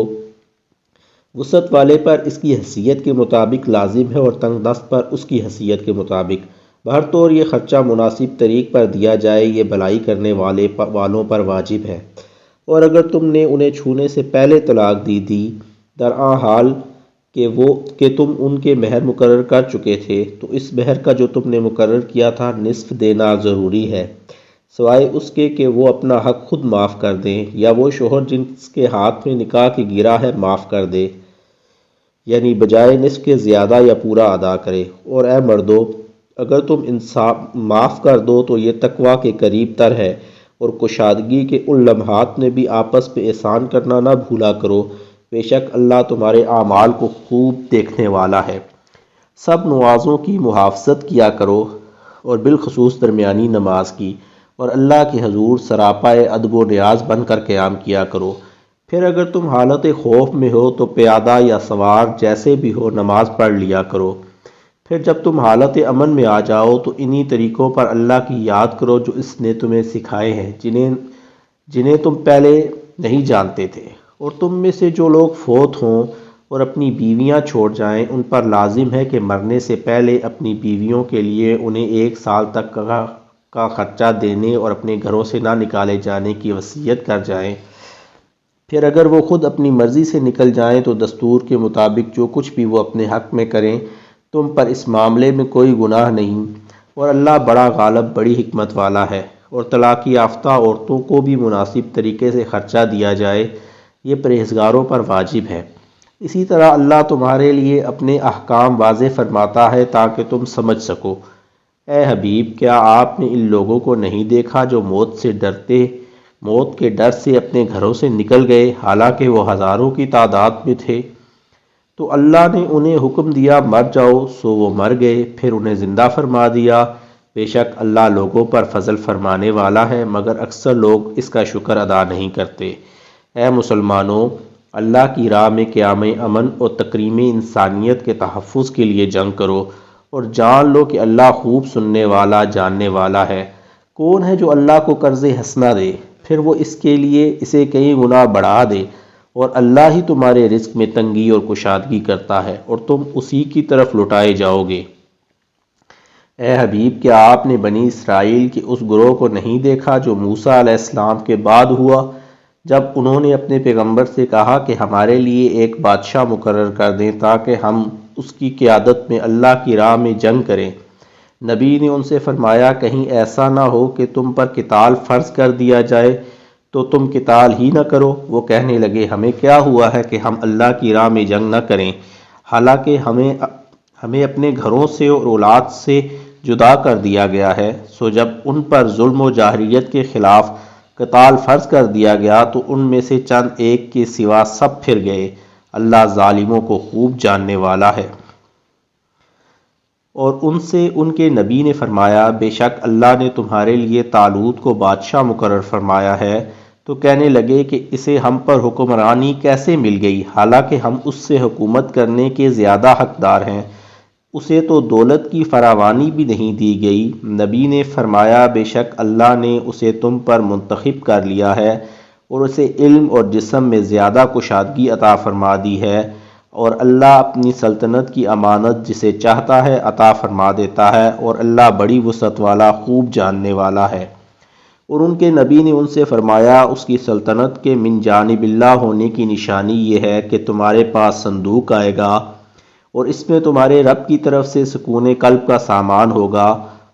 وسعت والے پر اس کی حیثیت کے مطابق لازم ہے اور تنگ دست پر اس کی حیثیت کے مطابق۔ بہر طور یہ خرچہ مناسب طریق پر دیا جائے یہ بھلائی کرنے والوں پر واجب ہے۔ اور اگر تم نے انہیں چھونے سے پہلے طلاق دی درآں حال کہ تم ان کے مہر مقرر کر چکے تھے تو اس مہر کا جو تم نے مقرر کیا تھا نصف دینا ضروری ہے، سوائے اس کے کہ وہ اپنا حق خود معاف کر دیں یا وہ شوہر جن کے ہاتھ میں نکاح کی گرہ ہے معاف کر دے، یعنی بجائے نصف کے زیادہ یا پورا ادا کرے۔ اور اے مردو، اگر تم انصاف معاف کر دو تو یہ تقویٰ کے قریب تر ہے، اور کشادگی کے ان لمحات میں بھی آپس پہ احسان کرنا نہ بھولا کرو، بے شک اللہ تمہارے اعمال کو خوب دیکھنے والا ہے۔ سب نمازوں کی محافظت کیا کرو اور بالخصوص درمیانی نماز کی، اور اللہ کے حضور سراپائے ادب و نیاز بن کر قیام کیا کرو۔ پھر اگر تم حالت خوف میں ہو تو پیادہ یا سوار جیسے بھی ہو نماز پڑھ لیا کرو۔ پھر جب تم حالت امن میں آ جاؤ تو انہی طریقوں پر اللہ کی یاد کرو جو اس نے تمہیں سکھائے ہیں، جنہیں تم پہلے نہیں جانتے تھے۔ اور تم میں سے جو لوگ فوت ہوں اور اپنی بیویاں چھوڑ جائیں ان پر لازم ہے کہ مرنے سے پہلے اپنی بیویوں کے لیے انہیں 1 سال تک کا خرچہ دینے اور اپنے گھروں سے نہ نکالے جانے کی وصیت کر جائیں۔ پھر اگر وہ خود اپنی مرضی سے نکل جائیں تو دستور کے مطابق جو کچھ بھی وہ اپنے حق میں کریں، تم پر اس معاملے میں کوئی گناہ نہیں، اور اللہ بڑا غالب بڑی حکمت والا ہے۔ اور طلاق یافتہ عورتوں کو بھی مناسب طریقے سے خرچہ دیا جائے، یہ پرہیزگاروں پر واجب ہے۔ اسی طرح اللہ تمہارے لیے اپنے احکام واضح فرماتا ہے تاکہ تم سمجھ سکو۔ اے حبیب، کیا آپ نے ان لوگوں کو نہیں دیکھا جو موت کے ڈر سے اپنے گھروں سے نکل گئے حالانکہ وہ ہزاروں کی تعداد میں تھے؟ تو اللہ نے انہیں حکم دیا مر جاؤ، سو وہ مر گئے، پھر انہیں زندہ فرما دیا۔ بے شک اللہ لوگوں پر فضل فرمانے والا ہے، مگر اکثر لوگ اس کا شکر ادا نہیں کرتے۔ اے مسلمانوں، اللہ کی راہ میں قیام امن اور تکریم انسانیت کے تحفظ کے لیے جنگ کرو، اور جان لو کہ اللہ خوب سننے والا جاننے والا ہے۔ کون ہے جو اللہ کو قرض حسنہ دے پھر وہ اس کے لیے اسے کئی گنا بڑھا دے، اور اللہ ہی تمہارے رزق میں تنگی اور کشادگی کرتا ہے اور تم اسی کی طرف لوٹائے جاؤ گے۔ اے حبیب، کیا آپ نے بنی اسرائیل کے اس گروہ کو نہیں دیکھا جو موسیٰ علیہ السلام کے بعد ہوا، جب انہوں نے اپنے پیغمبر سے کہا کہ ہمارے لیے ایک بادشاہ مقرر کر دیں تاکہ ہم اس کی قیادت میں اللہ کی راہ میں جنگ کریں؟ نبی نے ان سے فرمایا کہیں ایسا نہ ہو کہ تم پر قتال فرض کر دیا جائے تو تم قتال ہی نہ کرو۔ وہ کہنے لگے ہمیں کیا ہوا ہے کہ ہم اللہ کی راہ میں جنگ نہ کریں، حالانکہ ہمیں اپنے گھروں سے اور اولاد سے جدا کر دیا گیا ہے۔ سو جب ان پر ظلم و جاہلیت کے خلاف قتال فرض کر دیا گیا تو ان میں سے چند ایک کے سوا سب پھر گئے، اللہ ظالموں کو خوب جاننے والا ہے۔ اور ان سے ان کے نبی نے فرمایا بے شک اللہ نے تمہارے لیے طالوت کو بادشاہ مقرر فرمایا ہے۔ تو کہنے لگے کہ اسے ہم پر حکمرانی کیسے مل گئی حالانکہ ہم اس سے حکومت کرنے کے زیادہ حقدار ہیں، اسے تو دولت کی فراوانی بھی نہیں دی گئی۔ نبی نے فرمایا بے شک اللہ نے اسے تم پر منتخب کر لیا ہے اور اسے علم اور جسم میں زیادہ کشادگی عطا فرما دی ہے، اور اللہ اپنی سلطنت کی امانت جسے چاہتا ہے عطا فرما دیتا ہے، اور اللہ بڑی وسعت والا خوب جاننے والا ہے۔ اور ان کے نبی نے ان سے فرمایا اس کی سلطنت کے من جانب اللہ ہونے کی نشانی یہ ہے کہ تمہارے پاس صندوق آئے گا اور اس میں تمہارے رب کی طرف سے سکون قلب کا سامان ہوگا،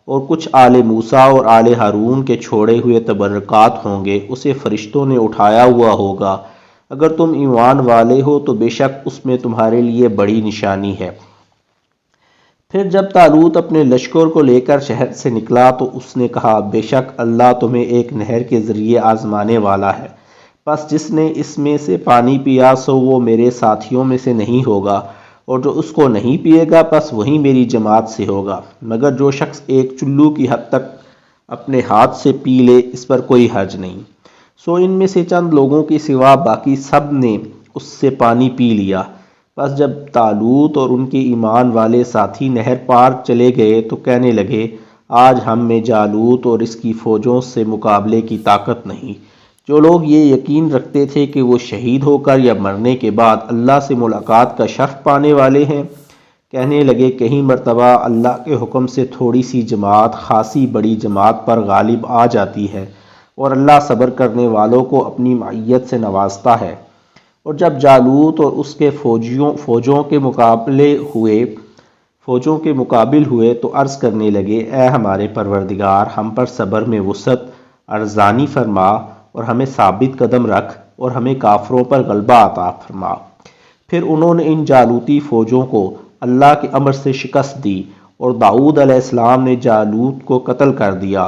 اور کچھ آل موسیٰ اور آل ہارون کے چھوڑے ہوئے تبرکات ہوں گے، اسے فرشتوں نے اٹھایا ہوا ہوگا۔ اگر تم ایمان والے ہو تو بے شک اس میں تمہارے لیے بڑی نشانی ہے۔ پھر جب طالوت اپنے لشکر کو لے کر شہر سے نکلا تو اس نے کہا، بے شک اللہ تمہیں ایک نہر کے ذریعے آزمانے والا ہے، پس جس نے اس میں سے پانی پیا سو وہ میرے ساتھیوں میں سے نہیں ہوگا، اور جو اس کو نہیں پیے گا پس وہی میری جماعت سے ہوگا، مگر جو شخص ایک چلو کی حد تک اپنے ہاتھ سے پی لے اس پر کوئی حرج نہیں۔ سو ان میں سے چند لوگوں کے سوا باقی سب نے اس سے پانی پی لیا۔ پس جب طالوت اور ان کے ایمان والے ساتھی نہر پار چلے گئے تو کہنے لگے، آج ہم میں جالوت اور اس کی فوجوں سے مقابلے کی طاقت نہیں۔ جو لوگ یہ یقین رکھتے تھے کہ وہ شہید ہو کر یا مرنے کے بعد اللہ سے ملاقات کا شرف پانے والے ہیں، کہنے لگے کہیں مرتبہ اللہ کے حکم سے تھوڑی سی جماعت خاصی بڑی جماعت پر غالب آ جاتی ہے، اور اللہ صبر کرنے والوں کو اپنی معیت سے نوازتا ہے۔ اور جب جالوت اور اس کے فوجوں کے مقابل ہوئے تو عرض کرنے لگے، اے ہمارے پروردگار، ہم پر صبر میں وسعت ارزانی فرما، اور ہمیں ثابت قدم رکھ، اور ہمیں کافروں پر غلبہ عطا فرما۔ پھر انہوں نے ان جالوتی فوجوں کو اللہ کے امر سے شکست دی، اور داؤد علیہ السلام نے جالوت کو قتل کر دیا،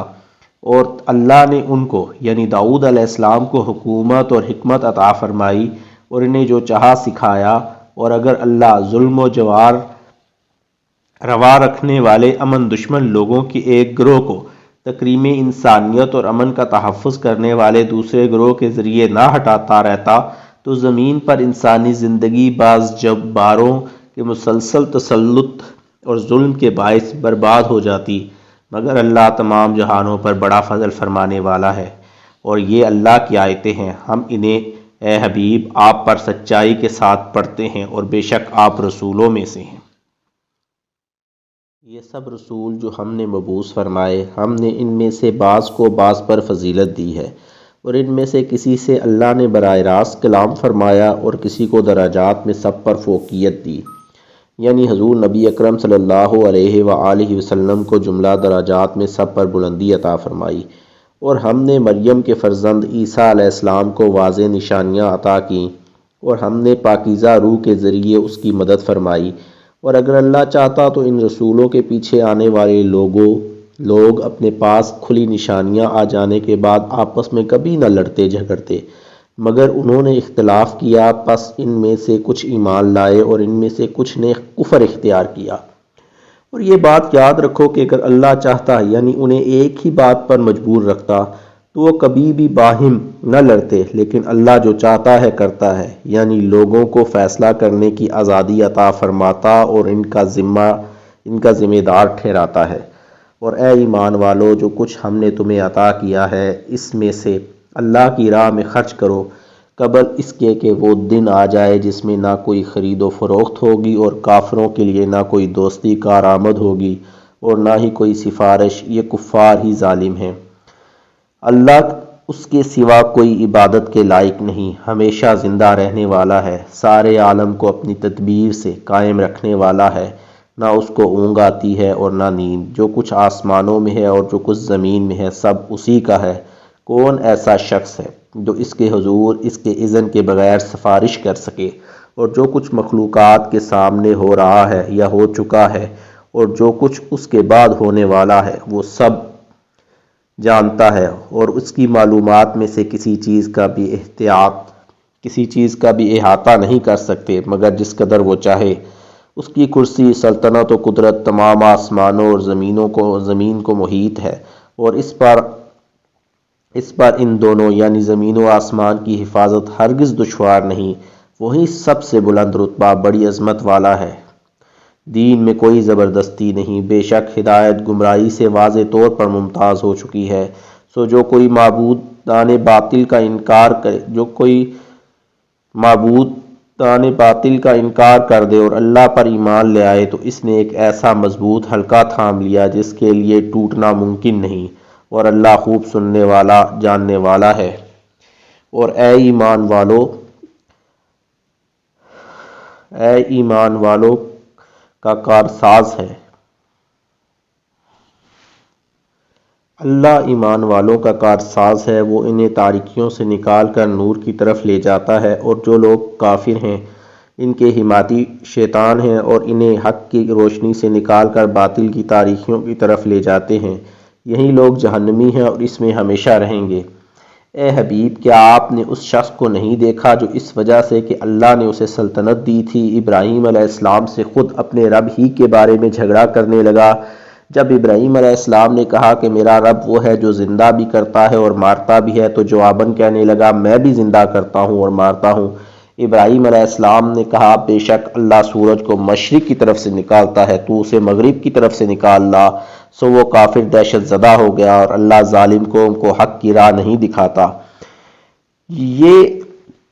اور اللہ نے ان کو یعنی داؤد علیہ السلام کو حکومت اور حکمت عطا فرمائی، اور انہیں جو چاہا سکھایا۔ اور اگر اللہ ظلم و جوار روا رکھنے والے امن دشمن لوگوں کی ایک گروہ کو تکریم انسانیت اور امن کا تحفظ کرنے والے دوسرے گروہ کے ذریعے نہ ہٹاتا رہتا تو زمین پر انسانی زندگی بعض جباروں کے مسلسل تسلط اور ظلم کے باعث برباد ہو جاتی، مگر اللہ تمام جہانوں پر بڑا فضل فرمانے والا ہے، اور یہ اللہ کی آیتیں ہیں، ہم انہیں اے حبیب آپ پر سچائی کے ساتھ پڑھتے ہیں، اور بے شک آپ رسولوں میں سے ہیں۔ یہ سب رسول جو ہم نے مبعوث فرمائے، ہم نے ان میں سے بعض کو بعض پر فضیلت دی ہے، اور ان میں سے کسی سے اللہ نے براہ راست کلام فرمایا، اور کسی کو درجات میں سب پر فوقیت دی، یعنی حضور نبی اکرم صلی اللہ علیہ وآلہ وسلم کو جملہ درجات میں سب پر بلندی عطا فرمائی، اور ہم نے مریم کے فرزند عیسیٰ علیہ السلام کو واضح نشانیاں عطا کیں، اور ہم نے پاکیزہ روح کے ذریعے اس کی مدد فرمائی۔ اور اگر اللہ چاہتا تو ان رسولوں کے پیچھے آنے والے لوگ اپنے پاس کھلی نشانیاں آ جانے کے بعد آپس میں کبھی نہ لڑتے جھگڑتے، مگر انہوں نے اختلاف کیا، پس ان میں سے کچھ ایمان لائے اور ان میں سے کچھ نے کفر اختیار کیا۔ اور یہ بات یاد رکھو کہ اگر اللہ چاہتا یعنی انہیں ایک ہی بات پر مجبور رکھتا تو وہ کبھی بھی باہم نہ لڑتے، لیکن اللہ جو چاہتا ہے کرتا ہے، یعنی لوگوں کو فیصلہ کرنے کی آزادی عطا فرماتا اور ان کا ذمہ دار ٹھہراتا ہے۔ اور اے ایمان والو، جو کچھ ہم نے تمہیں عطا کیا ہے اس میں سے اللہ کی راہ میں خرچ کرو، قبل اس کے کہ وہ دن آ جائے جس میں نہ کوئی خرید و فروخت ہوگی، اور کافروں کے لیے نہ کوئی دوستی کارآمد ہوگی اور نہ ہی کوئی سفارش، یہ کفار ہی ظالم ہیں۔ اللہ اس کے سوا کوئی عبادت کے لائق نہیں، ہمیشہ زندہ رہنے والا ہے، سارے عالم کو اپنی تدبیر سے قائم رکھنے والا ہے، نہ اس کو اونگ آتی ہے اور نہ نیند۔ جو کچھ آسمانوں میں ہے اور جو کچھ زمین میں ہے سب اسی کا ہے۔ کون ایسا شخص ہے جو اس کے حضور اس کے اذن کے بغیر سفارش کر سکے؟ اور جو کچھ مخلوقات کے سامنے ہو رہا ہے یا ہو چکا ہے اور جو کچھ اس کے بعد ہونے والا ہے وہ سب جانتا ہے، اور اس کی معلومات میں سے کسی چیز کا بھی احاطہ نہیں کر سکتے مگر جس قدر وہ چاہے۔ اس کی کرسی، سلطنت و قدرت تمام آسمانوں اور زمین کو محیط ہے، اور اس پر ان دونوں یعنی زمین و آسمان کی حفاظت ہرگز دشوار نہیں۔ وہی سب سے بلند رتبہ، بڑی عظمت والا ہے۔ دین میں کوئی زبردستی نہیں، بے شک ہدایت گمراہی سے واضح طور پر ممتاز ہو چکی ہے۔ سو جو کوئی معبودان باطل کا انکار کر دے اور اللہ پر ایمان لے آئے تو اس نے ایک ایسا مضبوط حلقہ تھام لیا جس کے لیے ٹوٹنا ممکن نہیں، اور اللہ خوب سننے والا جاننے والا ہے۔ اور اے ایمان والو، کا کارساز ہے۔ اللہ ایمان والوں کا کارساز ہے، وہ انہیں تاریکیوں سے نکال کر نور کی طرف لے جاتا ہے، اور جو لوگ کافر ہیں ان کے حمایتی شیطان ہیں اور انہیں حق کی روشنی سے نکال کر باطل کی تاریکیوں کی طرف لے جاتے ہیں، یہی لوگ جہنمی ہیں اور اس میں ہمیشہ رہیں گے۔ اے حبیب، کیا آپ نے اس شخص کو نہیں دیکھا جو اس وجہ سے کہ اللہ نے اسے سلطنت دی تھی ابراہیم علیہ السلام سے خود اپنے رب ہی کے بارے میں جھگڑا کرنے لگا؟ جب ابراہیم علیہ السلام نے کہا کہ میرا رب وہ ہے جو زندہ بھی کرتا ہے اور مارتا بھی ہے، تو جواباً کہنے لگا میں بھی زندہ کرتا ہوں اور مارتا ہوں۔ ابراہیم علیہ السلام نے کہا بے شک اللہ سورج کو مشرق کی طرف سے نکالتا ہے، تو اسے مغرب کی طرف سے نکال لا۔ سو وہ کافر دہشت زدہ ہو گیا، اور اللہ ظالم قوم کو حق کی راہ نہیں دکھاتا۔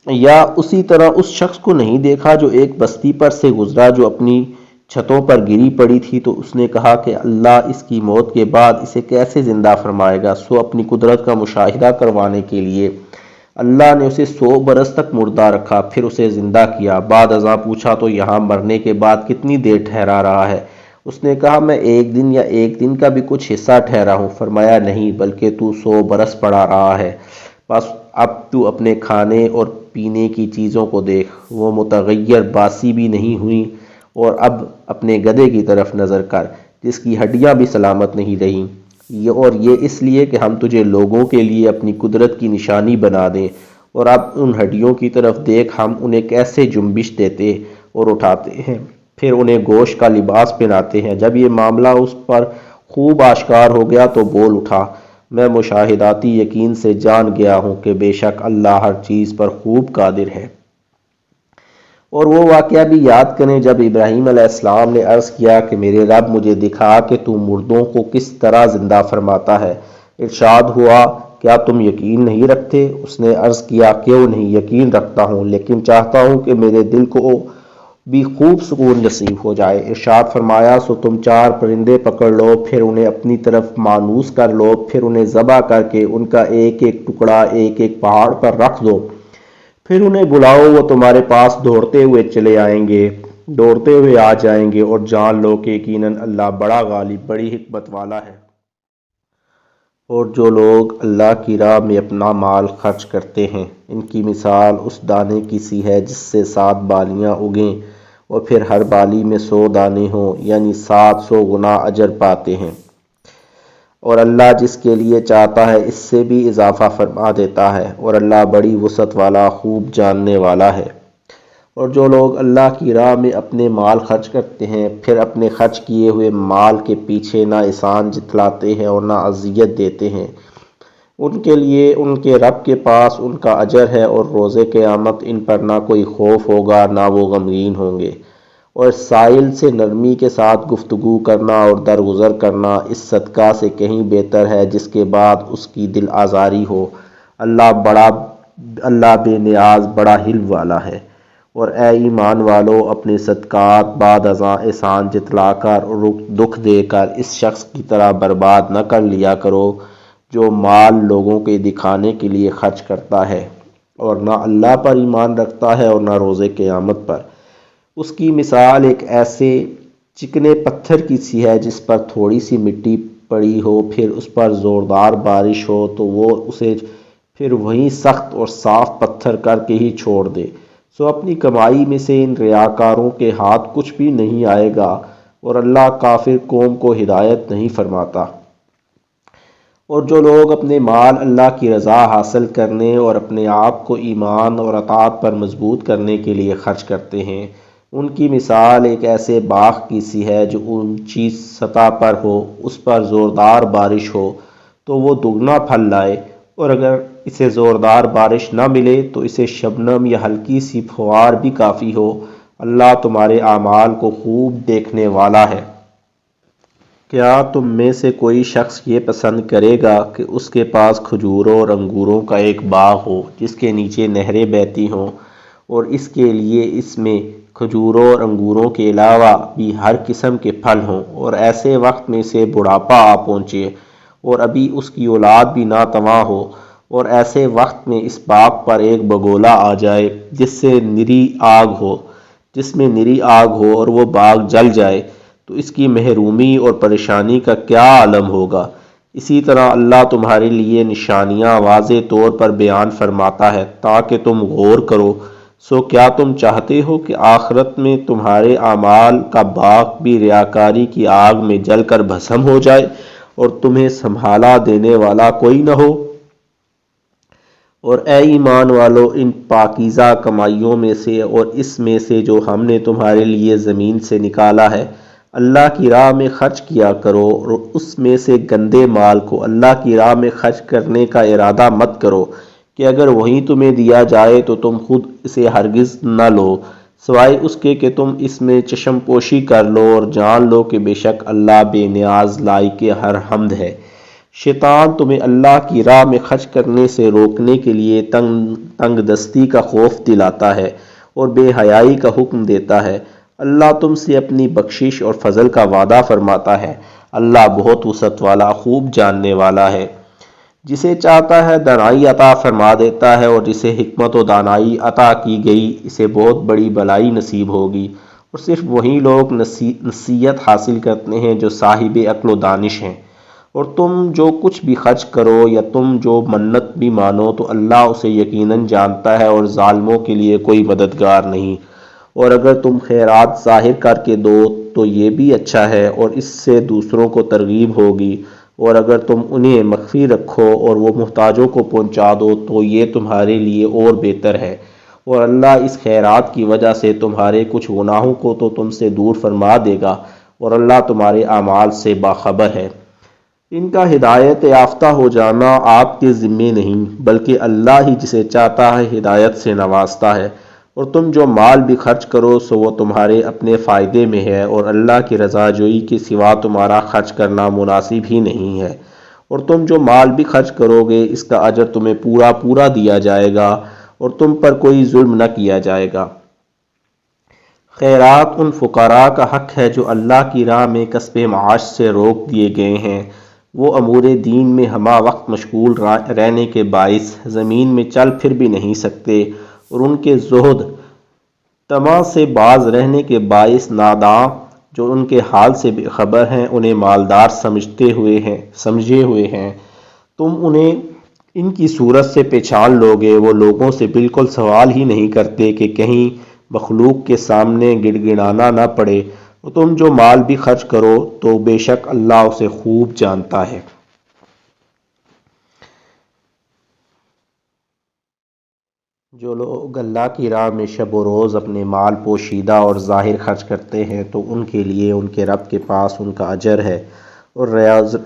یا اسی طرح اس شخص کو نہیں دیکھا جو ایک بستی پر سے گزرا جو اپنی چھتوں پر گری پڑی تھی، تو اس نے کہا کہ اللہ اس کی موت کے بعد اسے کیسے زندہ فرمائے گا؟ سو اپنی قدرت کا مشاہدہ کروانے کے لیے اللہ نے اسے 100 برس تک مردہ رکھا، پھر اسے زندہ کیا۔ بعد ازاں پوچھا تو یہاں مرنے کے بعد کتنی دیر ٹھہرا رہا ہے؟ اس نے کہا میں 1 دن یا 1 دن کا بھی کچھ حصہ ٹھہرا ہوں۔ فرمایا نہیں، بلکہ تو 100 برس پڑا رہا ہے۔ بس اب تو اپنے کھانے اور پینے کی چیزوں کو دیکھ، وہ متغیر باسی بھی نہیں ہوئیں، اور اب اپنے گدھے کی طرف نظر کر جس کی ہڈیاں بھی سلامت نہیں رہیں، یہ اس لیے کہ ہم تجھے لوگوں کے لیے اپنی قدرت کی نشانی بنا دیں۔ اور اب ان ہڈیوں کی طرف دیکھ، ہم انہیں کیسے جنبش دیتے اور اٹھاتے ہیں، پھر انہیں گوشت کا لباس پہناتے ہیں۔ جب یہ معاملہ اس پر خوب آشکار ہو گیا تو بول اٹھا میں مشاہداتی یقین سے جان گیا ہوں کہ بے شک اللہ ہر چیز پر خوب قادر ہے۔ اور وہ واقعہ بھی یاد کریں جب ابراہیم علیہ السلام نے عرض کیا کہ میرے رب مجھے دکھا کہ تو مردوں کو کس طرح زندہ فرماتا ہے۔ ارشاد ہوا کیا تم یقین نہیں رکھتے؟ اس نے عرض کیا کیوں نہیں، یقین رکھتا ہوں، لیکن چاہتا ہوں کہ میرے دل کو بھی خوب سکون نصیب ہو جائے۔ ارشاد فرمایا سو تم 4 پرندے پکڑ لو، پھر انہیں اپنی طرف مانوس کر لو، پھر انہیں ذبح کر کے ان کا ایک ایک ٹکڑا ایک ایک پہاڑ پر رکھ دو، پھر انہیں بلاؤ، وہ تمہارے پاس دوڑتے ہوئے چلے آئیں گے، دوڑتے ہوئے آ جائیں گے، اور جان لو کہ یقیناً اللہ بڑا غالب، بڑی حکمت والا ہے۔ اور جو لوگ اللہ کی راہ میں اپنا مال خرچ کرتے ہیں، ان کی مثال اس دانے کی سی ہے جس سے 7 بالیاں اگیں اور پھر ہر بالی میں 100 دانے ہوں، یعنی 700 گنا اجر پاتے ہیں، اور اللہ جس کے لیے چاہتا ہے اس سے بھی اضافہ فرما دیتا ہے، اور اللہ بڑی وسعت والا، خوب جاننے والا ہے۔ اور جو لوگ اللہ کی راہ میں اپنے مال خرچ کرتے ہیں، پھر اپنے خرچ کیے ہوئے مال کے پیچھے نہ احسان جتلاتے ہیں اور نہ اذیت دیتے ہیں، ان کے لیے ان کے رب کے پاس ان کا اجر ہے، اور روز قیامت ان پر نہ کوئی خوف ہوگا نہ وہ غمگین ہوں گے۔ اور سائل سے نرمی کے ساتھ گفتگو کرنا اور درگزر کرنا اس صدقہ سے کہیں بہتر ہے جس کے بعد اس کی دل آزاری ہو۔ اللہ بے نیاز بڑا حلم والا ہے۔ اور اے ایمان والو، اپنے صدقات بعد ازاں احسان جتلا کر اور دکھ دے کر اس شخص کی طرح برباد نہ کر لیا کرو جو مال لوگوں کے دکھانے کے لیے خرچ کرتا ہے اور نہ اللہ پر ایمان رکھتا ہے اور نہ روز قیامت پر۔ اس کی مثال ایک ایسے چکنے پتھر کی سی ہے جس پر تھوڑی سی مٹی پڑی ہو، پھر اس پر زوردار بارش ہو تو وہ اسے پھر وہیں سخت اور صاف پتھر کر کے ہی چھوڑ دے۔ سو اپنی کمائی میں سے ان ریاکاروں کے ہاتھ کچھ بھی نہیں آئے گا، اور اللہ کافر قوم کو ہدایت نہیں فرماتا۔ اور جو لوگ اپنے مال اللہ کی رضا حاصل کرنے اور اپنے آپ کو ایمان اور اطاعت پر مضبوط کرنے کے لیے خرچ کرتے ہیں، ان کی مثال ایک ایسے باغ کی سی ہے جو اونچی سطح پر ہو، اس پر زوردار بارش ہو تو وہ دگنا پھل لائے، اور اگر اسے زوردار بارش نہ ملے تو اسے شبنم یا ہلکی سی پھوار بھی کافی ہو۔ اللہ تمہارے اعمال کو خوب دیکھنے والا ہے۔ کیا تم میں سے کوئی شخص یہ پسند کرے گا کہ اس کے پاس کھجوروں اور انگوروں کا ایک باغ ہو جس کے نیچے نہریں بہتی ہوں، اور اس کے لیے اس میں کھجوروں اور انگوروں کے علاوہ بھی ہر قسم کے پھل ہوں، اور ایسے وقت میں سے بڑھاپا آ پہنچے اور ابھی اس کی اولاد بھی ناتواں ہو، اور ایسے وقت میں اس باغ پر ایک بگولا آ جائے جس سے نری آگ ہو، جس میں نری آگ ہو اور وہ باغ جل جائے تو اس کی محرومی اور پریشانی کا کیا عالم ہوگا۔ اسی طرح اللہ تمہارے لیے نشانیاں واضح طور پر بیان فرماتا ہے تاکہ تم غور کرو۔ سو کیا تم چاہتے ہو کہ آخرت میں تمہارے اعمال کا باغ بھی ریاکاری کی آگ میں جل کر بھسم ہو جائے اور تمہیں سنبھالا دینے والا کوئی نہ ہو؟ اور اے ایمان والو، ان پاکیزہ کمائیوں میں سے اور اس میں سے جو ہم نے تمہارے لیے زمین سے نکالا ہے اللہ کی راہ میں خرچ کیا کرو، اور اس میں سے گندے مال کو اللہ کی راہ میں خرچ کرنے کا ارادہ مت کرو کہ اگر وہیں تمہیں دیا جائے تو تم خود اسے ہرگز نہ لو، سوائے اس کے کہ تم اس میں چشم پوشی کر لو اور جان لو کہ بے شک اللہ بے نیاز لائق ہر حمد ہے۔ شیطان تمہیں اللہ کی راہ میں خرچ کرنے سے روکنے کے لیے تنگ دستی کا خوف دلاتا ہے اور بے حیائی کا حکم دیتا ہے۔ اللہ تم سے اپنی بخشش اور فضل کا وعدہ فرماتا ہے، اللہ بہت وسعت والا خوب جاننے والا ہے۔ جسے چاہتا ہے دانائی عطا فرما دیتا ہے، اور جسے حکمت و دانائی عطا کی گئی اسے بہت بڑی بھلائی نصیب ہوگی، اور صرف وہی لوگ نصیحت حاصل کرتے ہیں جو صاحب عقل و دانش ہیں۔ اور تم جو کچھ بھی خرچ کرو یا تم جو منت بھی مانو تو اللہ اسے یقیناً جانتا ہے، اور ظالموں کے لیے کوئی مددگار نہیں۔ اور اگر تم خیرات ظاہر کر کے دو تو یہ بھی اچھا ہے اور اس سے دوسروں کو ترغیب ہوگی، اور اگر تم انہیں مخفی رکھو اور وہ محتاجوں کو پہنچا دو تو یہ تمہارے لیے اور بہتر ہے، اور اللہ اس خیرات کی وجہ سے تمہارے کچھ گناہوں کو تو تم سے دور فرما دے گا، اور اللہ تمہارے اعمال سے باخبر ہے۔ ان کا ہدایت یافتہ ہو جانا آپ کے ذمے نہیں، بلکہ اللہ ہی جسے چاہتا ہے ہدایت سے نوازتا ہے۔ اور تم جو مال بھی خرچ کرو سو وہ تمہارے اپنے فائدے میں ہے، اور اللہ کی رضا جوئی کے سوا تمہارا خرچ کرنا مناسب ہی نہیں ہے۔ اور تم جو مال بھی خرچ کرو گے اس کا اجر تمہیں پورا دیا جائے گا، اور تم پر کوئی ظلم نہ کیا جائے گا۔ خیرات ان فقراء کا حق ہے جو اللہ کی راہ میں کسب معاش سے روک دیے گئے ہیں، وہ امور دین میں ہمہ وقت مشغول رہنے کے باعث زمین میں چل پھر بھی نہیں سکتے، اور ان کے زہد طمع سے باز رہنے کے باعث ناداں جو ان کے حال سے بے خبر ہیں انہیں مالدار سمجھے ہوئے ہیں۔ تم انہیں ان کی صورت سے پہچان لوگے، وہ لوگوں سے بالکل سوال ہی نہیں کرتے کہ کہیں مخلوق کے سامنے گڑگڑانا نہ پڑے۔ اور تم جو مال بھی خرچ کرو تو بے شک اللہ اسے خوب جانتا ہے۔ جو لوگ اللہ کی راہ میں شب و روز اپنے مال پوشیدہ اور ظاہر خرچ کرتے ہیں تو ان کے لیے ان کے رب کے پاس ان کا اجر ہے، اور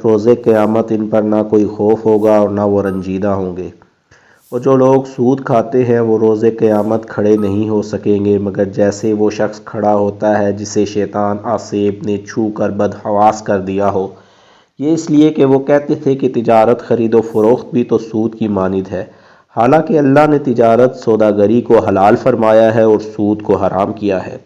روز قیامت ان پر نہ کوئی خوف ہوگا اور نہ وہ رنجیدہ ہوں گے۔ اور جو لوگ سود کھاتے ہیں وہ روز قیامت کھڑے نہیں ہو سکیں گے مگر جیسے وہ شخص کھڑا ہوتا ہے جسے شیطان آسیب نے چھو کر بدحواس کر دیا ہو۔ یہ اس لیے کہ وہ کہتے تھے کہ تجارت خرید و فروخت بھی تو سود کی مانند ہے، حالانکہ اللہ نے تجارت سوداگری کو حلال فرمایا ہے اور سود کو حرام کیا ہے۔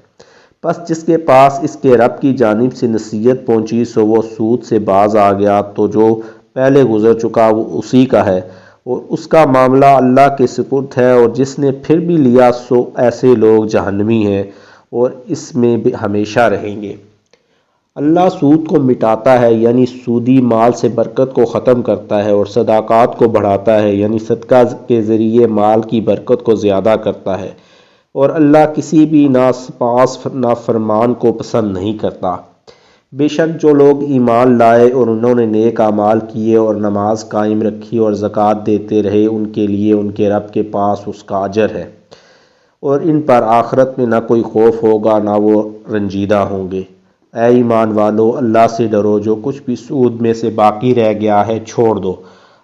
پس جس کے پاس اس کے رب کی جانب سے نصیحت پہنچی سو وہ سود سے باز آ گیا، تو جو پہلے گزر چکا وہ اسی کا ہے، اور اس کا معاملہ اللہ کے سپرد ہے، اور جس نے پھر بھی لیا سو ایسے لوگ جہنمی ہیں اور اس میں ہمیشہ رہیں گے۔ اللہ سود کو مٹاتا ہے یعنی سودی مال سے برکت کو ختم کرتا ہے، اور صدقات کو بڑھاتا ہے یعنی صدقہ کے ذریعے مال کی برکت کو زیادہ کرتا ہے، اور اللہ کسی بھی ناسپاس نافرمان کو پسند نہیں کرتا۔ بے شک جو لوگ ایمان لائے اور انہوں نے نیک اعمال کیے اور نماز قائم رکھی اور زکوٰۃ دیتے رہے ان کے لیے ان کے رب کے پاس اس کا اجر ہے، اور ان پر آخرت میں نہ کوئی خوف ہوگا نہ وہ رنجیدہ ہوں گے۔ اے ایمان والو، اللہ سے ڈرو، جو کچھ بھی سود میں سے باقی رہ گیا ہے چھوڑ دو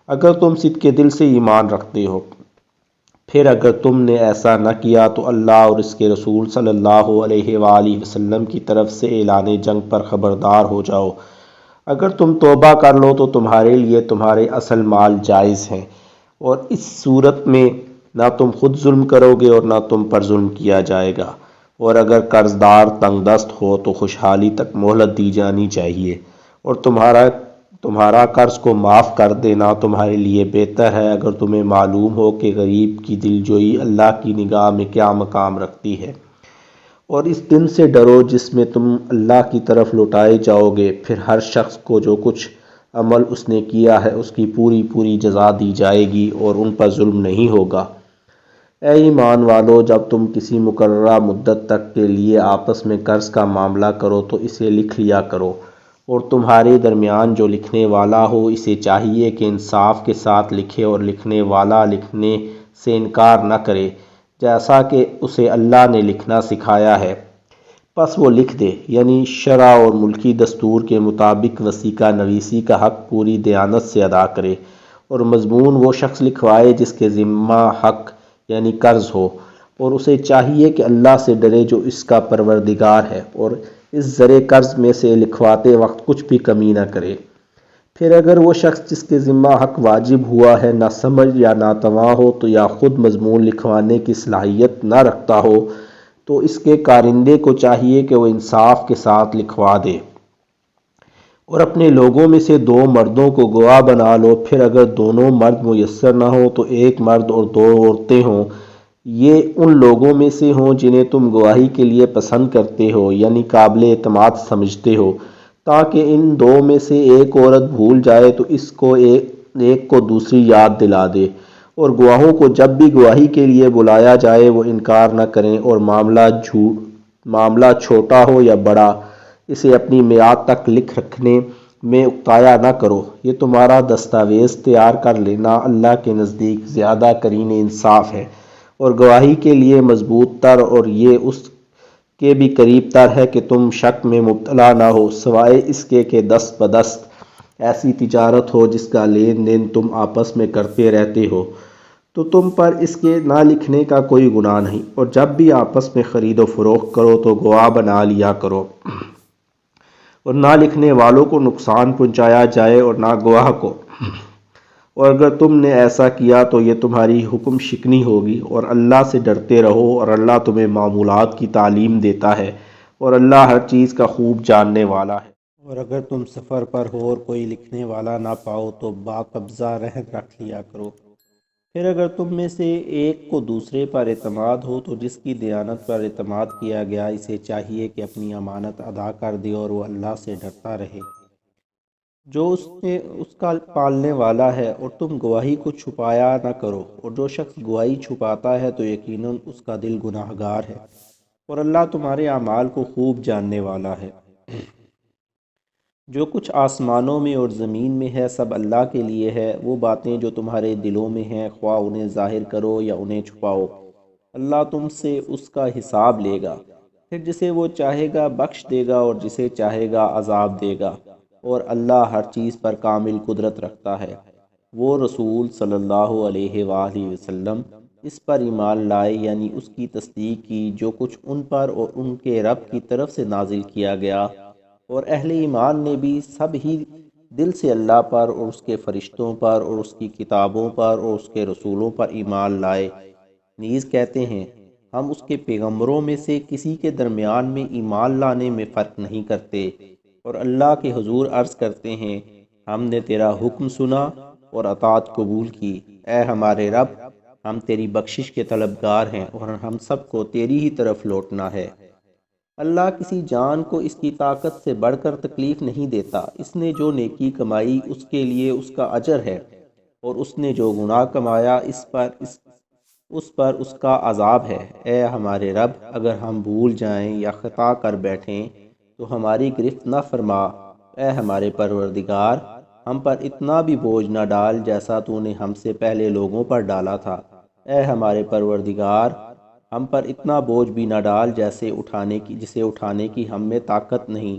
اگر تم صدقے دل سے ایمان رکھتے ہو۔ پھر اگر تم نے ایسا نہ کیا تو اللہ اور اس کے رسول صلی اللہ علیہ وآلہ وسلم کی طرف سے اعلان جنگ پر خبردار ہو جاؤ۔ اگر تم توبہ کر لو تو تمہارے لیے تمہارے اصل مال جائز ہیں، اور اس صورت میں نہ تم خود ظلم کرو گے اور نہ تم پر ظلم کیا جائے گا۔ اور اگر قرض دار تنگ دست ہو تو خوشحالی تک مہلت دی جانی چاہیے، اور تمہارا قرض کو معاف کر دینا تمہارے لیے بہتر ہے اگر تمہیں معلوم ہو کہ غریب کی دلجوئی اللہ کی نگاہ میں کیا مقام رکھتی ہے۔ اور اس دن سے ڈرو جس میں تم اللہ کی طرف لوٹائے جاؤ گے، پھر ہر شخص کو جو کچھ عمل اس نے کیا ہے اس کی پوری پوری جزا دی جائے گی اور ان پر ظلم نہیں ہوگا۔ اے ایمان والو، جب تم کسی مقررہ مدت تک کے لیے آپس میں قرض کا معاملہ کرو تو اسے لکھ لیا کرو، اور تمہارے درمیان جو لکھنے والا ہو اسے چاہیے کہ انصاف کے ساتھ لکھے اور لکھنے والا لکھنے سے انکار نہ کرے جیسا کہ اسے اللہ نے لکھنا سکھایا ہے، پس وہ لکھ دے، یعنی شرع اور ملکی دستور کے مطابق وثیقہ نویسی کا حق پوری دیانت سے ادا کرے، اور مضمون وہ شخص لکھوائے جس کے ذمہ حق یعنی قرض ہو، اور اسے چاہیے کہ اللہ سے ڈرے جو اس کا پروردگار ہے، اور اس زر قرض میں سے لکھواتے وقت کچھ بھی کمی نہ کرے۔ پھر اگر وہ شخص جس کے ذمہ حق واجب ہوا ہے نہ سمجھ یا ناتواں ہو تو یا خود مضمون لکھوانے کی صلاحیت نہ رکھتا ہو تو اس کے کارندے کو چاہیے کہ وہ انصاف کے ساتھ لکھوا دے، اور اپنے لوگوں میں سے 2 مردوں کو گواہ بنا لو، پھر اگر دونوں مرد میسر نہ ہوں تو 1 مرد اور 2 عورتیں ہوں، یہ ان لوگوں میں سے ہوں جنہیں تم گواہی کے لیے پسند کرتے ہو یعنی قابل اعتماد سمجھتے ہو، تاکہ ان 2 میں سے ایک عورت بھول جائے تو اس کو ایک کو دوسری یاد دلا دے، اور گواہوں کو جب بھی گواہی کے لیے بلایا جائے وہ انکار نہ کریں، اور معاملہ چھوٹا ہو یا بڑا اسے اپنی میعاد تک لکھ رکھنے میں اکتایا نہ کرو، یہ تمہارا دستاویز تیار کر لینا اللہ کے نزدیک زیادہ کرین انصاف ہے اور گواہی کے لیے مضبوط تر، اور یہ اس کے بھی قریب تر ہے کہ تم شک میں مبتلا نہ ہو، سوائے اس کے کہ دست بدست ایسی تجارت ہو جس کا لین دین تم آپس میں کرتے رہتے ہو تو تم پر اس کے نہ لکھنے کا کوئی گناہ نہیں، اور جب بھی آپس میں خرید و فروخت کرو تو گواہ بنا لیا کرو، اور نہ لکھنے والوں کو نقصان پہنچایا جائے اور نہ گواہ کو، اور اگر تم نے ایسا کیا تو یہ تمہاری حکم شکنی ہوگی، اور اللہ سے ڈرتے رہو، اور اللہ تمہیں معمولات کی تعلیم دیتا ہے اور اللہ ہر چیز کا خوب جاننے والا ہے۔ اور اگر تم سفر پر ہو اور کوئی لکھنے والا نہ پاؤ تو باقبضہ رہن رکھ لیا کرو، پھر اگر تم میں سے ایک کو دوسرے پر اعتماد ہو تو جس کی دیانت پر اعتماد کیا گیا اسے چاہیے کہ اپنی امانت ادا کر دے اور وہ اللہ سے ڈرتا رہے جو اس کا پالنے والا ہے، اور تم گواہی کو چھپایا نہ کرو، اور جو شخص گواہی چھپاتا ہے تو یقیناً اس کا دل گناہ گار ہے، اور اللہ تمہارے اعمال کو خوب جاننے والا ہے۔ جو کچھ آسمانوں میں اور زمین میں ہے سب اللہ کے لیے ہے، وہ باتیں جو تمہارے دلوں میں ہیں خواہ انہیں ظاہر کرو یا انہیں چھپاؤ، اللہ تم سے اس کا حساب لے گا، پھر جسے وہ چاہے گا بخش دے گا اور جسے چاہے گا عذاب دے گا، اور اللہ ہر چیز پر کامل قدرت رکھتا ہے۔ وہ رسول صلی اللہ علیہ وآلہ وسلم اس پر ایمان لائے یعنی اس کی تصدیق کی جو کچھ ان پر اور ان کے رب کی طرف سے نازل کیا گیا، اور اہل ایمان نے بھی سب ہی دل سے اللہ پر اور اس کے فرشتوں پر اور اس کی کتابوں پر اور اس کے رسولوں پر ایمان لائے، نیز کہتے ہیں ہم اس کے پیغمبروں میں سے کسی کے درمیان میں ایمان لانے میں فرق نہیں کرتے، اور اللہ کے حضور عرض کرتے ہیں ہم نے تیرا حکم سنا اور اطاعت قبول کی، اے ہمارے رب ہم تیری بخشش کے طلبگار ہیں اور ہم سب کو تیری ہی طرف لوٹنا ہے۔ اللہ کسی جان کو اس کی طاقت سے بڑھ کر تکلیف نہیں دیتا، اس نے جو نیکی کمائی اس کے لیے اس کا اجر ہے، اور اس نے جو گناہ کمایا اس پر اس کا عذاب ہے۔ اے ہمارے رب اگر ہم بھول جائیں یا خطا کر بیٹھیں تو ہماری گرفت نہ فرما، اے ہمارے پروردگار ہم پر اتنا بھی بوجھ نہ ڈال جیسا تو نے ہم سے پہلے لوگوں پر ڈالا تھا، اے ہمارے پروردگار ہم پر اتنا بوجھ بھی نہ ڈال جسے اٹھانے کی ہم میں طاقت نہیں،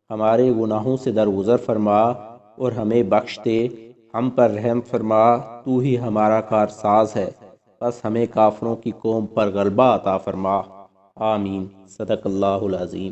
ہمارے گناہوں سے درگزر فرما اور ہمیں بخش دے، ہم پر رحم فرما، تو ہی ہمارا کارساز ہے، بس ہمیں کافروں کی قوم پر غلبہ عطا فرما۔ آمین۔ صدق اللہ العظیم۔